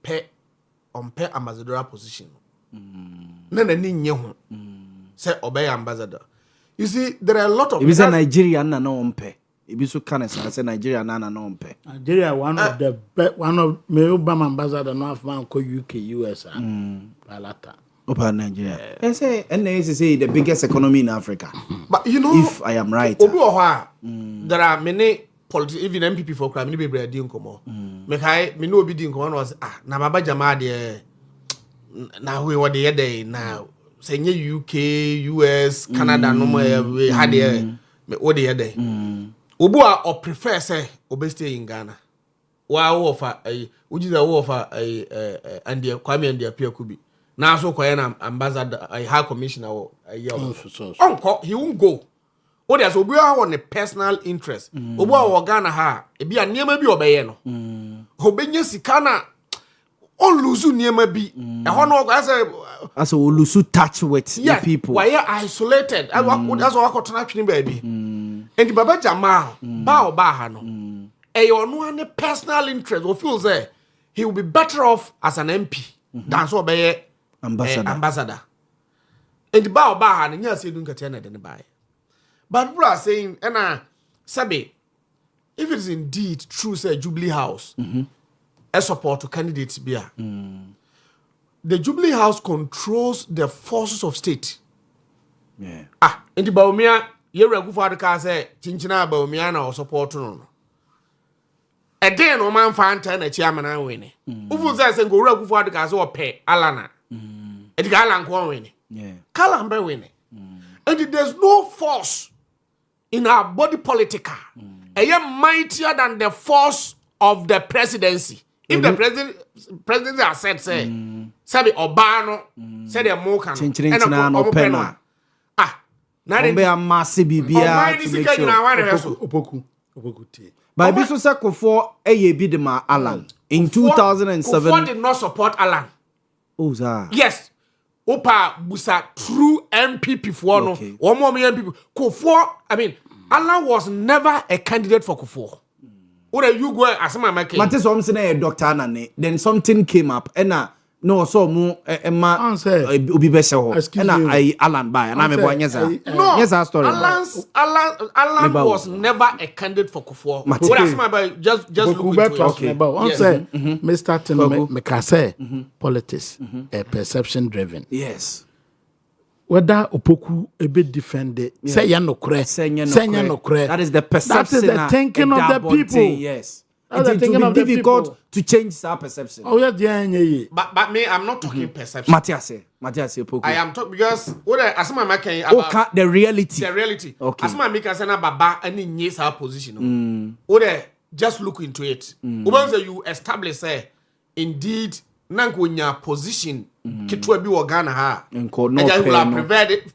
ambassadorial position. Na ni nye ho. Say obey ambassador. You see, there are a lot of. If it's a Nigerian, na no umpe. If it's so kind of say Nigeria, na no umpe. Nigeria, one of the one of me Obama ambassador North Man ko UK, US, Balata. Opa Nigeria. I say, and they say the biggest economy in Africa. But you know, if I am right, there are many politicians, even MPP for crime. Many people doing come on. Me no be doing come on was na Baba Jama de na we what the day now. Say UK, US, Canada, no more we had there. Me what the day. Obua or prefer say obe stay in Ghana. Wow offer which is a offer and the Kwame and the appear could be. Now so kwaya ambassador a high commissioner or a year. Uncle he won't go. Oh there's obua on a personal interest. Obua or Ghana ha e be a near maybe obey no. Obenya sikana on lose niema bi. E hono as a lose touch with the people. Why isolated? That's what I got to baby. And the Baba Jama ba ha no. E no any personal interest or feels there he will be better off as an MP than so be ambassador. And the ba ha no nya say dun katena de ne buy. But people are saying sabe if it is indeed true say Jubilee House a support to candidates beer. The Jubilee House controls the forces of state. Yeah. In the Boamah, you regu for the car say Chinchina Boamah or support no. A day no man find a chairman and winning. Who says and go regu for the car or pay Alana? And the Galan go winning. Yeah. Calambe winning. And there's no force in our body politica. A year mightier than the force of the presidency. If the president has said, say, Sabi Obano, said a mocha, and a penna. Not a massive BBA. By business for a bidema Alan in 2007. Kufuor did not support Alan. Oh, sir. Yes. Opa Busa true MPP for no. One more MPP. Kufuor, I mean, Alan was never a candidate for Kufuor. Or you go as my make. Mate so say na doctor anane. Then something came up and no so mu ma obi be se ho. And I Alan by and me boy nyeza. No. Yes our story. Alan was never a candidate for Kufuor. What as my just look into it. Okay. On say me starting me can say politics perception driven. Yes. Whether Opoku a bit defended, say yanokre, that is the perception. That is the thinking of the people. Yes, it will be difficult to change that perception. Oh yeah, but me, I'm not talking perception. Matthias, Opoku. I am talking because what as my making about the reality. The reality. Okay. As my making say na baba any yes our position. What just look into it. Once you establish say indeed nankonya position kitwa bi wo Ghana ha and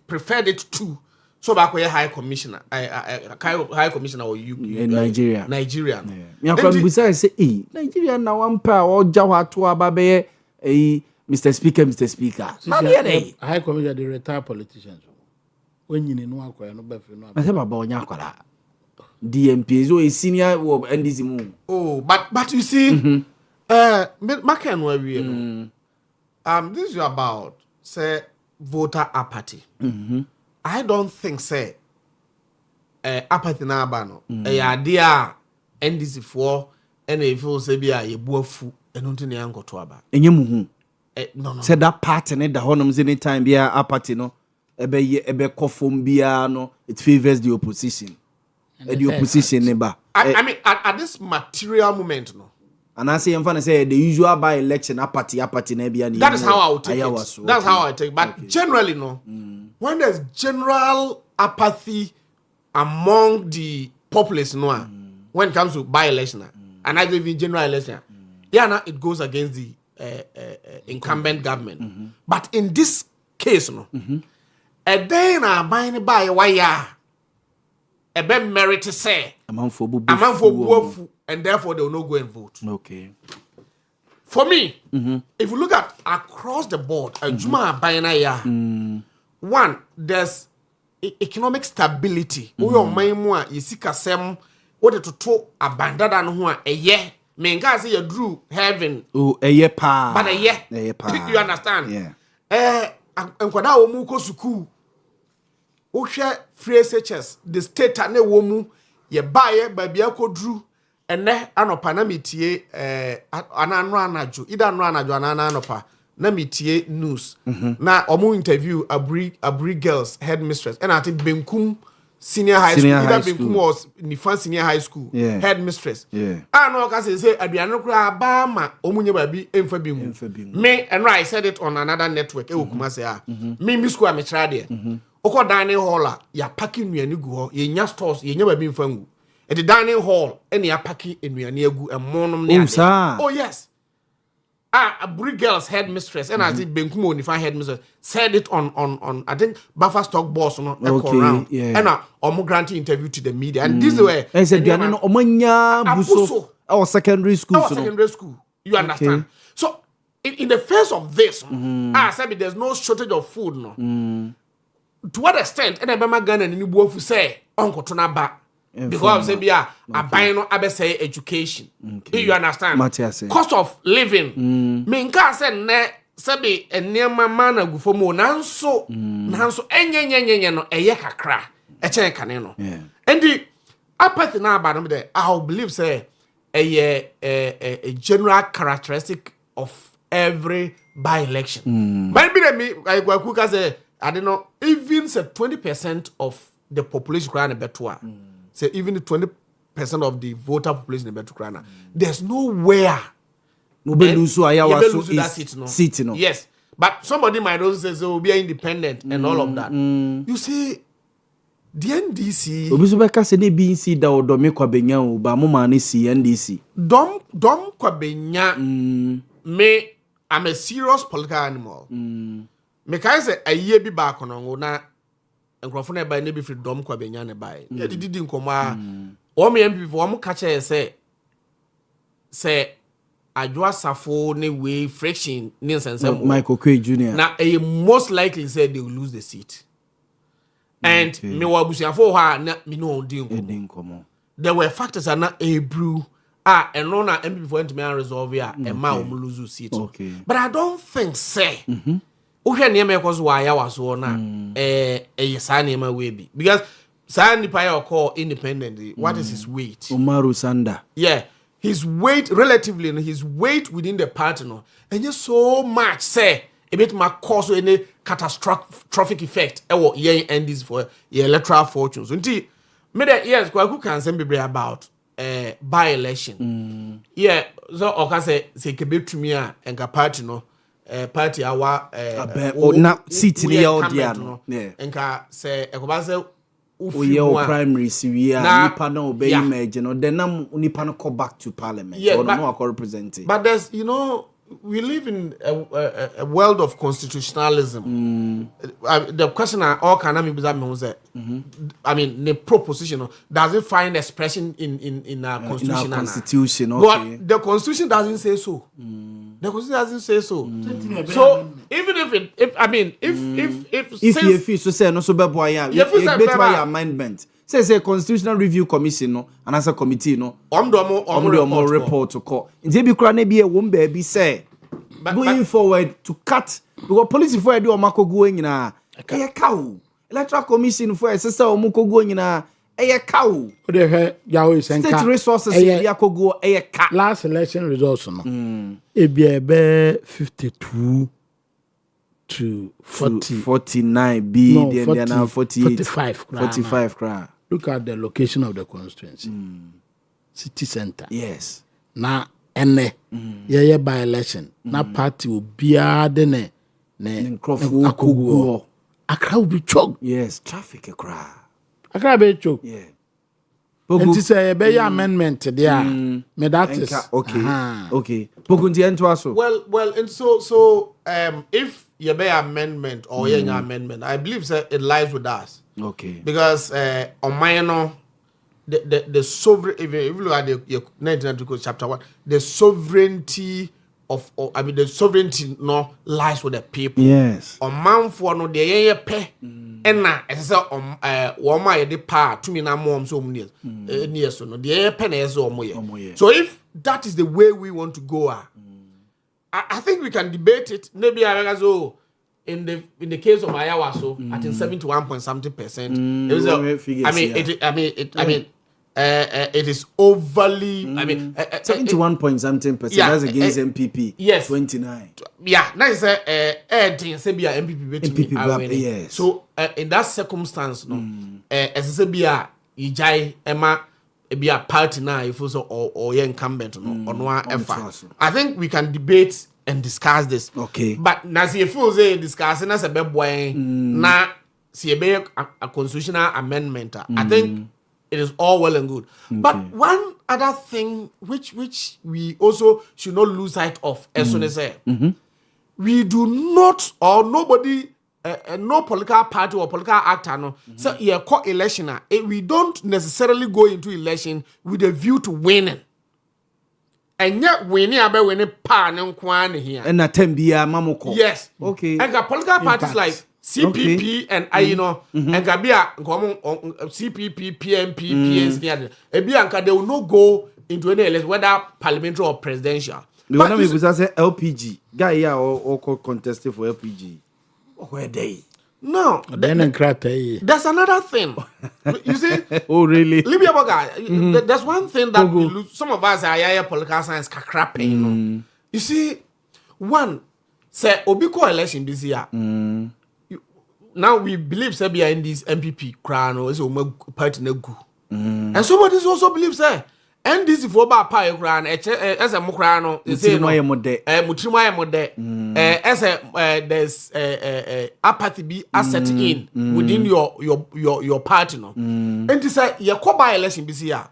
preferred it to so back where high commissioner high commissioner or you in Nigeria yeah can say Nigeria na one pa o jawa to ababe Mr. Speaker high commissioner the retired politicians when you know akwara no be no I say baba onya akwara DMP so a senior NDC mu but you see Makan where we this is about say voter apathy. I don't think say apathy na abano. Idea NDC for and if you say be a yebuafu enunti ne angoto aba. Enye muhu. No. Say that party ne da honom any time be apathy no ebe kofom bia no it favors the opposition. The opposition neighbor. I mean at this material moment no. And I say, I'm gonna say the usual by election apathy na bia. That is how I would take it. That's how I take it. But generally, no. When there's general apathy among the populace, no, when it comes to by-election, and I even general election, it goes against the incumbent government. But in this case, no, a day na buying by wire, a ben merit to say, a man for bufu, and therefore they will not go and vote. Okay. For me, if you look at across the board, a Juma buying one, there's economic stability. We are my more, you see, Kasem, what to talk abandoned and who a year. Menga say you drew heaven. Oh, a year pa. But a year. You understand? Yeah. Nkwada wo mu ko suku. Wo hwe free SHS, the state ane wo mu ye bae ba bia ko drew ene anopa na metie anano anajo. Ida anano anajo anana anopa na metie news. Na omu interview Abri girls headmistress. And I think Benkum senior high school. Either Benkum was Nifan senior high school headmistress. Yeah. I know because say aduano kura Bama omunye baby emfa bimu. Me and I said it on another network. E okuma say me school am try there. Oko dining hall ya packing nuani gu ho. Ye nya stores ye nya baby mfa ngu. At the dining hall any ya packing nuani agu emonom ne ade. Oh yes. Abri girls headmistress and I think Benkumo Nifan headmistress said it on I think Buffer Stock Boss no around and omo granting interview to the media and this way I said you no omanya buso our secondary school you understand so in the face of this I said there's no shortage of food no to what extent and Ebema Ghana ni buofu say onko to na ba because say bia aban no abese education you understand cost of living me nka say ne sabi enema mana gufomo nanso enyenyenyenye no eye kakra eche kane no and the apathy na aba no there I believe say a general characteristic of every by election maybe me I go say I don't know even say 20% of the population cry na betwa say even the 20% of the voter population in Betukrana, there's nowhere. Seat, no. Yes, but somebody might also say we'll be independent and all of that. You see, the NDC. Obisubeka se ne BNC da odome kwa benya o ba mo mane si NDC. Dom kwa benya. Me, I'm a serious political animal. Me can say a year be back on na. Nkrofo by ne be freedom kwa benya ne bai ya didi nkoma o me MP for o catch say adwa safo ne way friction ne nsensem Michael K Jr. na most likely say they will lose the seat and me wa busuafo ha na me no di nkomo there were factors na brew and no na MP for ntime resolve ya e ma o lose seat but I don't think say Uhe niema yakozu wa ya waso na sa niema webi because sa nipa ya call independently what is his weight Umaru Sanda his weight relatively his weight within the party no and just so much say a bit ma cause any catastrophic effect ewo ye endis for your electoral fortunes until me that yes kwaku can say be about by election so oka say kebetumi a enka party no party our na seat ni ya odia no enka say ekoba say ufi primary siwia nipa na obey image no then na nipa no go back to parliament or no represent but there's we live in a world of constitutionalism. The question all can be I mean the proposition does it find expression in our constitution? In our constitution, okay. But the constitution doesn't say so. The constitution doesn't say so. So even if so say no so be boy ya amendment. Say constitutional review commission no and as a committee no omo report to call nti bi kura na bi e won ba bi say going forward to cut because police for e do omakogu nyina e kawo electoral commission for say omakogu nyina e kawo de he yawo senka state resources e yakogu e ka last election results no e bi e be 52 to 49 B no, then now 48 45 cry. Look at the location of the constituency. City center. Yes. Na ene ye by election. Na party will be ne Accra will be choked. Yes, traffic a cry. Accra be choked. Yeah. And to say a amendment there. Me that is okay. Pokunti entwaso. Well, and so if you be amendment or any amendment, I believe that it lies with us. Okay. Because on my the sovereign, if you look at the 1992 chapter 1, the sovereignty of the sovereignty no lies with the people. Yes. On man for no the pay and na as one my the part to me na mom so many years so no the pen is so if that is the way we want to go, I think we can debate it. Maybe I go in the case of Ayawaso, I think 71.something%. It is overly. 71.something%. Yeah, that's against MPP. Yes, 29. Yeah, nice. MPP. Yes. So in that circumstance, no, as Ijai Emma. Be a party now if also or incumbent no or no effort. I think we can debate and discuss this. Okay. But now see if you say discussing as a bad boy na see a constitutional amendment. I think it is all well and good. Okay. But one other thing which we also should not lose sight of as soon as we do not or nobody no political party or political actor no so yeah call election we don't necessarily go into election with a view to winning and yet winning about winning pan and kwan here and atembia mamoko. Yes, okay. And got political parties like CPP and and Gabia CPP PMP PNC and they will not go into any election whether parliamentary or presidential. The one we say LPG guy here or contested for LPG. Where they? No. There's another thing. You see? Oh, really? Libya Boga, there's one thing that we lose. Some of us are political science crapping. You see, one, say, Obiko election this year. Now we believe Serbia in this MPP crown or is a party negu. And somebody also believes that. And this is for about pie crown as a mokrano is a mutrimoya mode as there's apathy be asset in within your party no. And to say your by election this year,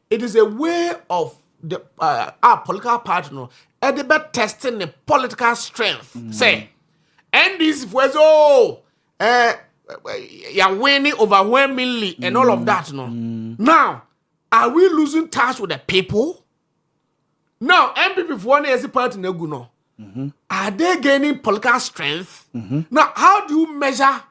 it is a way of the our political party no at the best testing the political strength. Say and this was you're winning overwhelmingly and all of that no. Now are we losing touch with the people? No, MPP for one is party no. Are they gaining political strength? Now, how do you measure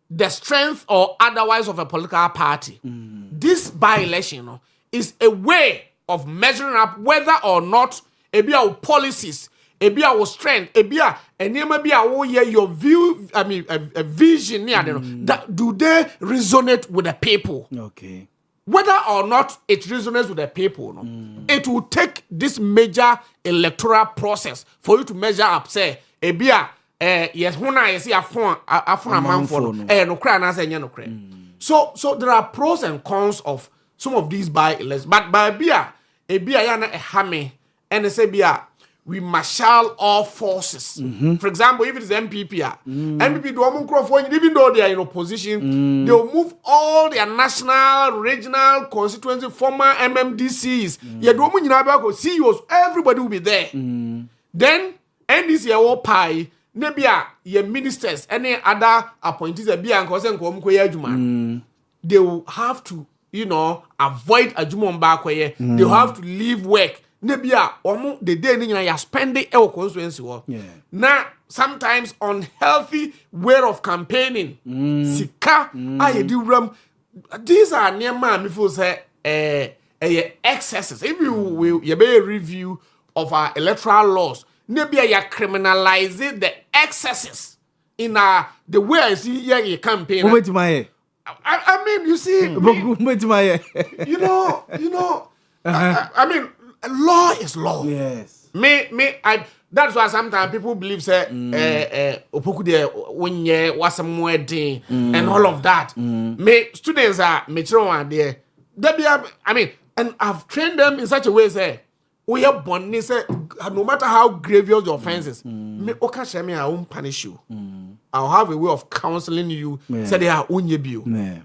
the strength or otherwise of a political party? This by-election is a way of measuring up whether or not our policies, our strength, your view, a vision, that do they resonate with the people? Okay. Whether or not it resonates with the people, it will take this major electoral process for you to measure up. Say, yes, when I see a phone man for no cry and I say no cry. So there are pros and cons of some of these by-elections. But by a hammy and say we marshal all forces. For example, if it is MPP, MPP do even though they are in opposition, they will move all their national, regional, constituency, former MMDCs. CEOs, everybody will be there. Then, NDC will pay, maybe your ministers, any other appointees, they will have to, avoid a jumon back where they will have to leave work. Nebia the day you spend the constituency. Now sometimes unhealthy way of campaigning. Sika these are near man before say excesses. If you be a review of our electoral laws, nebia you criminalize the excesses in the way I see your campaign. I mean you see I mean law is law. Yes. That's why sometimes people believe say opoku de wonye wasam wedding and all of that. Students are mature there. I mean, and I've trained them in such a way say we are born say no matter how grievous your offenses, me oka shame I won't punish you. I'll have a way of counseling you. Yeah. Say they are unyebu. Yeah.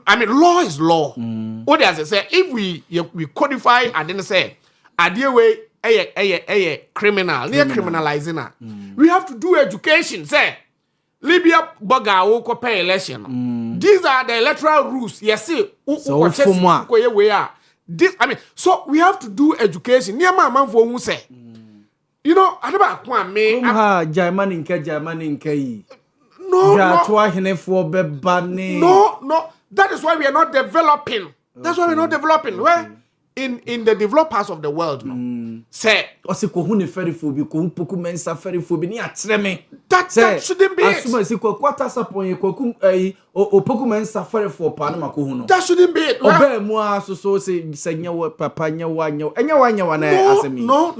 I mean, law is law. What does it say? If we codify and then say, idea way criminal, near criminalizing. We have to do education. Say, Libya Boga will pay election. These are the electoral rules. Yes, see, we are. This, I mean, so we have to do education. Near my man for who say, you know, I don't want me. German in No. That is why we are not developing. That's why we're not developing. Where in the developed parts of the world, say, that shouldn't be it. That shouldn't be it. No.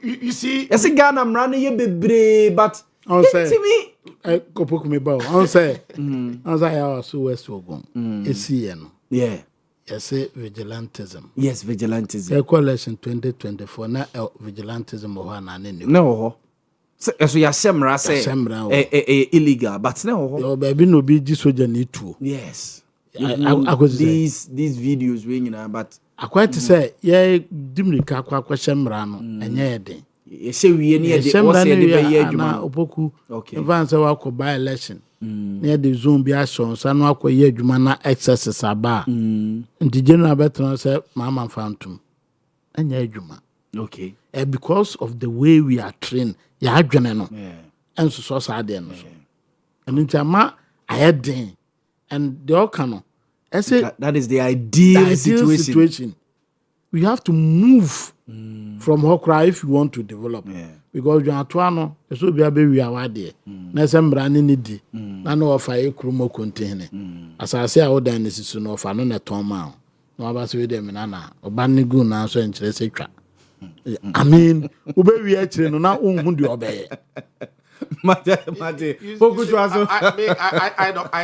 You see, yes, Ghana, I'm running but I'll say, I go poke me bow. I'll say, as I also West Ogun, yeah. Yes, vigilantism. Yes, vigilantism. The coalition 2024, not vigilantism or one. No. So you semra say illegal, but no. Your baby no be just so need to. Yes. These videos ringing, but I quite to say, yeah, dimly kakwa shemrano, and yeah, day. You say we near the Opoku, okay. Advance our by election. Near the Zoom be shown, son walk a year, Jumana excesses are bar. And the general veteran said, Mamma Phantom. And yeah, Juma. Okay. And because of the way we are trained, you have general. And so sad. And in Jama, I had day. And the Okano. I said, that is the ideal situation. We have to move from Hokra if you want to develop. Because you are Tuano, it will be a baby our dear. Nesem Brani Nidi, none of a Krumo contain. As I say, I would then this is no for another Tom. No, I was with them in Anna, or Bannigoon answer in Chelsea. I mean, we actually no now won't do obey. I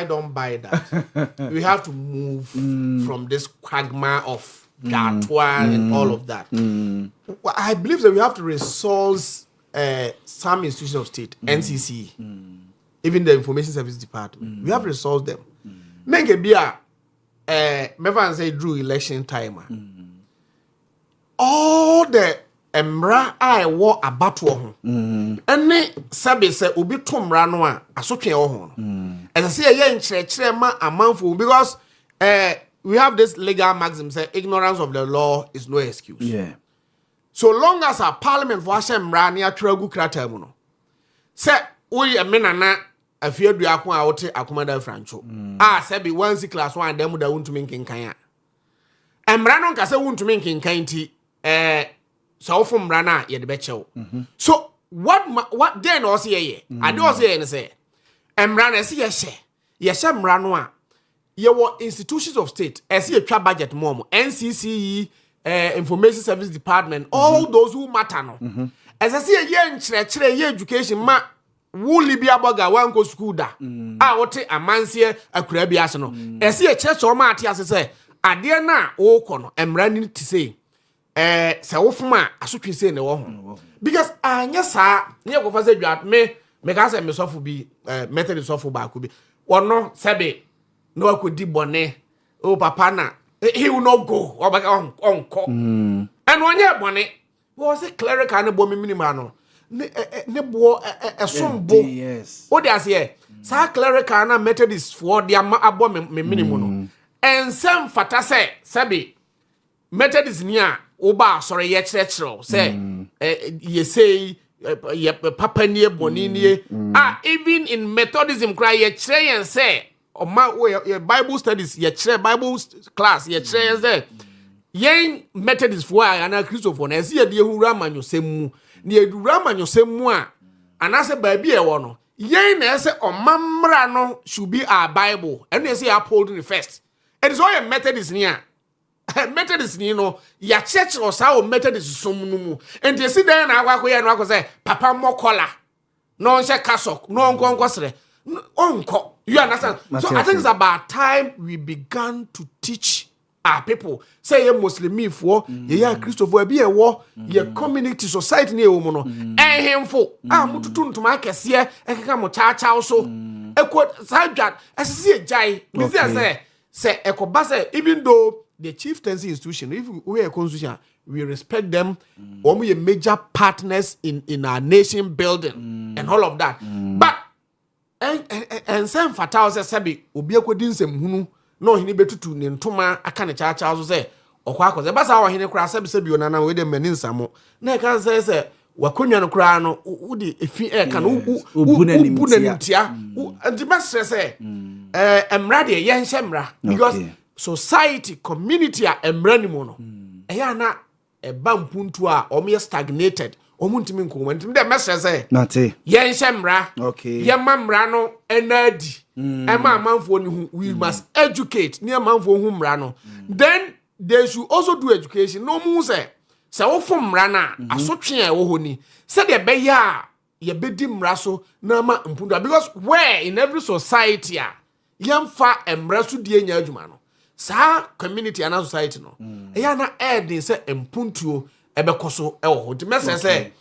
don't buy that. We have to move from this quagmire of Gatwa and all of that. I believe that we have to resource some institutions of state, NCC, even the Information Service Department. We have to resource them. Make it be a never say Drew election timer. All the Emra I war a battle. Any Sabi said, Ubi Tom Ranoa, a soke on. As I say, a young church, a manful because we have this legal maxim say ignorance of the law is no excuse. Yeah. So long as our parliament for Hashem Rania Tragu Kratermuno. Say, we a menana a fear du aqua out Akumada Francho. Sabi 1 class 1 them would want to make in Kaya. And Branon Cassa want to make in Kainty, so from Rana, yet the betcho. So what then was here? I don't say and say, and Rana see yes, I'm Ranoa. Your institutions of state, as a trap budget mom, NCC, Information Service Department, all those who matter no. As I see a young chre education, ma woolly be about one go school da. I would take a man's here a crabby arsenal. As see a church or marty as I say, I dear na o kono, I'm running to say, so ofuma, I should say no. Because I yes, near go for you at me, make us a myself will be Methodist of back will be or no, Sabe. No, I could bonnet. Oh, Papa, he will not go or back on call. And one year, bonnet was a cleric and a bomb minimano. Nebo a sombo. Yes. What does here? Sa cleric and a Methodist for the abom minimum. And some fatase, Sabi Methodist near Oba, sorry, yet, say, ye say, Papa near Bonini. Even in Methodism, cry ye tray and say. Or my Bible studies, your Bible class, your chairs there. Yang Methodist for and a Christopher, and see a dear who raman you same near raman you same one. And as a baby, a one. Yang as a mamrano should be our Bible, and they say upholding the first. And it's all a Methodist near. Methodist, you know, your church or sao Methodist some. And they sit there and I walk say, Papa more collar. No one said cassock, no one go. Uncle, you understand? So I think it's about time we began to teach people say ye Muslim for ye Christopher be a war ye community society ne wo no ehemfo mututu ntoma kese e keka mo cha so ekwo sajat esisi ejai we say ekoba say even though the chieftaincy institution, if we are constitution, we respect them. We are major partners in our nation building and all of that. But and some fatal sabi obi akodin sem hunu no hini betutu ne ntoma aka ne cha so say okwa akoze ba sa wo hini kura sabi onana we de mani nsamo na kan say wakonwa no kura no udi efi ka no ubunanimtia anti ba say emra de ye nhemra because society community a emranimo no eya na eba mpuntu a omo stagnated omo ntimi nko ntimi de message say nate ye nhemra ye mamra no enadi ema amanfo ni hu we must educate ni amanfo hu mra no then they should also do education no mu say wo fom mra na asotwe a wo honi say de be ya ye bedi mra so na ma mpuntu because where in every society a yamfa emra so die nya adwuma no sa community and society no eya na add say empuntuo ebekoso e wo de message say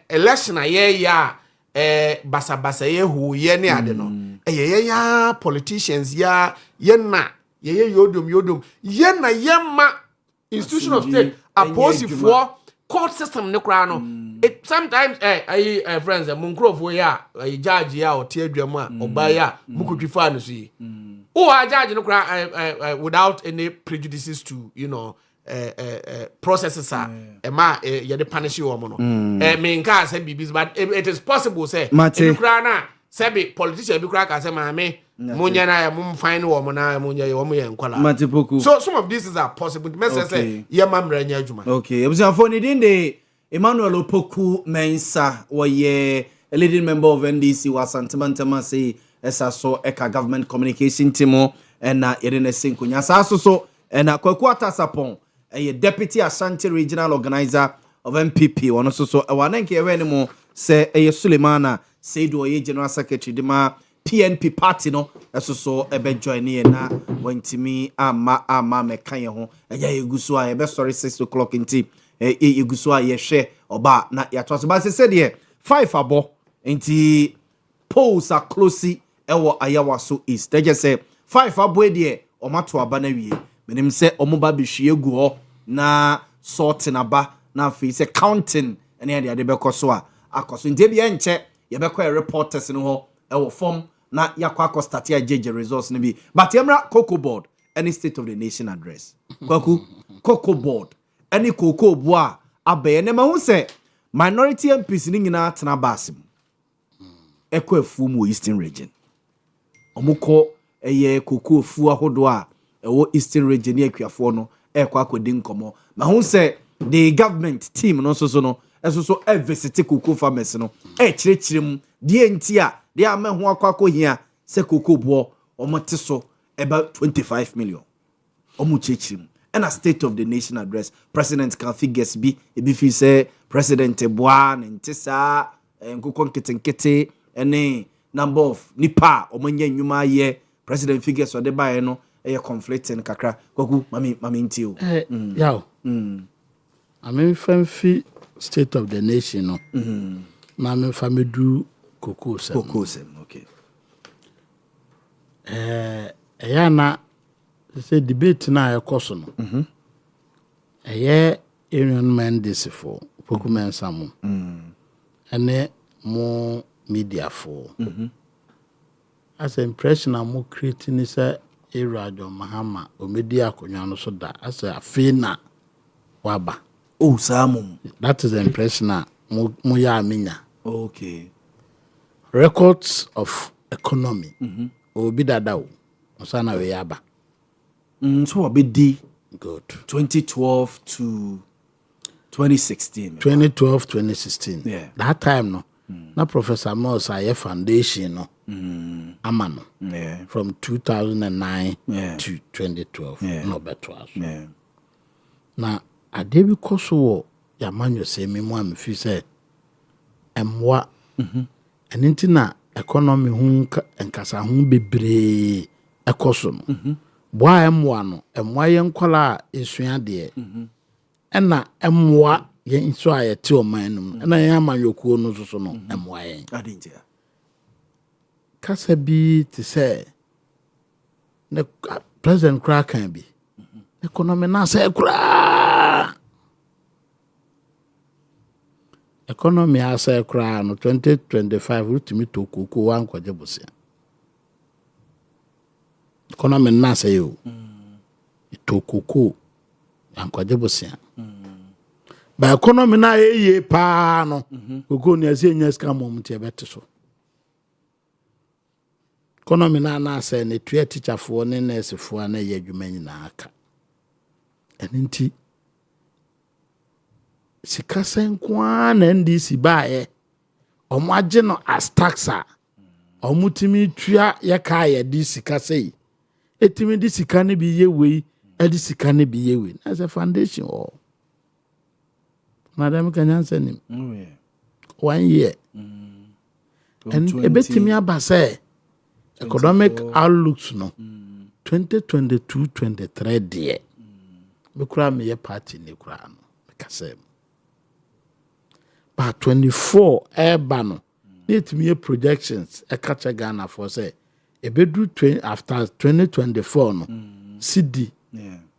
election aye ya basa ye hu ye ne ade no ye ya politicians ya ye na ye yodom ye na ye ma institution of state opposite for court system ne kra no it sometimes friends munkrofo ya judge ya o tie adwam a oba ya mukutwifa no so yi a judge no kra without any prejudices to processes ma ye de punish you no me nka say bibis but it is possible say kra na say politician bi kra ka say maame munya na mum fine wo mo na munya ye wo mo ye nkwala so some of these are possible the message say ye mamra nya adwuma okay ebusanfo ni din de Emmanuel Opoku Mensa was a leading member of NDC was Santimantama say so eka government communication team and Irene Sinkunya so and Kwakwata Sapon a deputy Ashanti regional organizer of MPP one also so wanenke anymore say a Sulemana say do a general secretary dema PNP party no so ebe join na wentimi ama mekanye ho eya eguso a ebe sorry 6 o'clock inti eguso a ye hwe oba na ya to so ba se de 5 abo inti polls are close ewo ayawa so east they just say 5 abo de o mato aba na wie menim se omoba behwe egu ho na sorting aba na afi se counting ene de bekoso a akoso nte bia nche ye bekọ reporters no ho ewo form na yakwa start ya jeje results ne bi but emra cocoa board any state of the nation address kwaku cocoa board any cocoa boa abaye ne ma hu se minority MPs ni nyina tena basim ekọ afu mu eastern region omuko eye cocoa afu ahodo a ewo eastern region ne akuafo no ekọ akodi nkomo ma hu se the government team no so no eso visit cocoa farmers no kirechirem die ntia they are men who are hia se cocoa bo omote so about 25 million omuchechim and a state of the nation address president can figures be fi say president boa ntisa nkokon ketenkete any number of nipa omanya nwuma ye president figures ode bae no e conflicting kakra kwaku mami ntio yaw amen fanfi state of the nation no na me famedu Cocoa sem, okay. Yana say debate na ekoso no. Union man this for Poku Mensamu. Ene mo media for. As impression am mo creating is a Radio Mahama o media konwa no so da as a fina waba. Oh Samu. That is the impression mo ya minya. Okay. Records of economy. Obi dadao. Osana we yaba. So obedi good. 2012 to 2016. 2012 2016. Yeah. That time no. Na Professor Moss aye foundation no. Amano. Yeah. From 2009 to 2012. No better. Yeah. Na adebi koso ya manyo se me mo am fi say emwa Aninti na economy hu nkasa hu bebre ekoso no boa emwa no emwa ye nkwala esua de ena emwa ye nso ayete omanum ena ye amanyokuo no so no emwa ye adintia kasa bi te say ne president kra kan bi economy na say kra economy asa kra no 2025 rutimi to koko wan kwaje bosia economy na say yo to koko an kwaje bosia ba economy na ye pa no koko ni ase nya ska mom tie bete so economy na say ne tue teacher fo ne nurse fo na ye adwuma nyina aka eninti sikasen kwa na NDC baaye omo age no as taxa omo timi tua ye ka ye di sikasei etimi di sikane bi ye wei edi sikane bi ye wei as a foundation or madam kanyansa nim 1 year and ebetimi abase economic outlooks no 2022-23 die me kura me ye party ne kura no kase but 24 no let me projections e catch Ghana for say e be do after 2024 no CD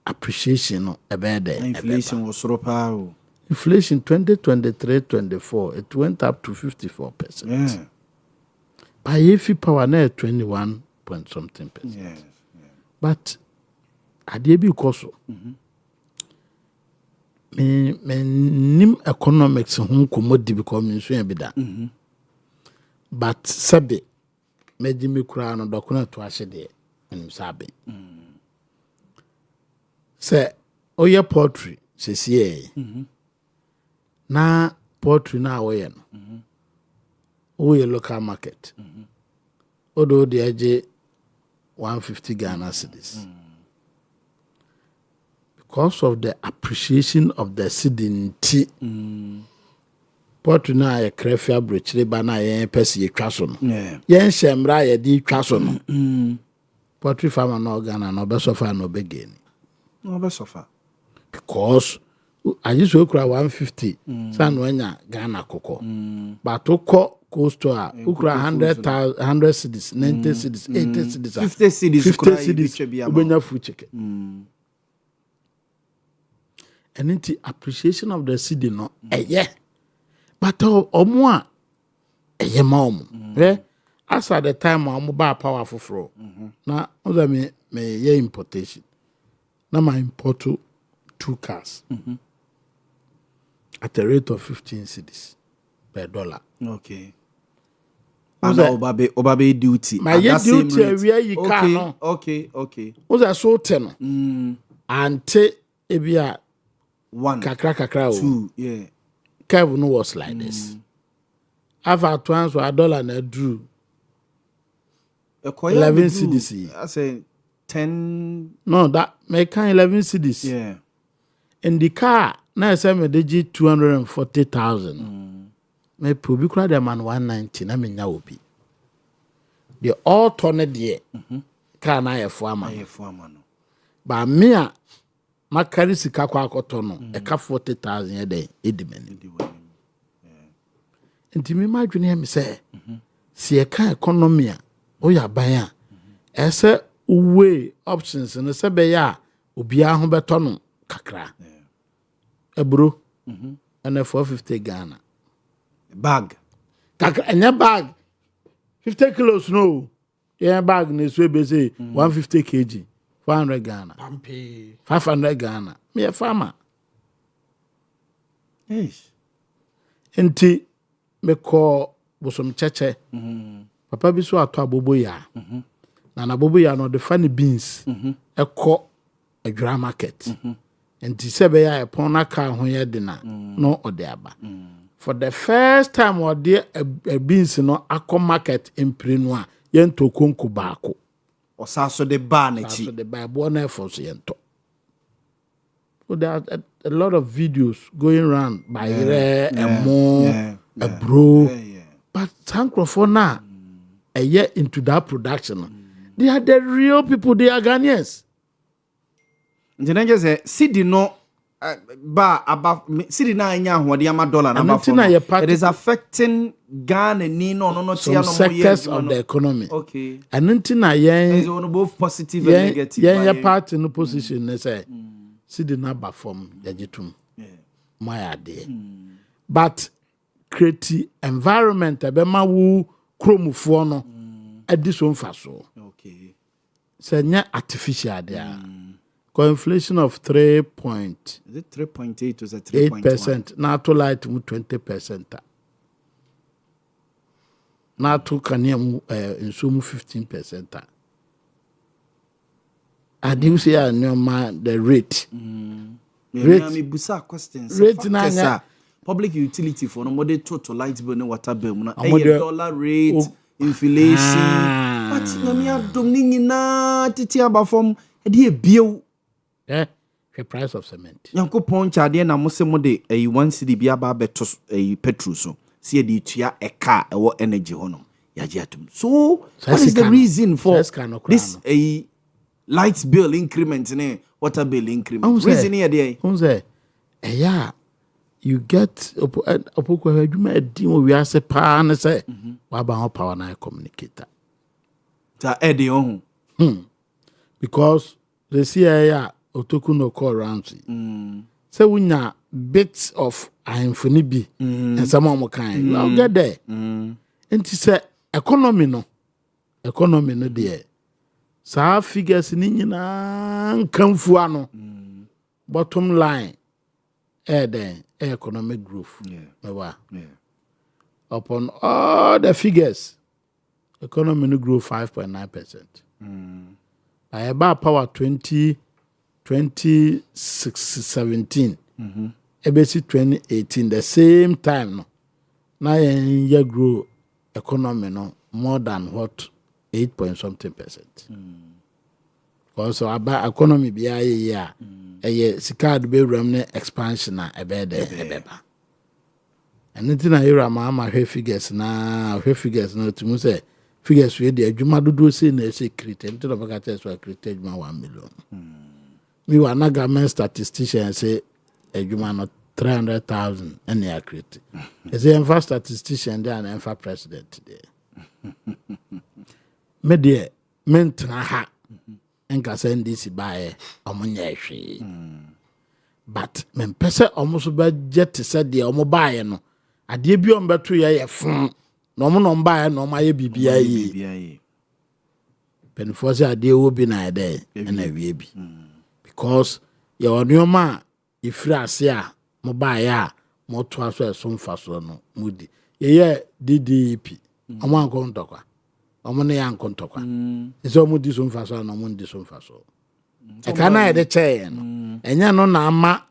appreciation no e be there inflation was ropa inflation 2023-24 it went up to 54%. By if power na 21 point something percent. But ade bi koso me nim economics ho commodity because me so bi da but sabe meji me kura no dokuna to ahye de anim sabe say oye poultry sesiye na poultry na oye no oye local market odo de aje 150 Ghana cedis because of the appreciation of the cedi poultry na ye crafia brochire ba na ye pese ye twa so no ye nhemra ye di twa so no poultry farmer na Ghana no be sofa no be gain no be sofa because aji so kura 150 san wanya Ghana koko but to ko coastal ukura 100 cedis 90 cedis 80 cedis 50 cedis ubenya food chicken and into appreciation of the cedi no yeah but omo a eye ma omo as at the time omo ba powerful fro na oda me ye importation na my import 2 cars at a rate of 15 cedis per dollar. Okay. And obabe duty. My duty where you can. Okay. Was a so 10. Ante ebia 1 kakra 2 yeah. Kevin was like this. After transfer $1 na drew 11 cedis. I say 10. No, that make 11 cedis. Yeah. In the car, na say me dey 240,000. Me probi kura dem man 190 na me nya obi. The all turn there. Car na ye fo ama. No. Ba me a makari sika kwa akoto no e ka 40,000 ye dey edimani. Ntimi madwene me say si e ka economy a o ya ban a ese way options no se be ya obi a ho beto no kakra. Ebro and 450 Ghana bag kakra enya bag 50 kilos no yeah bag na so be say 150 kg 400 Ghana 500 Ghana me a farmer enti me ko bosom cheche papa bi so ato abobo ya na abobo ya no the funny beans ekọ adwra market enti sebe ya epon na ka ho ye de na no odiaba for the first time odi a beans no akọ market imprenu a yento konku baako osaso de ba na chi so the bible na for so yento so there are a lot of videos going around by a bro but thankful na a year into that production they are the real people, they are Ghanaians. Nti na say city no ba above city na anya ahode ama dollar na it is affecting Ghana ni no some sectors of the economy. Okay. And until na yen on both positive and negative. Yen part in the position they say city na ba form yajitum. My idea. But create environment abema wu kromufo no edison faso. Okay. So artificial there. Inflation of 3.8 is it 3.8 or is it 3.1%? Now to light 20%. Now to can in sum 15%. I do say I know the rate. Rate na public utility for no more total light bill and water bill. Na dollar rate, inflation. But na me adom ni nyina titi aba form e dey bill. The price of cement. Yankopon chade na mo se mo de 1 cedi bia ba beto petrol so. See the tua a car e wo energy hono. Yaje atum. So what is the reason for this a light bill increment ne water bill increment? Reason here there. Say yeah, you get opoko adwuma edi mo wi ase pa na say wa ba ho power na communicator. Ta edi on. Because the CIA otoku no call around. So we na bits of infinibi and some more kind. I'll get there. And she said economy no there. Sa figures ni nyina kamfu ano. Bottom line economic growth. Yeah. Upon all the figures, economy no grow 5.9%. By about power 2017, ABC 2018, the same time no. Now you grow economy no more than what 8.something%. Also about economy be a sikad be remne expansion na ebeba. And nothing I hear my figures na to say figures we the adwuma dodo say na say create into the market so create 1 million. Me wa na government statistician say adwuma no 300,000 and they create. Is a first statistician there and first president there. Me there mentra ha enka send this buy omonye hwe. But men pese omo ba jet said the omo buy no ade bi on beto ye fun no mo no buy no ma ye bibia yi penfo say ade wo bi na ade na wie bi because ye onioma ifiri ase a mo buy a mo to aso eso mfaso no mudi ye DDP omo ankon tokwa omo ne yankon tokwa eso mo di so mfaso na mo ndi so mfaso e kana ye de che no enya no na ama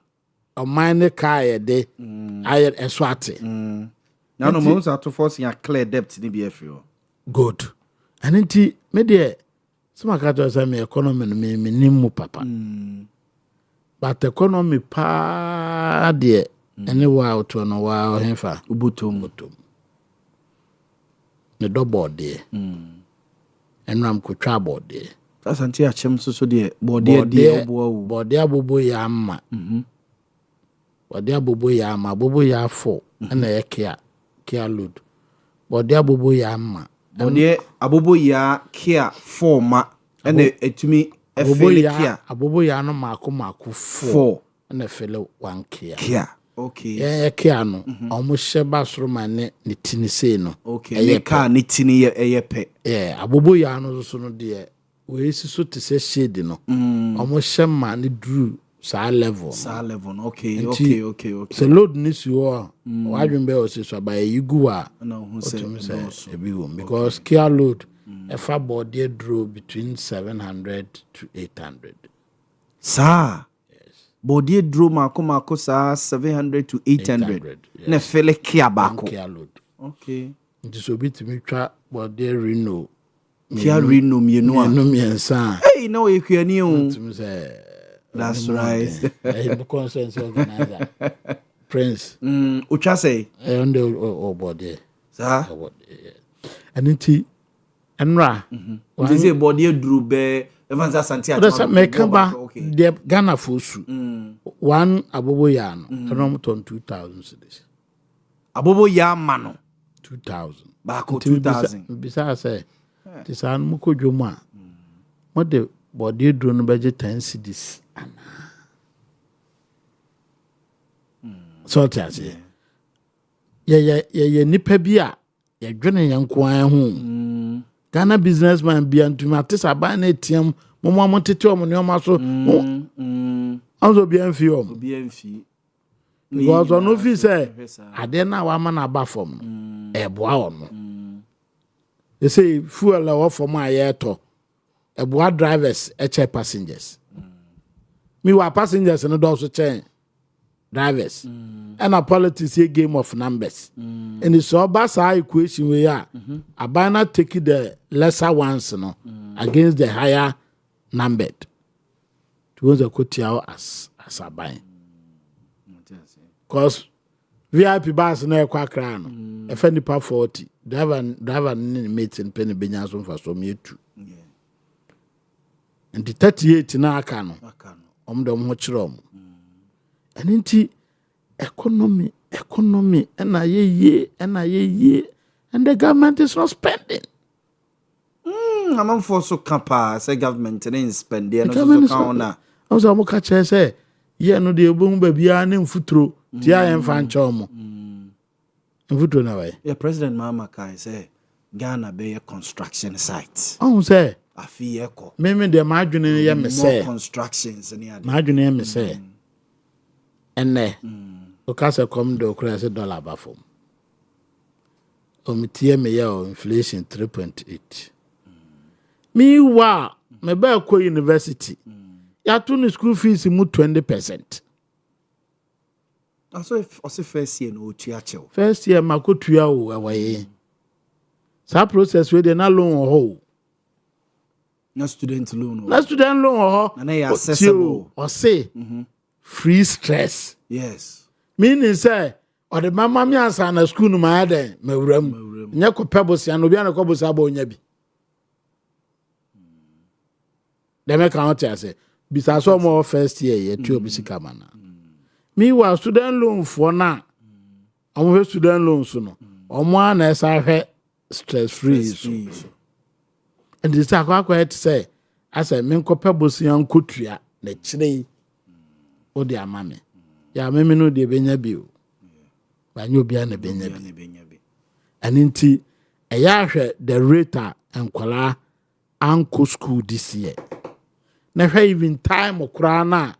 oman ne kai de aye eso ate now no mo to force ya clear debt ni be afio good and enti me de some kato say me economy no me nimu papa but economy pa de anywhere to no wa henfa ubutum ne double de enram ko twa board de asanti achem so de board de obo board de abobo ya amma board de abobo ya amma abobo ya 4 na ye kia load board de abobo ya amma board de abobo ya kia 4 ma na etumi efele kia abobo ya no mako 4 na efele 1 kia okay kia no omo sheba soro ne tini sei no okay ye ka ne tini ye pe abobo ya no so no de we esi so te se shade no omo shema ne dru sa level okay so load ni si wo wadwen be o se so ba yigu a na hu se ebi wo because kia load if a body draw between 700 to 800 sa body draw mako sa 700 to 800 na fele kia bako kia load okay nti so bitimi twa body reno kia reno miensa hey no you can you that's right the consensus organizer Prince ucha say on the body sa and nti Enra. They say body drew be Evans Asante. That's a mekaba the Ghana Fosu. One abobo yan around 2,000 cedis. Abobo ya mano 2,000. Bako 2,000. Besides say this an muko joma. What the body drone budget 10 cedis. So tell you. Yeah, nipa bia. Ya dwene yanko an ho. Ghana businessman bia ntuma tesa ba na etiam mo tete o mo ne o ma so. Also bia mfi o. Bia mfi. Because on no fi say ade na wa ma na ba fom. E boa o no. They say fuel la from aye to. E boa drivers e che passengers. Me wa passengers no do so chen drivers. And a politics a game of numbers. And it's all about our equation we are. Abana take the lesser ones no against the higher numbered. To was a quotiao as a buy. Because VIP bus no kwa crown. A funny pa 40. Driver mates and penny benyas for some year too. And the 38 na akano. The much rom. And inti economy and ye and the government is not spending. I'm for so kapa say government and spend the government I was a catch say ye no de boom baby an futuro tia en fan chomo futuro na way. Yeah, President Mama Kai say Ghana be a construction site. Oh say afi echo me de madwene ye me say constructions and ya madwene me say enne okasa come do kura say dollar ba fom omitie me ya inflation 3.8 me wa me ba ko university ya to no school fees mu 20%. Also if first year no tuachew first year makotua o awaye sa process we dey na loan ho na student loan ho na ya accessible or say free stress. Yes. Meaning say or the mama me answer na school no ma den mawuram nya ko pebos ya no bia na ko bosa ba onya bi dem e kan oti ase bisa so mo first year ye tu obisika mana me wa student loan for na omo student loan so no omo na esa hwe stress free so and this akwa say asa me ko pebos ya nkotua na kire o de amame ya meme no de benya bi o ba nyo bia na benya bi aninti eya hwe the rate enkwala anko school this year na hwe even time okra na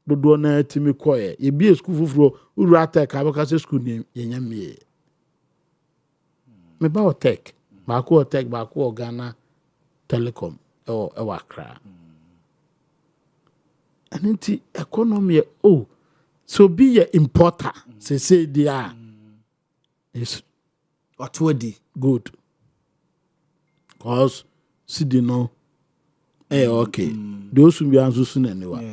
dodo na timi koye ye bi school fufuro uru attack abaka school ni yenya me ba o tech ba ko tech ba ko Ghana Telecom e wa kra aninti economy so be a importer say dia is otwadi good cause sidi no okay those who be anso na niwa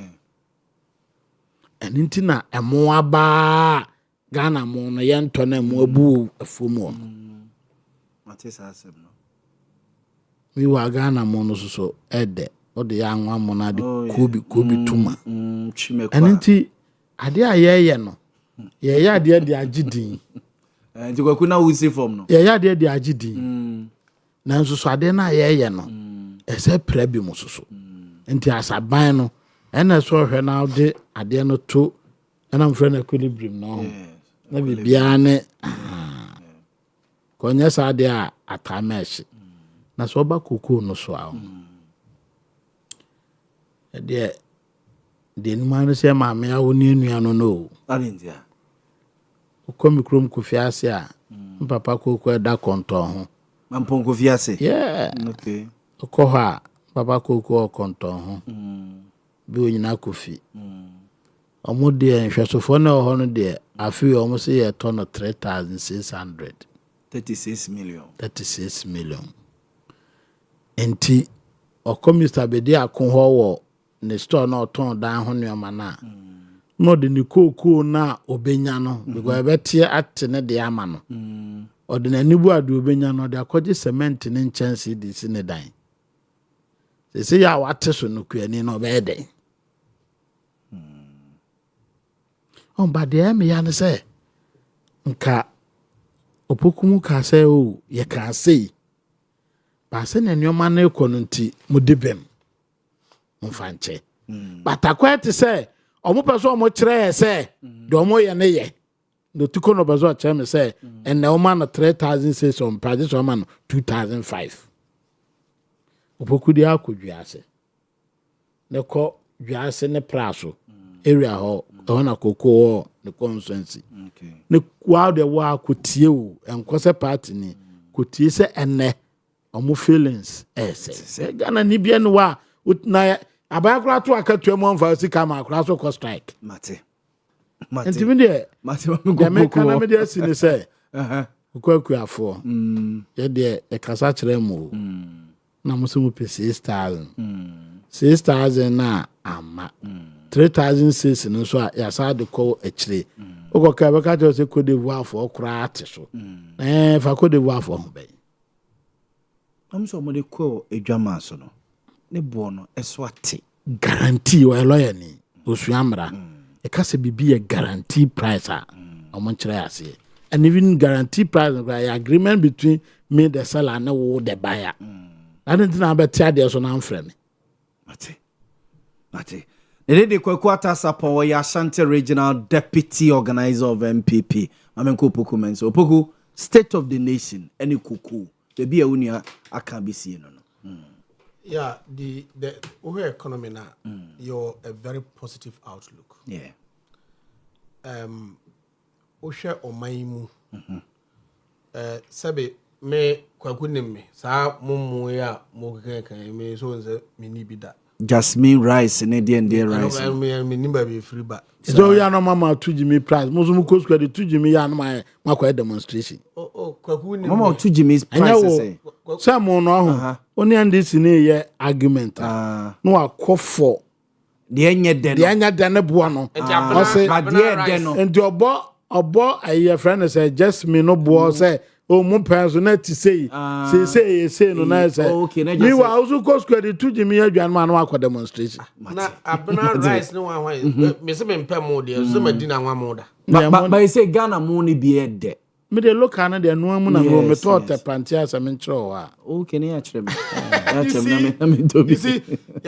aninti na emo aba Ghana mo no ye nto na emo abu afom o matisa asem no mi wa Ghana mo no so ede o de ya anwa mo na de kobi tuma aninti ade ayeye no ye ya ade de agidin nti kwaku na wusi form no ye ya ade de agidin na nso so ade na ayeye no ese prebi mo so nti asaban no ena so hwe na de ade no to ena mfre na equilibrium no na bibia ne konya sa ade a atamesh na so ba koko no so a de nman se ma me a woni nua no alindia ukomi krom ko fiase a papa koko da konton ho mampon ko fiase okay ko ha papa koko konton ho bi onyina kofi omo de nhwesofo na ho no de afi omo se ye to no 3,600 36 million enti okomi stabedi akon ho wo ne store na oton dan ho nneoma na no de ni koko na obenya no because ebetie ate ne de ama no ɔde n'ani bu ado obenya no ɔde akɔgye cement ne nkyɛnse de si ne dan sɛ yɛ a wate so no kuani no ɔbɛyɛ dɛn ɔmba deɛ ɛme ya ne sɛ nka opokumu ka sɛ o yɛ ka sei ba sɛ ne nneɔma no ɛkɔ no nti mode bɛm mfa nkyɛ batakɔ te sɛ ɔmo pɛ so ɔmo kyerɛ sɛ deɛ ɔmo yɛ ne yɛ no tuko no bɛso kyerɛ me sɛ ɛnɛ ɔma no 3000 says on project ɔma no 2005 opoku de akɔdua ase ne kɔ dua ase ne praso area hɔ ɛhɔ na koko ne constituency ne wow de wa akɔtie o ɛnkɔ sɛ party ni kɔtie sɛ ɛnɛ ɔmo feelings ɛsɛ Ghana ni bia no wa na abakora to akatua mo mfa sika ma akora so kɔ strike mate ntimi de mate me kana me de asi ne sɛ okuakuafo ye de e kasa kyerɛ mo na mo so mo pe 6000 na ama 3000 says no so ya sa de kɔ akyire okɔka bɛka kyerɛ sɛ Cote d'Ivoire fo kora ate so fa Cote d'Ivoire fo ho bɛn am so mo de kɔ edwama so no ne bo no eso ate guarantee wa lawyer ni osuamra e ka se bibi e guarantee price a omo nkyerɛ ase and even guarantee price agreement between me the seller and the buyer that is na better there so na mfrɛ me mate Nede Kwakwata Sapo ya Ashanti Regional Deputy Organizer of MPP Mamenko Opoku menso Opoku State of the Nation any kuku the be unia aka be see no Yeah, the Owia economy now, you're a very positive outlook. Yeah. Osha omaimu. Sabe me kwakunim me. Sa mumu ya mokeka me so nze mini bida. Jasmine rice ne dey rice. Me nimba be free ba. So ya no mama tujimi price. Muzumu ko square the tujimi ya no ma demonstration. Kwakunim. Mama tujimi price say. Say mo no ho. Oni ande sine ye argument. No akofo. De enye de ne boa no. O say de de no. Enti obo aye friend say just me no boa say o mo penso na ti say no na say me wa also go square the tujimi adwan ma no akọ demonstration na abena rice no wan me se me mpem mo de so ma di na nwa mo da but say Ghana mo ni bi ede me de local na de no amu na no me to te pantia sa me nkyerɛ wa okay ne ya kyerɛ me ya kyerɛ me do bi see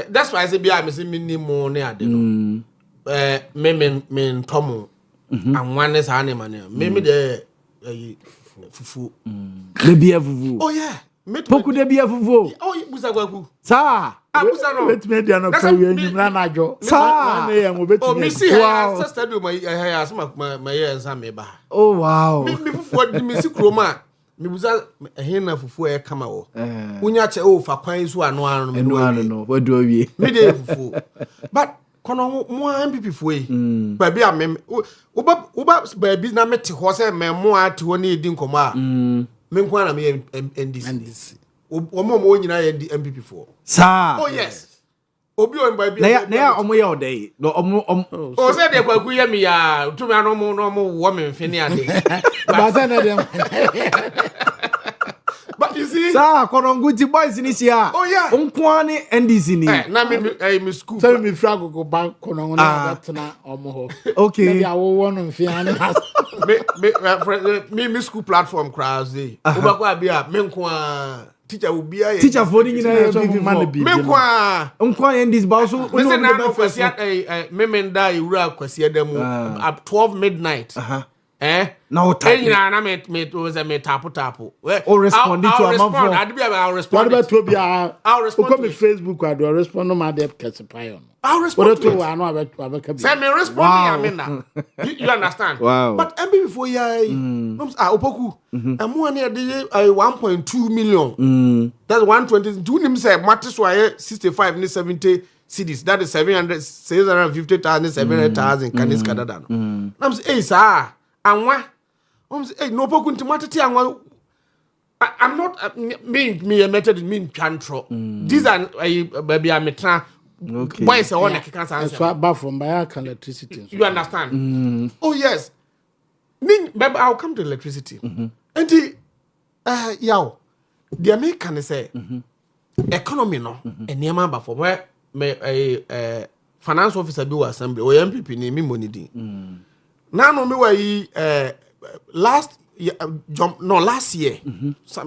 that's why I say bia me se me ni mo ne ade no me ntomo anwan ne sa ne ma ne me de fufu de bia fufu oh yeah poku de bia fufu oh busa kwaku sa busa no let me dia no kwa wi na najo sa na ye mo beti oh me see her stadium my asma my ensa me ba oh wow me fufu de me see kroma me busa he na fufu e kama wo unya che o fa kwan so ano no wadu awie me de fufu but kono mo MPP fuwe ba bia me uba ba bi na mete ho se me mo ate ho na edi nkomo a me nkwa na me NDC omo nyina ye MPP fo sa oh yes obi o ba bi na ya omo ye odai no omo o se de kwaku ye me ya tumi ano mo no mo wo me mfeni ade ba se na de but you see sa koronguti boys ni sia oh yeah onkwa ni NDC ni na me school tell me frago go bank kono na betna omo ho okay na ya wo wonu mfiane me school platform crowds dey obakwa bia me nkwa teacher will be teacher for the me nkwa NDC ba so me say na no kwasi me menda ewura kwasi dem at 12 midnight now time na me was a tapo o respond to amafo I'll respond what to be I'll respond to Facebook I do respond no my debt kesipay I'll respond to I know abeka say me respond you understand wow but MB before opoku amo na de 1.2 million that's 120 nim say matters why 65 ni 70 cities that is 650,000 700,000 kanis kadada no nam say sir anwa say no opoku ntimatete anwa I'm not me method mean chantro these are baby ametra okay boys on the cancer so back from by electricity you understand oh yes I'll come to electricity and Yaw. The American say economy no enema ba for where me finance officer bi was assembly or MPP ni mi money din. Now no me were last year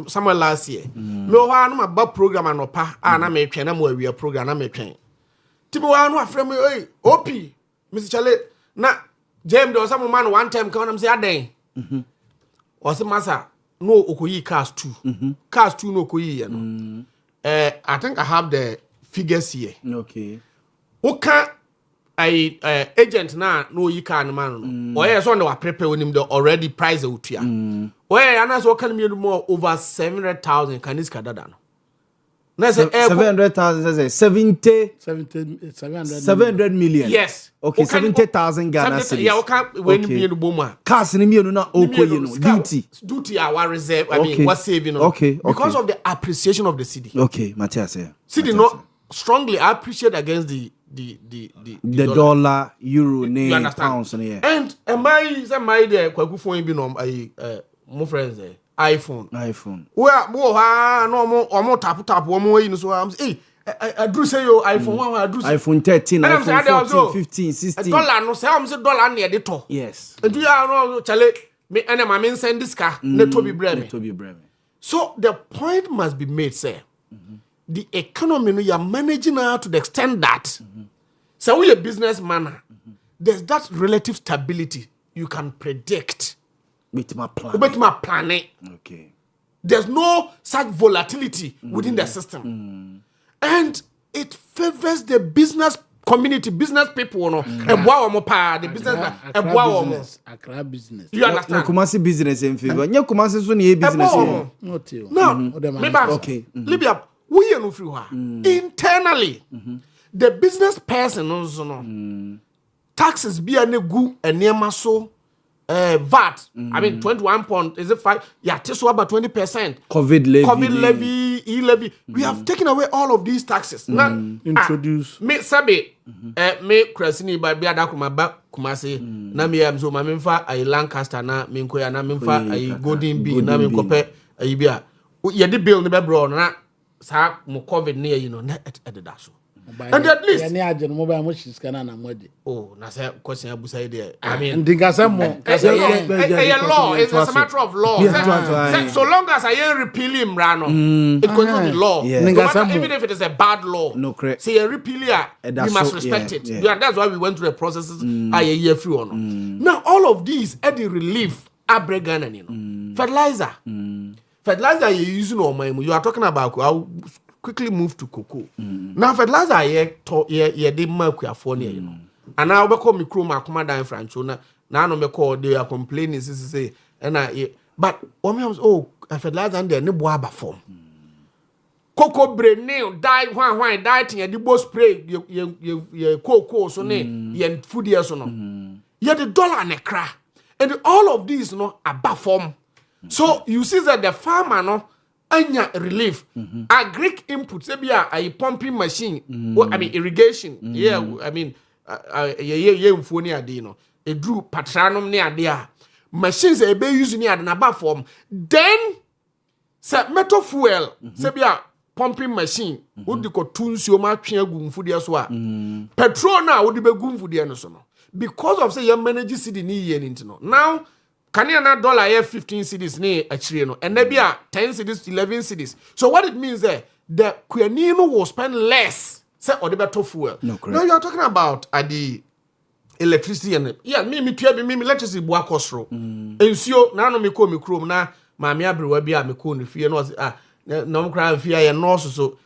somewhere last year me ho no ma program anopa na me twen na mo awia program na me twen tibi wa no afrem op Mr. Chale na James do some man one time come am say aden o se masa no okoyi cars 2 cars 2 no okoyi ye no I think I have the figures here. Okay. Oka agent na no yi car no man no. Oye so na wa prepare onim the already price utua. Oye anas o kan me more over 700,000 kanis kadada no. Na say 700,000 700 million. Yes. Okay, 70,000 Ghana cedis. Yeah, okay. When you be Boamah. Cars ni mienu na okoye no duty our reserve. I mean, what saving? Okay. Because of the appreciation of the city. Okay, Matthias. City not strongly appreciate against the dollar, euro, pounds, and my there kwaku phone bi no mo friends there iPhone. Where no tap mo yi no so am say I do say yo iPhone 1 I do iPhone 13 iPhone 14 15 16 dollar no say am say dollar na dey to yes and you are no chale me ene ma me send this car na to be breme so the point must be made say the economy no you are managing now to the extent that so we a businessman there's that relative stability you can predict with my plan okay there's no such volatility within the system and it favors the business community, business people, no. The business, Accra business. You understand? Kumasi business in favor. Nya Kumasi so ni business. No. Okay. Libya, we no free her. Internally, the business person also no. Taxes be a negu and near so. VAT, I mean 21 point, is it 5? Yeah, this about 20%. COVID levy, e-levy. We have taken away all of these taxes. Now, introduce. Me sabi, me krasini ba biada kumase. Na me am so ma memfa ay Lancaster na me nkoya na memfa ay Golden Bee na me nkope ay bia. Ye de bill ne be bro na sa mo COVID ne yi no na ededa so. And at least oh, na say question abusa there. I mean, law. It's a matter of law. So long as I ain't repeal him, Rano, it continues the law. No matter, even if it is a bad law, no correct. Say a repeal we must respect it. Yeah. That's why we went through the processes. A year free or no. Now all of these are the relief. Abregan, fertilizer you're using on my. You are talking about how. Quickly move to cocoa. Now fertilizer ye de mark ya for you know. And now we call me crew ma come down French na no me call they are complaining say and but fertilizer and there ne boa ba form. Cocoa brain nail die one die thing the bo spray ye cocoa so ne ye food here so no. Ye the dollar ne cra. And all of these no aba form. So you see that the farmer no anya relief agric input say bia a pumping machine I mean irrigation I mean mfo ni ade no e drew patranom ni ade a machines e be use ni ade na ba form then say metal fuel say bia pumping machine wodi ko tunsuo ma twe agu mfudie so a petrol na wodi be gu mfudie no so no because of say you manage city ni ye ni no now can you not dollar here 15 cities ne actually no and maybe 10 cities 11 cities so what it means there the Quenino will spend less say or the better fuel now you are talking about the electricity and me electricity bo akosro ensio na no me ko me krom na ma me abrewa bia me ko no fie no no kra fie ya no so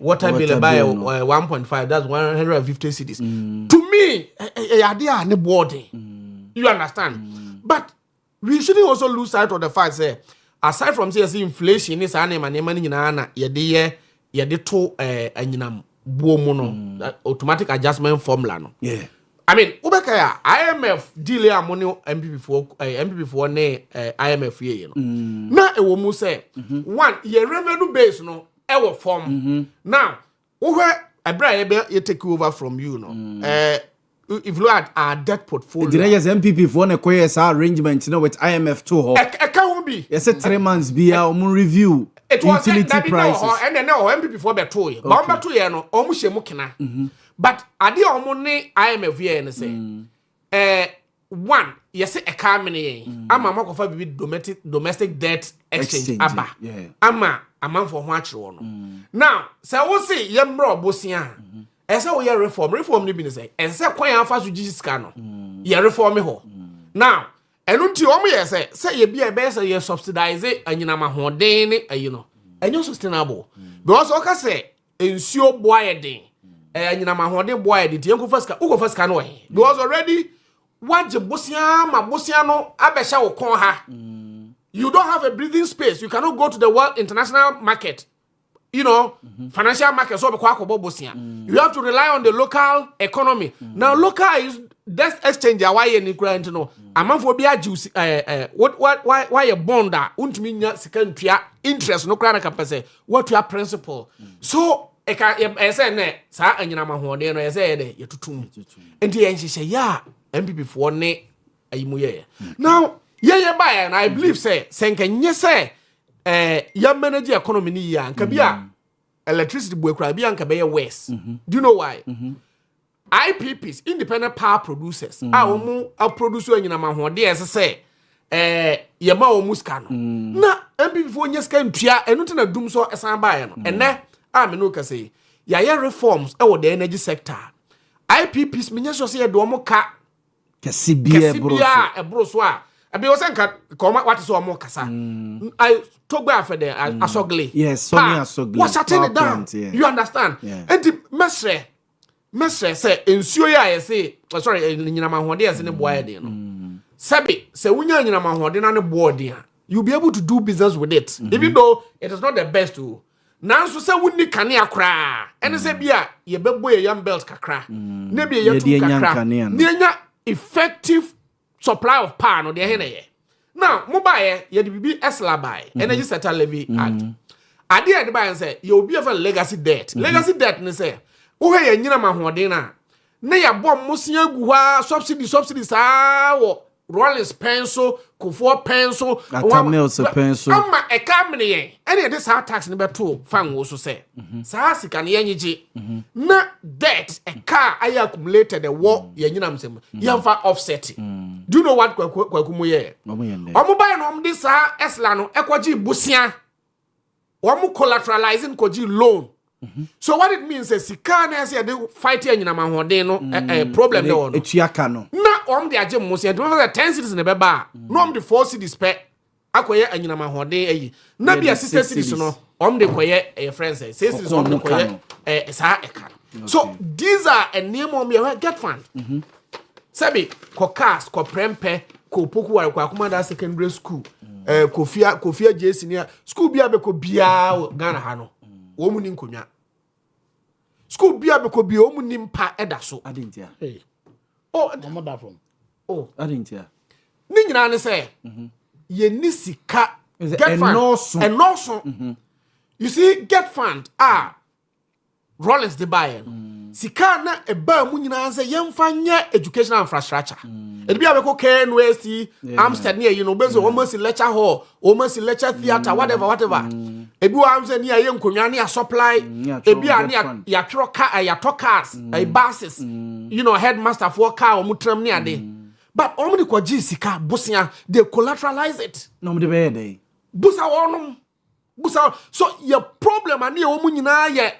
water bill by 1.5 that's 150 cities to me idea ne boarding you understand but we shouldn't also lose sight of the fact that aside from say inflation is an money na ye de to anyinam buomu no automatic adjustment formula no I mean ubeka ya IMF deal ya money MPP for ne IMF ye no na e wo mu say one ye revenue base no e wo form now wo hwe ebra ye take over from you no if you look at our debt portfolio. The yes MPP for a quiet arrangement, with IMF too. It can't be. Yes, 3 months be our review. It was utility prices. And then now MPP for better you. But 2 years no, almost mukina. But I did almost IMF here and say, one, yes, a company. I'm a mark of domestic debt exchange. Abba, ama a man for what you want. Now, so we'll see young bro Bosia. As how we are reform the business. And say quite a fast with Jesus Cano. You reform me ho. Now, and until you say you be a best you subsidize it and you know my hordane, you know, and you're sustainable. Because okay say, ensure boy day, and you know my hordane boy did you go first canoe. Because already what the Bosiano Abesha will call her. You don't have a breathing space. You cannot go to the world international market. You know, financial market. So you have to rely on the local economy. Now, local is that exchange. Why you need to know? I'm for be juice. Why a bond that won't mean second interest. No crana capacity. What your principle? So I say sir, and you know my home. Then I say you to and the end she say yeah. MPP for ne ayimuye. Now, buy and I believe say senken yes say ya manage economy ni ya nka bia electricity boy kra bia nka be west. Do you know why? IPPs, independent power producers, a producer anyina ma ho de say ye ma o muska no. Na MPP for nyeska ntua enu te na dum so esan buy no. Ene me no ka say ya reforms e wo the energy sector. IPPs me nyeso say do mo ka Kesibia ebroso a abi o senka koma what is o mo kasa I togba afede asogle yes so me asogle what shutting it down you understand and mesre say ensuo ya ye say sorry nyina ma hode ase ne boa de no sabi say wunya nyina ma hode na ne board a you be able to do business with it even though it is not the best to nanso say wunni kane akra ene say bia ye bebo ye yam belt kakra ne bia ye tu kakra ne effective supply of power no de here na now mobile ye de bibi esla buy energy sector levy act ade e de buy say ye obi efa legacy debt ne say wo he ye nyina ma hoden na ne ya bom musia gu ha subsidy saa wo Rollins pencil kofo pencil Mills pencil ama e kamne ye ene de saa tax ne beto fan wo so say saa sika ne yanyije na debt e car ay accumulated the war ye nyina msem yamfa offset do you know what kwakumu ye omo buy no om de saa esla no ekwaji busia omo collateralizing koji loan. So what it means is sika na say they fight anyina ma hoden no problem dey on etuaka no na de agye musia de 10 cities ne beba no de 4 cities pe akoye anyina ma hoden ayi na bia 6 cities no de koye friends 6 cities de koye sa eka so these are a name of me get fund sabi ko cars ko prempe ko poku wa ko akoma da secondary school kofia je senior school bia be ko bia Ghana ha no womu ni nkonya school bia be ko bia womu ni mpa eda so adentia mo da from adentia ni nyina ne say ye ni sika get fund and you see get fund Rollins de buy sika na e ba mu nyina say yemfa nye educational infrastructure e bia be ko KNUST Amsterdam you know bezo almost lecture hall almost lecture theater whatever ebi wa amse ni aye nkonwa ni a supply ebi ani ya twro car ya cars buses you know headmaster for car omutram ni ade but omni ko ji sika busia they collateralize it no me be dey busa so your problem ani omu nyina ye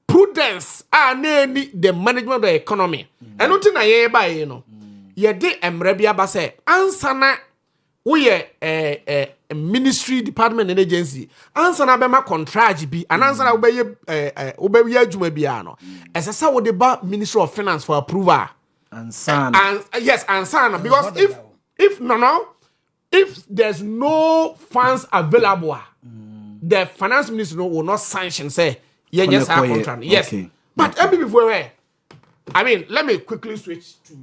prudence na ni the management of the economy and until na ye ba ye no ye de emre bia ba say ansana we ye ministry department and agency ansana be ma contract bi and ansana we be adwuma bia no esesa we de ba ministry of finance for approval and yes ansana because if there's no funds available the finance minister will not sanction say yes our contract yes okay. But okay. Before I mean let me quickly switch to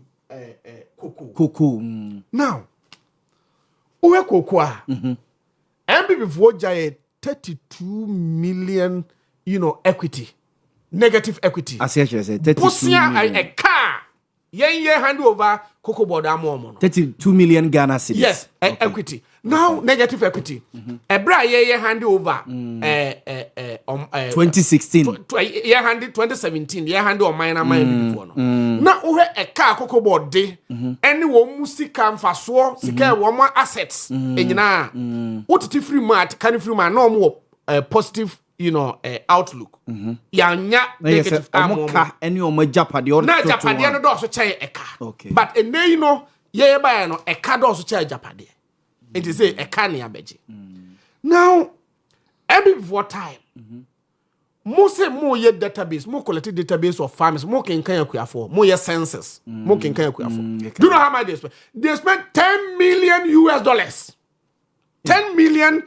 cocoa now uwe cocoa before jay 32 million equity negative equity as you say 32 million a car yen hand over cocoa board amomo. 32 million Ghana cedis. Yes, equity. Now negative equity. Ebra ye hand over 2016. Ye hand 2017. Ye hand on minor before no. Now uhe a car cocoa board day. Any one musika mfaso sika one more assets. Enyina. What it free mat can free man no more positive outlook. Yanya negative amoka any omo japade or na japade no do so chai eka. But ene ye ba no eka do so chai japade. It is a can abeji. Now, every before time, most more ye database, more collected database of farmers, more can for more ye census, more can for. Do you know how much they spend? They spent $10 million. $10 million.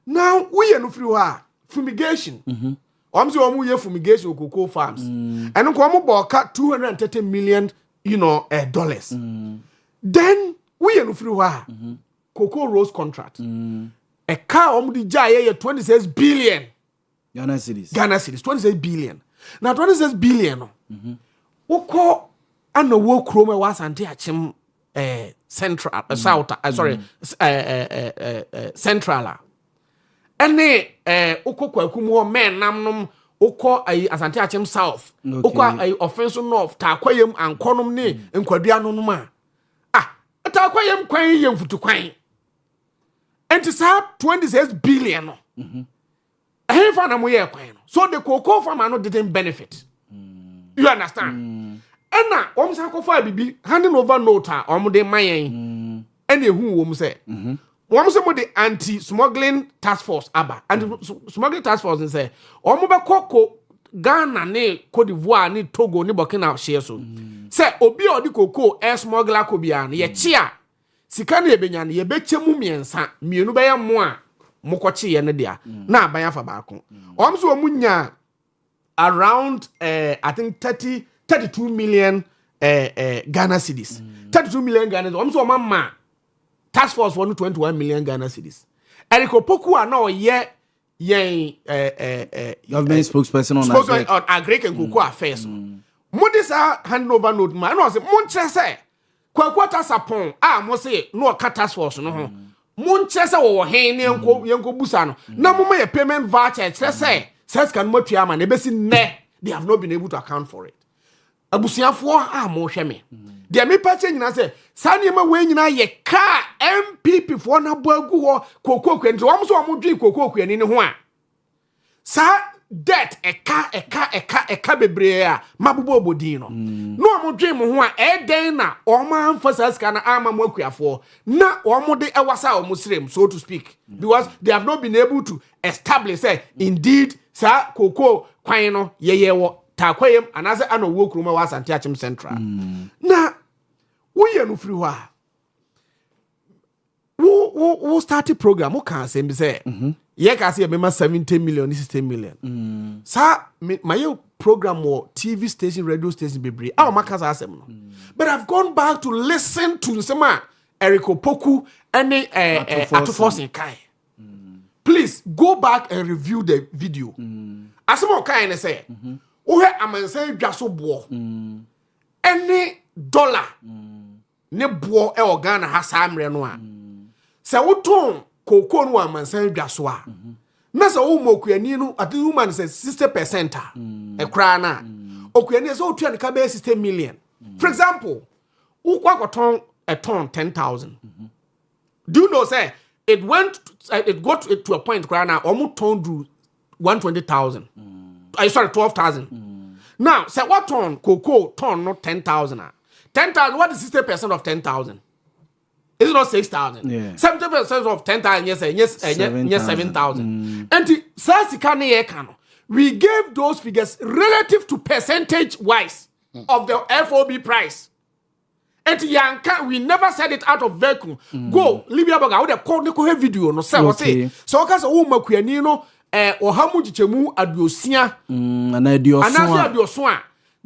Now we are no free fumigation. I'm saying we fumigation of cocoa farms, and we about $230 million, dollars. Then we are no free cocoa rose contract. A car the jaya 26 billion Ghana cedis. 26 billion. Now 26 billion. Oko ano wo kroma was anti achim central south central. Ene oko kwakumu men namnom oko asante achim south. Oko offense north ta kwayem ankonom ne nkwadua no ma. Takwayem kwan yem futu kwan. And it's 26 billion. For na moye kwan. So the cocoa farmer no didn't benefit. You understand? And now omsa ko fa bibi handing over note omo de mayen. And who wom say. Wom say mo the anti smuggling task force aba. And smuggling task force say omo be koko Ghana ne Cote d'Ivoire ni Togo ni Burkina share so. Say obi odi koko smuggler ko bia na ye chia sika na ebenya na ye bechemu miensa mienu be ya mo a mokoche ye ne dia na aban afa ba ko omso omunya around I think 32 million Ghana cedis. 32 million Ghana cedis. Omso mama task force for 21 million Ghana cedis. Eriko Poku a na ye government spokesperson on agri and cocoa affairs. Modisa hand over note man no say monche say kwakwata sapon mo say no task force no monche say wo hen ne yenko busa no na moma ye payment voucher say says can motua man e besi ne they have not been able to account for it abusuafo mo hwe me de me pa che nyina say sane ma we nyina ye ka MPP for na boagu ho kokoko kwenti wo so mo dwi kokoko kwani ne ho a sa debt eka bebre a mabubo obodin no mo dwen mo ho a den na o ma emphasize kana ama mo akuafo na o mo de ewasa o mo srem so to speak because they have not been able to establish say indeed sa koko kwan no yeyewo ta kwayem anase ana wo kroma wa asante achim central na wo ye no free wa wo start the program wo kan say be say ye ka say be ma 70 million 60 million sa my program or TV station radio station bebre a ma ka asem no but I've gone back to listen to some Eriko Poku and Atoforsin Kai. Please go back and review the video. Asemo Kai ne say o he amansan dwaso bo any dollar ne bo e organ ha samre no a se woton kokon wa mansan dwaso a na se wo mokuani no ati woman say 60% e kra na okuani so otua ne ka be 60 million for example wo kwakoton a ton 10,000 do you know say it got to a point kra na omo ton do 120,000 sorry 12,000 now say what ton cocoa ton not 10,000 10,000 what is 60% of 10,000? It's not 6,000. Yeah. 70% of 10,000 yes 7,000. And the we gave those figures relative to percentage wise of the FOB price. And we never said it out of vacuum. Go Libya Baga with a call video no say so cause makuani no or how much chemu adiosia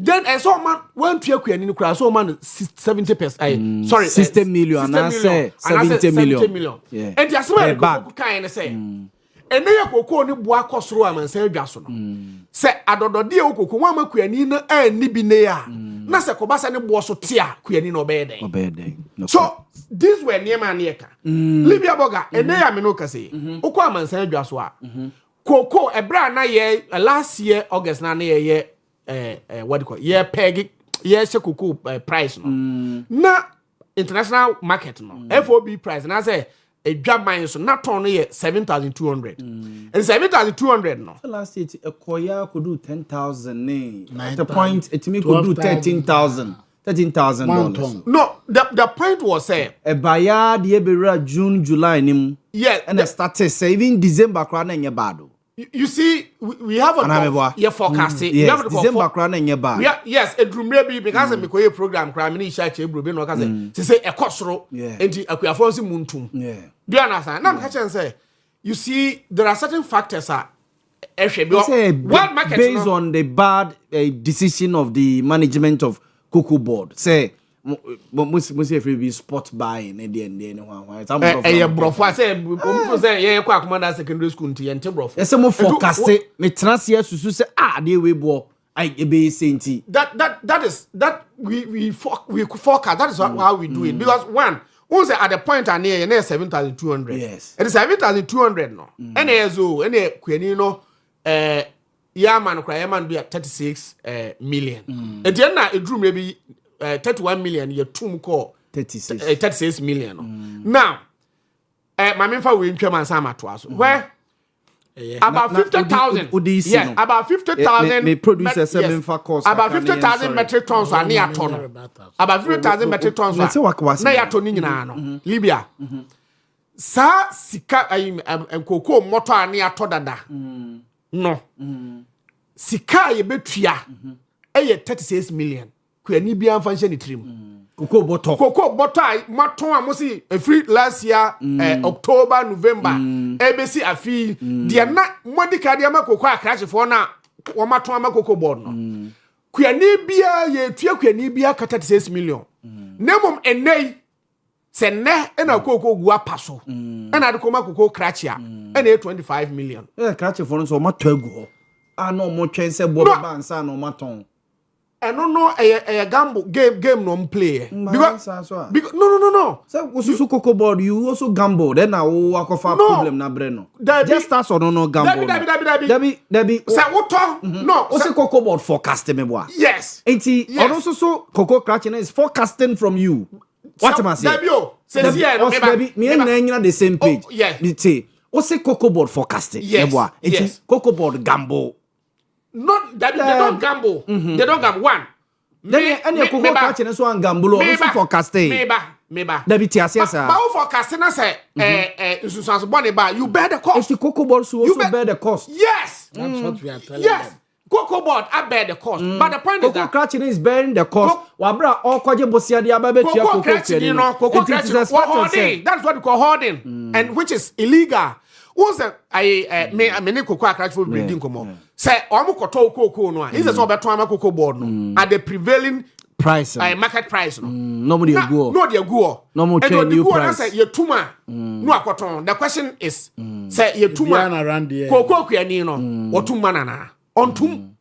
then I saw man when to akuani no so man 70%. Sorry 60 million and say 70 million. Yeah. And the asma ko kan say and na yakoko ni boa kosoro amansan dwaso no say adodode e okoko wa makuani no ani bi ne ya na se kobasa ne bo so tia kuani no obeden so these were near manieka Libya boga ene ya me no kase ukọ amansan adwa so a koko ebra na ye last year August na ye what do you call ye peg ye se koko price no na international market no FOB price na say edwa man so na ton no ye 7,200 and 7,200 no last year ekoya could do 10,000 at the point it me could do 13,000 $13,000. No, the point was say a buyer the ebera June July nim yeah and started saving December crown and bado. You see, we have a forecasting. Yes, we have December crown and bado. Yes, a dream maybe because I'm a program crime in Shachi Bruben or Kaze. To say a costro and a Kuafonsi Muntum. Yeah. Do you understand? Now, I can say, you see, there are certain factors are based on the bad decision of the management of Cocoa Board. Say, most if we be spot buying at the end, I say, yeah, Quackman secondary school to enter broth. Yes, some forecast it. Me transia to say, they we bo. I be saying that we forecast. That is how we do it because once at the point are near 7,200. Yes, it is 7,200 no. And any quenino Yaman cry be at 36 million. And then a drew maybe 31 million. Your tomb call 36 million. Now, my member will income Sama to us. Where about 50,000. Yes, about 50,000. May produce about 50,000 metric tons are near ton. About 50,000 metric tons. Let's say what was no Libya. Sa sika and cocoa motor near Todada. No. Sika ye betua. 36 million. Kweni bia function trim. Cocoa butter maton amosi free last year October November ABC afi dia na modika dia makoko akrache for na wo maton amakoko board no kweni bia ye tua kweni bia 36 million nemom enei se ne na koko gu apaso na de koma koko krache a na 25 million krache for no so mato agu ho no mo twen se bo ba ansa no maton. I don't know a gamble game no play because no. So you Cocoa Board you also gamble then I walk off problem na breno. Just start or no gamble. Debbie. Say what? No. Also Cocoa Board forecasting me boy. Yes. And also so Cocoa Cracking is forecasting from you. What am I saying? Debbie, me and the same page. Yeah. Also Cocoa Board forecasting. Yes. Cocoa Board gamble. Not that they don't gamble. They don't gamble. One. Then any Cocoa catching so and gamble also forecasting. Maybe. Debbie Tiasias. But forecasting I say, Susan's bonnet bar, you bear the cost. If the Cocoa Board so also bear the cost. Yes. That's what we are telling yes. them. Cocoa Board, I bear the cost. But the point is that Cocoa catching is bearing the cost. Wabra all kwaje bosia dia ba betua Cocoa catching, you know, Cocoa catching. That's what we call hoarding, and which is illegal. Once I me cocoa crash for breeding come say omo koto cocoa no is so beto am Cocoa Board no at the prevailing price market price no nobody go no dey go no more change new price say yetuma no akoton the question is say yetuma cocoa kuani no otuma nana ontum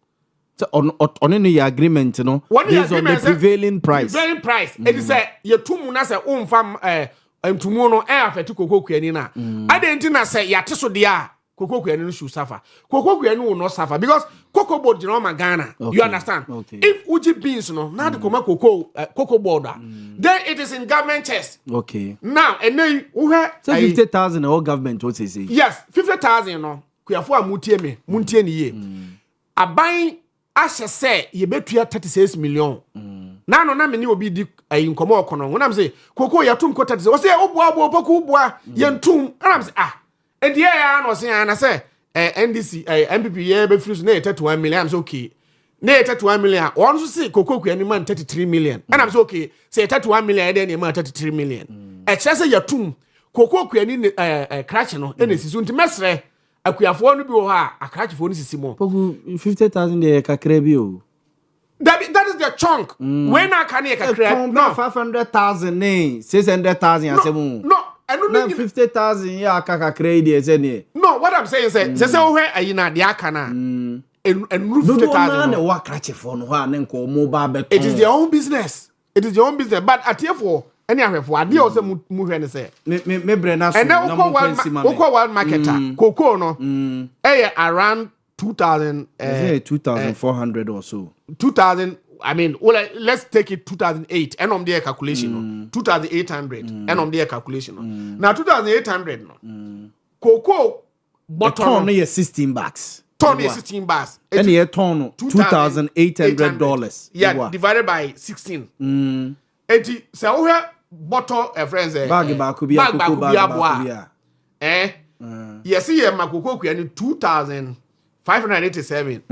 so on any agreement no based on the prevailing price it is say yetum na say umfam entumu no afeti Cocoa kuani na adenti na say yateso de a Cocoa kuani no should suffer. Cocoa kuani will not suffer because Cocoa Board you know Ghana. You understand? Okay. If Uji beans no now the Cocoa Board then it is in government chest. Okay. Now and then who 50,000 all government what say? Yes, 50,000 no. Kuafo Montie ni ye. Aban ashe say ye betua 36 million. Na no na me ni obi di nkomo okono. When am say Cocoa yatum ko 36. O say obo poku boa yentum. And am say and the air no say and I say NDC MPP ye be free na 31 million. I'm say okay. Na 31 million. One so say Cocoa kuani man 33 million. And I'm say okay. Say 31 million then you man 33 million. E che say yatum Cocoa kuani crash no e na sisu nti mesre akuafo no bi wo ha akrache fo no sisi mo. Pogu 50,000 dey kakra bi o. That is the chunk. When I can kakra no 500,000 600,000 asemu. No. No 50,000 ya kakra dey say ne. No, what I'm saying is say where ayina de aka na and roof no 50,000. no wa krache for no ha ne nko mobile bet. It is their own business. It is their own business. But at here for any of for ade also mu hwe say. Me brena so and then one marketer cocoa no around 2,000 2,400 or so. 2,000 I mean, well, let's take it 2008 and their calculation 2,800 and their calculation now 2,800 no cocoa bottom no 16 bucks. Ton is 16 bars. And a ton $2,800. Yeah, divided by 16. 80 so we bottle a friends bag could be a yes, yeah, Makoko and 2,587.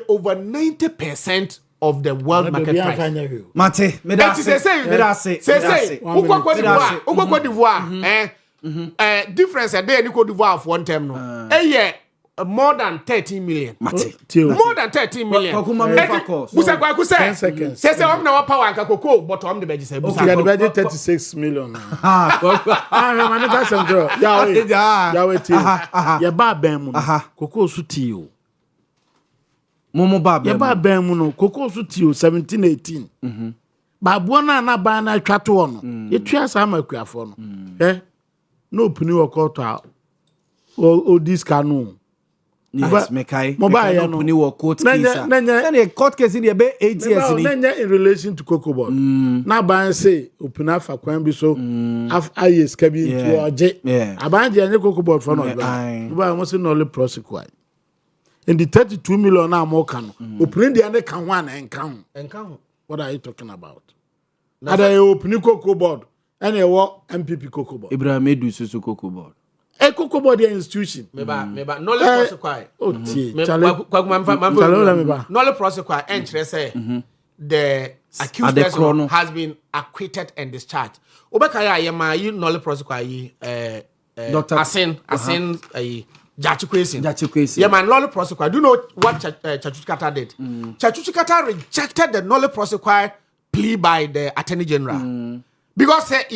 Over 90% of the world market price. Mate, me difference a day in Cote d'Ivoire for one term no. More than 13 million. Mate. More than 13 million. Musa Kwaku say. Say I'm na power and cocoa, but I'm the beji say. Okay, the beji 36 million. Man, that's some girl. Ya ba ben mu. Cocoa su ti o. Momo ba ben. Ya ba ben mu no. Cocoa su ti o 17 18. Ba bo na ba na twato no. Ye tua sa makuafo no. No puni wakoto o this canoe. Yes, Mekai. Mobile no court case. Any court case in the be 8 years in relation to Cocoa Board. Na ban say open afa kwan bi so af ayes ka bi to oje. Abanje any Cocoa Board for no. Ba mo say no le prosecute. In the 32 million na mo kan. Open the ane kan one and kan. What are you talking about? Ada open Cocoa Board. Any wo MPP Cocoa Board. Ibrahim Edu so Cocoa Board. A Cocoa Board institution. Meba no le prosecute. No le prosecute entry say the accused person has been acquitted and discharged. Obeka ya ma you no le prosecute asin Jachukwesi. Yeah, man, Nolly prosecute. Do you know what Chachuchikata did? Chachuchikata rejected the Nolly prosecute plea by the Attorney General. Because that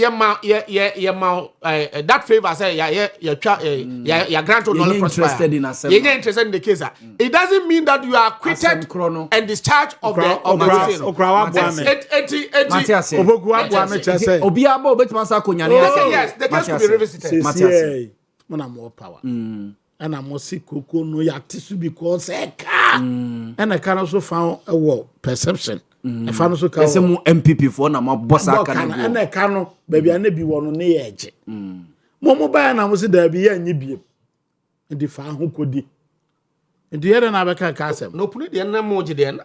favor say grant to Nolly prosecute. You're interested in the case. It doesn't mean that you are acquitted and discharged of the yes, the case could be revisited. More power. And I'm see Coco no yatisu because and I can also found a perception. I found also can some MPP for na my boss and I can baby I be one on the edge. Momo by na was there be any be and the fan who could be. And the other Nabaka Castle. No put the emoji there. And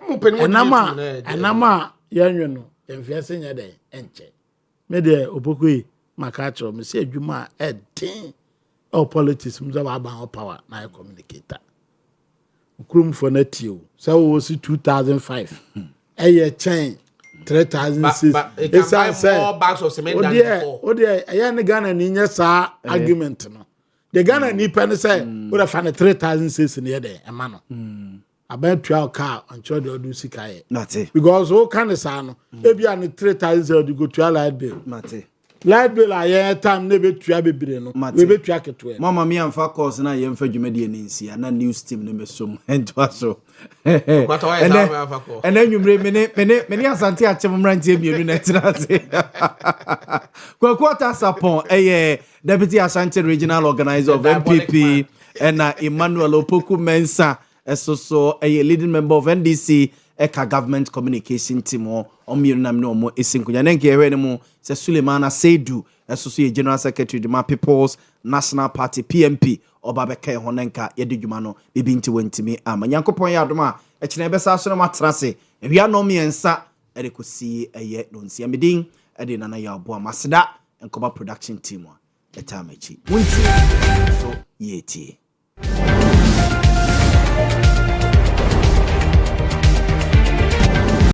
Nama Yan and Fiasin a day and check. Made a Opokui Macacho, Monsieur Juma, Ed Ting. All politics about power na communicator. Ukrum for netio. So was 2005. A chain 3,006. It's more bags of cement than before. Oh dear, I am the Ghana Ninya sa argument. No, the Ghana Nipan say would have found 3,006 in the other a man. I bet 12 car and try to do Sikai. Mate. Because all kind of sano. Maybe I need 3,000 to go to a light bill. Mate. Light bill I time never try be no. We be track it to Mama me and fa course na yem fa dwumadi aninsi na news team ne mesom ento so. And then you many asante achem mrantie mienu na tirase. Kwakwata sapon deputy Ashanti regional organizer of MPP and Emmanuel Opoku Mensa so leading member of NDC Eka government communication team or mienu no mo esinkunya nenke ewe ne mo se Sulemana Seidu so general secretary the People's National Party PMP Obabeka Honenka yedidwuma no bibinti wentimi ama Nyankopon ya adoma ekine besa so no matrase ewia no miensa erekosi no nsia medin ede nana Yaw Boamah Maseda enkoba production team a etamachi Montie so yeti